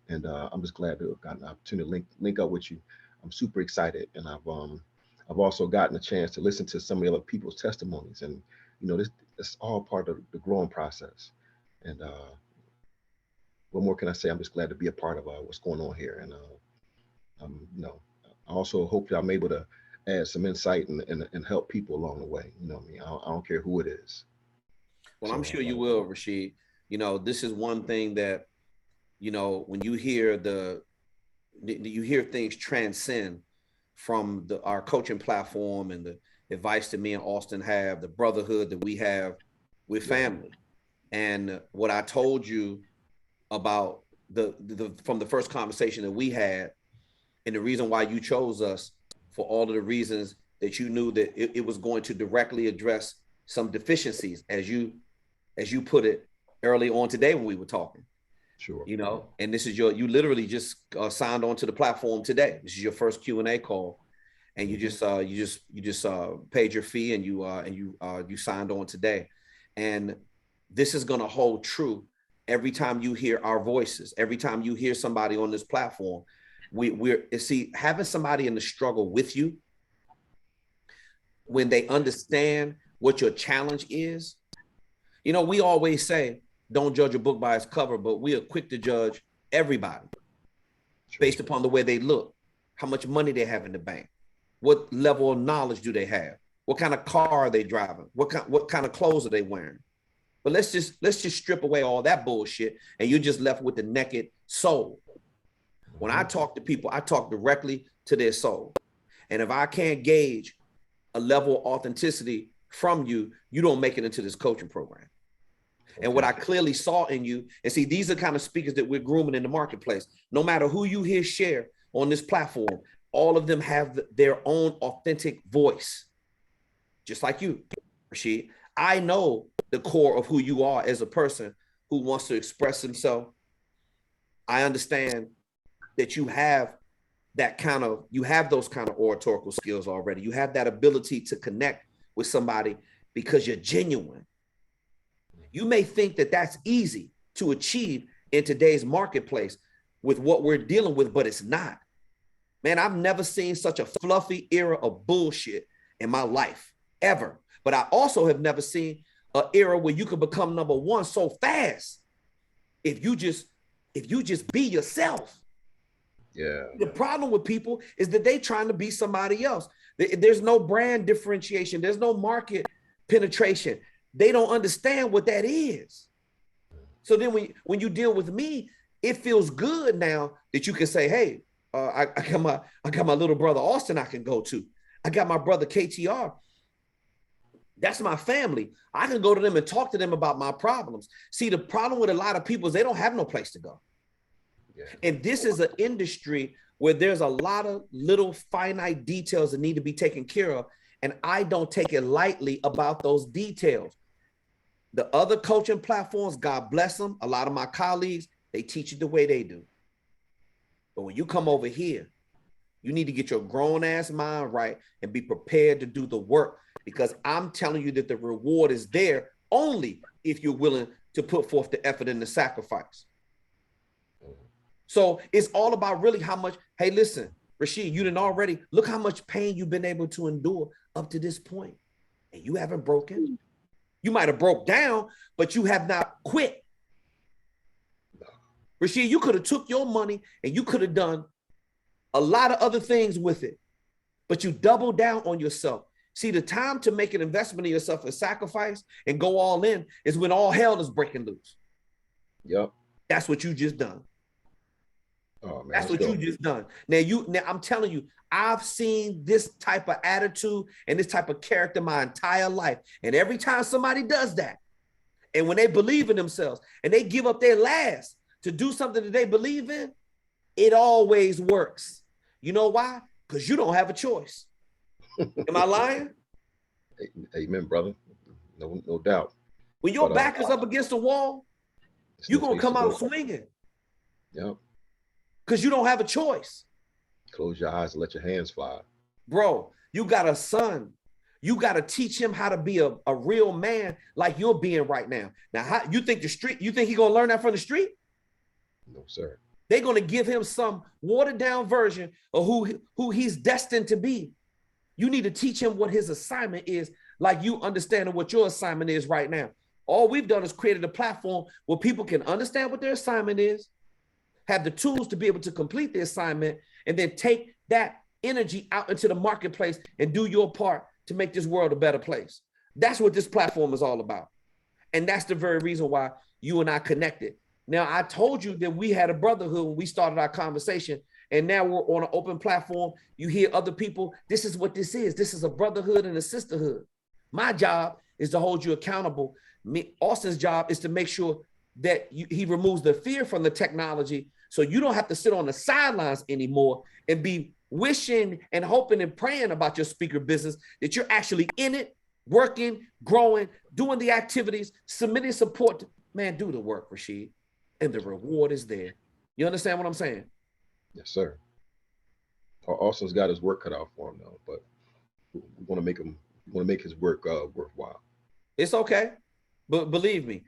And I'm just glad to have gotten an opportunity to link up with you. I'm super excited, and I've also gotten a chance to listen to some of the other people's testimonies, and you know, this all part of the growing process. And what more can I say? I'm just glad to be a part of what's going on here, and you know, I also hope that I'm able to add some insight and help people along the way. You know what I mean? I don't care who it is.
Well, I'm sure you will, Rashid. You know, this is one thing that, you know, when you hear you hear things transcend from our coaching platform and the advice that me and Auston have, the brotherhood that we have with family. And what I told you about from the first conversation that we had, and the reason why you chose us for all of the reasons that you knew that it was going to directly address some deficiencies, as you put it early on today when we were talking.
Sure.
You know, and this is you literally just signed on to the platform today. This is your first Q&A call, and you just paid your fee and you signed on today. And this is going to hold true every time you hear our voices, every time you hear somebody on this platform. We're having somebody in the struggle with you, when they understand what your challenge is. You know, we always say, don't judge a book by its cover, but we are quick to judge everybody based upon the way they look, how much money they have in the bank, what level of knowledge do they have, what kind of car are they driving, what kind of clothes are they wearing. But let's just strip away all that bullshit, and you're just left with the naked soul. When I talk to people, I talk directly to their soul. And if I can't gauge a level of authenticity from you, you don't make it into this coaching program. And what I clearly saw in you, and see, these are the kind of speakers that we're grooming in the marketplace. No matter who you hear share on this platform, all of them have their own authentic voice. Just like you, Rashid. I know the core of who you are as a person who wants to express himself. I understand that you have those kind of oratorical skills already. You have that ability to connect with somebody because you're genuine. You may think that that's easy to achieve in today's marketplace with what we're dealing with, but it's not. Man, I've never seen such a fluffy era of bullshit in my life, ever. But I also have never seen an era where you can become number one so fast if you just be yourself.
Yeah.
The problem with people is that they trying to be somebody else. There's no brand differentiation. There's no market penetration. They don't understand what that is. So then when you deal with me, it feels good now that you can say, hey, I got my little brother Austin I can go to. I got my brother KTR. That's my family. I can go to them and talk to them about my problems. See, the problem with a lot of people is they don't have no place to go. Yeah. And this is an industry where there's a lot of little finite details that need to be taken care of. And I don't take it lightly about those details. The other coaching platforms, God bless them, a lot of my colleagues, they teach it the way they do. But when you come over here, you need to get your grown ass mind right and be prepared to do the work, because I'm telling you that the reward is there only if you're willing to put forth the effort and the sacrifice. So it's all about really how much, hey, listen, Rashid, you didn't already, look how much pain you've been able to endure up to this point. And you haven't broken. You might have broke down, but you have not quit. Rashid, you could have took your money and you could have done a lot of other things with it, but you double down on yourself. See, the time to make an investment in yourself and sacrifice and go all in is when all hell is breaking loose.
Yep.
That's what you just done.
Oh, man,
that's what you just done. Now I'm telling you, I've seen this type of attitude and this type of character my entire life. And every time somebody does that, and when they believe in themselves and they give up their last to do something that they believe in, it always works. You know why? Because you don't have a choice. Am I lying?
Amen, brother. No doubt.
When your back is up against the wall, you're going to come out swinging.
Yep.
Because you don't have a choice.
Close your eyes and let your hands fly.
Bro, you got a son. You got to teach him how to be a real man like you're being right now. Now, how you think he's going to learn that from the street?
No, sir.
They're going to give him some watered down version of who he's destined to be. You need to teach him what his assignment is, like you understanding what your assignment is right now. All we've done is created a platform where people can understand what their assignment is, have the tools to be able to complete the assignment, and then take that energy out into the marketplace and do your part to make this world a better place. That's what this platform is all about. And that's the very reason why you and I connected. Now, I told you that we had a brotherhood when we started our conversation, and now we're on an open platform. You hear other people. This is what this is. This is a brotherhood and a sisterhood. My job is to hold you accountable. Austin's job is to make sure that he removes the fear from the technology, so you don't have to sit on the sidelines anymore and be wishing and hoping and praying about your speaker business, that you're actually in it, working, growing, doing the activities, submitting support. Man, do the work, Rashid, and the reward is there. You understand what I'm saying?
Yes, sir. Austin's got his work cut out for him now, but we want to make his work worthwhile.
It's okay, but believe me,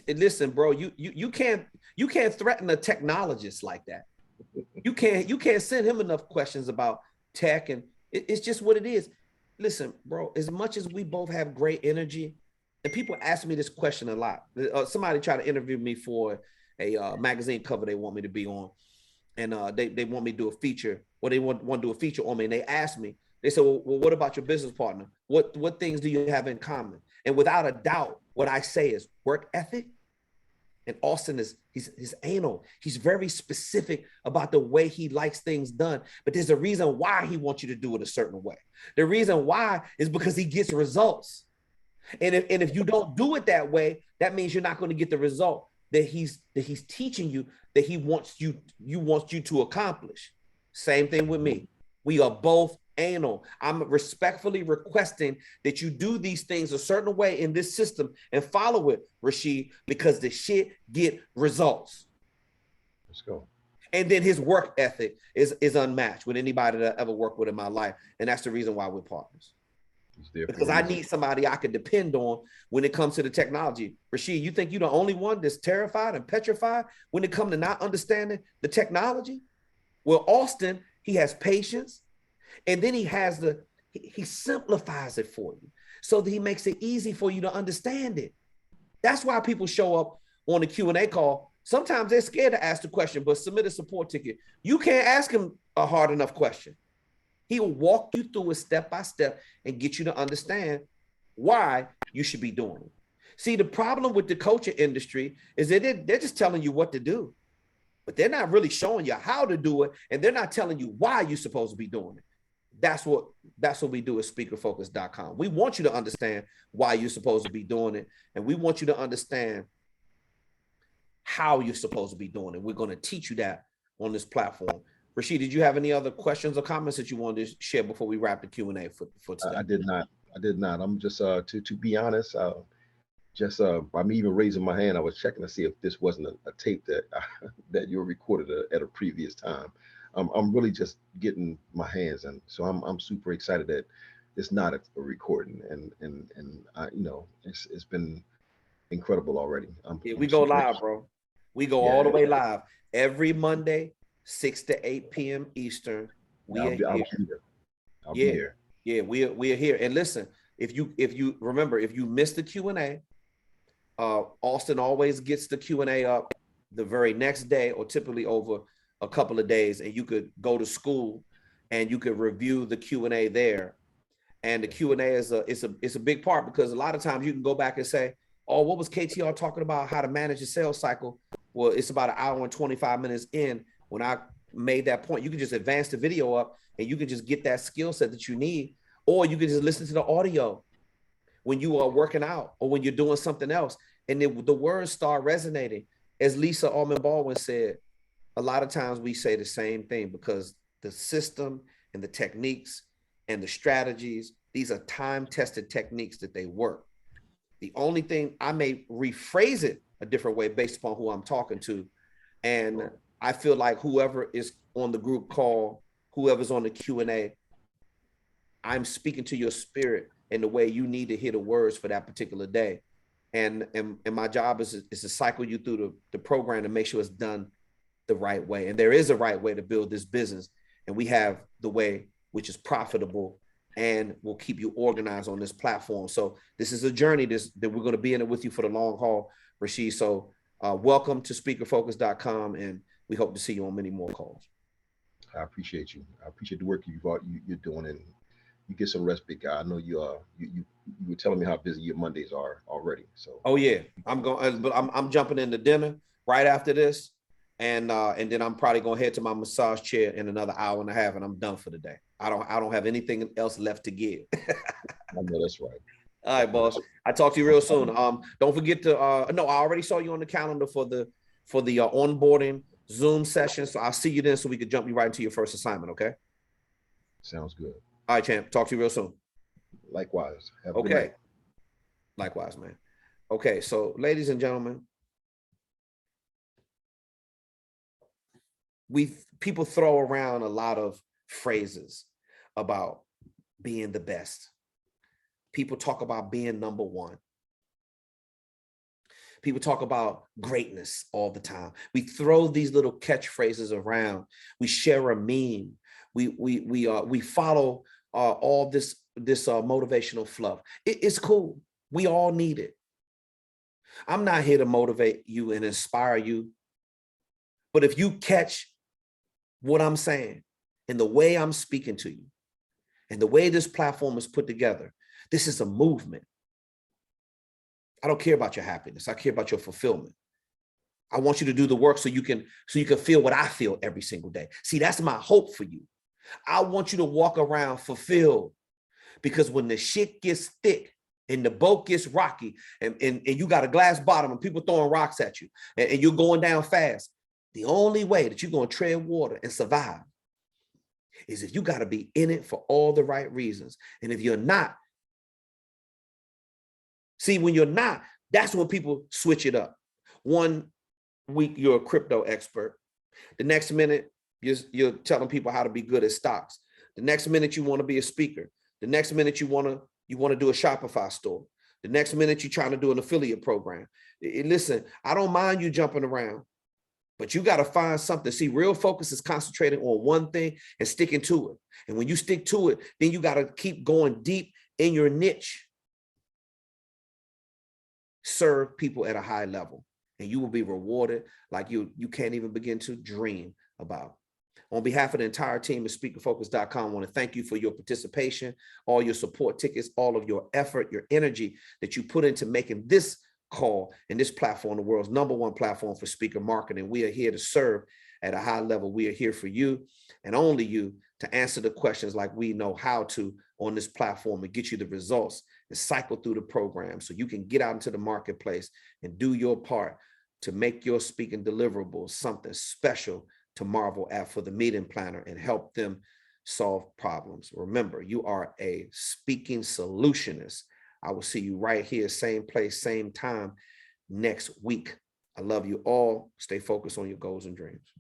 listen, bro. You can't threaten a technologist like that. You can't send him enough questions about tech, and it's just what it is. Listen, bro. As much as we both have great energy, and people ask me this question a lot. Somebody tried to interview me for a magazine cover they want me to be on. And they want me to do a feature, or they want to do a feature on me. And they asked me, they said, well, what about your business partner? What things do you have in common? And without a doubt, what I say is work ethic. And Austin he's anal. He's very specific about the way he likes things done. But there's a reason why he wants you to do it a certain way. The reason why is because he gets results. And if you don't do it that way, that means you're not going to get the result that he's teaching you, that he wants you to accomplish. Same thing with me. We are both anal. I'm respectfully requesting that you do these things a certain way in this system and follow it, Rashid, because the shit get results.
Let's go.
And then his work ethic is unmatched with anybody that I ever worked with in my life. And that's the reason why we're partners. Because I need somebody I can depend on when it comes to the technology. Rashid, you think you're the only one that's terrified and petrified when it comes to not understanding the technology? Well, Austin, he has patience, and then he simplifies it for you so that he makes it easy for you to understand it. That's why people show up on the Q&A call. Sometimes they're scared to ask the question, but submit a support ticket. You can't ask him a hard enough question. He will walk you through it step by step and get you to understand why you should be doing it. See, the problem with the coaching industry is that they're just telling you what to do, but they're not really showing you how to do it, and they're not telling you why you're supposed to be doing it. That's what we do at speakerfocus.com. We want you to understand why you're supposed to be doing it, and we want you to understand how you're supposed to be doing it. We're going to teach you that on this platform. Rashid, did you have any other questions or comments that you wanted to share before we wrap the Q&A for today?
I did not. I'm just to be honest, by me even raising my hand, I was checking to see if this wasn't a tape that that you recorded at a previous time. I'm really just getting my hands in, so I'm super excited that it's not a recording, and I, it's been incredible already.
We go live, bro. We go all the way live every Monday, 6 to 8 p.m. Eastern.
I'll be here.
Yeah, we are here. And listen, if you remember, if you missed the Q&A, Austin always gets the Q&A up the very next day, or typically over a couple of days, and you could go to school and you could review the Q&A there. And the Q&A is a big part, because a lot of times you can go back and say, oh, what was KTR talking about, how to manage a sales cycle? Well, it's about an hour and 25 minutes in. When I made that point, you can just advance the video up and you can just get that skill set that you need, or you can just listen to the audio when you are working out or when you're doing something else. And the words start resonating. As Lisa Almond Baldwin said, a lot of times we say the same thing because the system and the techniques and the strategies, these are time-tested techniques that they work. The only thing, I may rephrase it a different way based upon who I'm talking to. And I feel like whoever is on the group call, whoever's on the Q&A, I'm speaking to your spirit in the way you need to hear the words for that particular day. And my job is to cycle you through the program to make sure it's done the right way. And there is a right way to build this business. And we have the way which is profitable and will keep you organized on this platform. So this is a journey that we're going to be in it with you for the long haul, Rashid. So welcome to speakerfocus.com, and we hope to see you on many more calls.
I appreciate you. I appreciate the work you're doing, and you get some rest, big guy. I know you were telling me how busy your Mondays are already. So
oh yeah, I'm jumping into dinner right after this, and then I'm probably gonna head to my massage chair in another hour and a half, and I'm done for the day. I don't have anything else left to give.
I know that's right.
All right, boss. I talk to you real soon. Don't forget to no, I already saw you on the calendar for the onboarding Zoom session. So I'll see you then, so we could jump you right into your first assignment. Okay.
Sounds good.
All right, champ. Talk to you real soon.
Likewise. Have a
okay.
good night.
Likewise, man. Okay, so ladies and gentlemen, people throw around a lot of phrases about being the best. People talk about being number one. People talk about greatness all the time. We throw these little catchphrases around. We share a meme. We follow all this motivational fluff. It's cool. We all need it. I'm not here to motivate you and inspire you, but if you catch what I'm saying and the way I'm speaking to you and the way this platform is put together, this is a movement. I don't care about your happiness. I care about your fulfillment. I want you to do the work so you can feel what I feel every single day. See, that's my hope for you. I want you to walk around fulfilled, because when the shit gets thick and the boat gets rocky and you got a glass bottom and people throwing rocks at you and you're going down fast, the only way that you're going to tread water and survive is if you got to be in it for all the right reasons. And if you're not, see, when you're not, that's when people switch it up. 1 week, you're a crypto expert. The next minute, you're telling people how to be good at stocks. The next minute, you want to be a speaker. The next minute, you want to do a Shopify store. The next minute, you're trying to do an affiliate program. Listen, I don't mind you jumping around, but you got to find something. See, real focus is concentrating on one thing and sticking to it. And when you stick to it, then you got to keep going deep in your niche. Serve people at a high level, and you will be rewarded like you can't even begin to dream about. On behalf of the entire team at speakerfocus.com, I want to thank you for your participation, all your support tickets, all of your effort, your energy that you put into making this call and this platform the world's #1 platform for speaker marketing. We are here to serve at a high level. We are here for you and only you to answer the questions like we know how to on this platform and get you the results and cycle through the program so you can get out into the marketplace and do your part to make your speaking deliverables something special to marvel at for the meeting planner and help them solve problems. Remember, you are a speaking solutionist. I will see you right here, same place, same time next week. I love you all. Stay focused on your goals and dreams.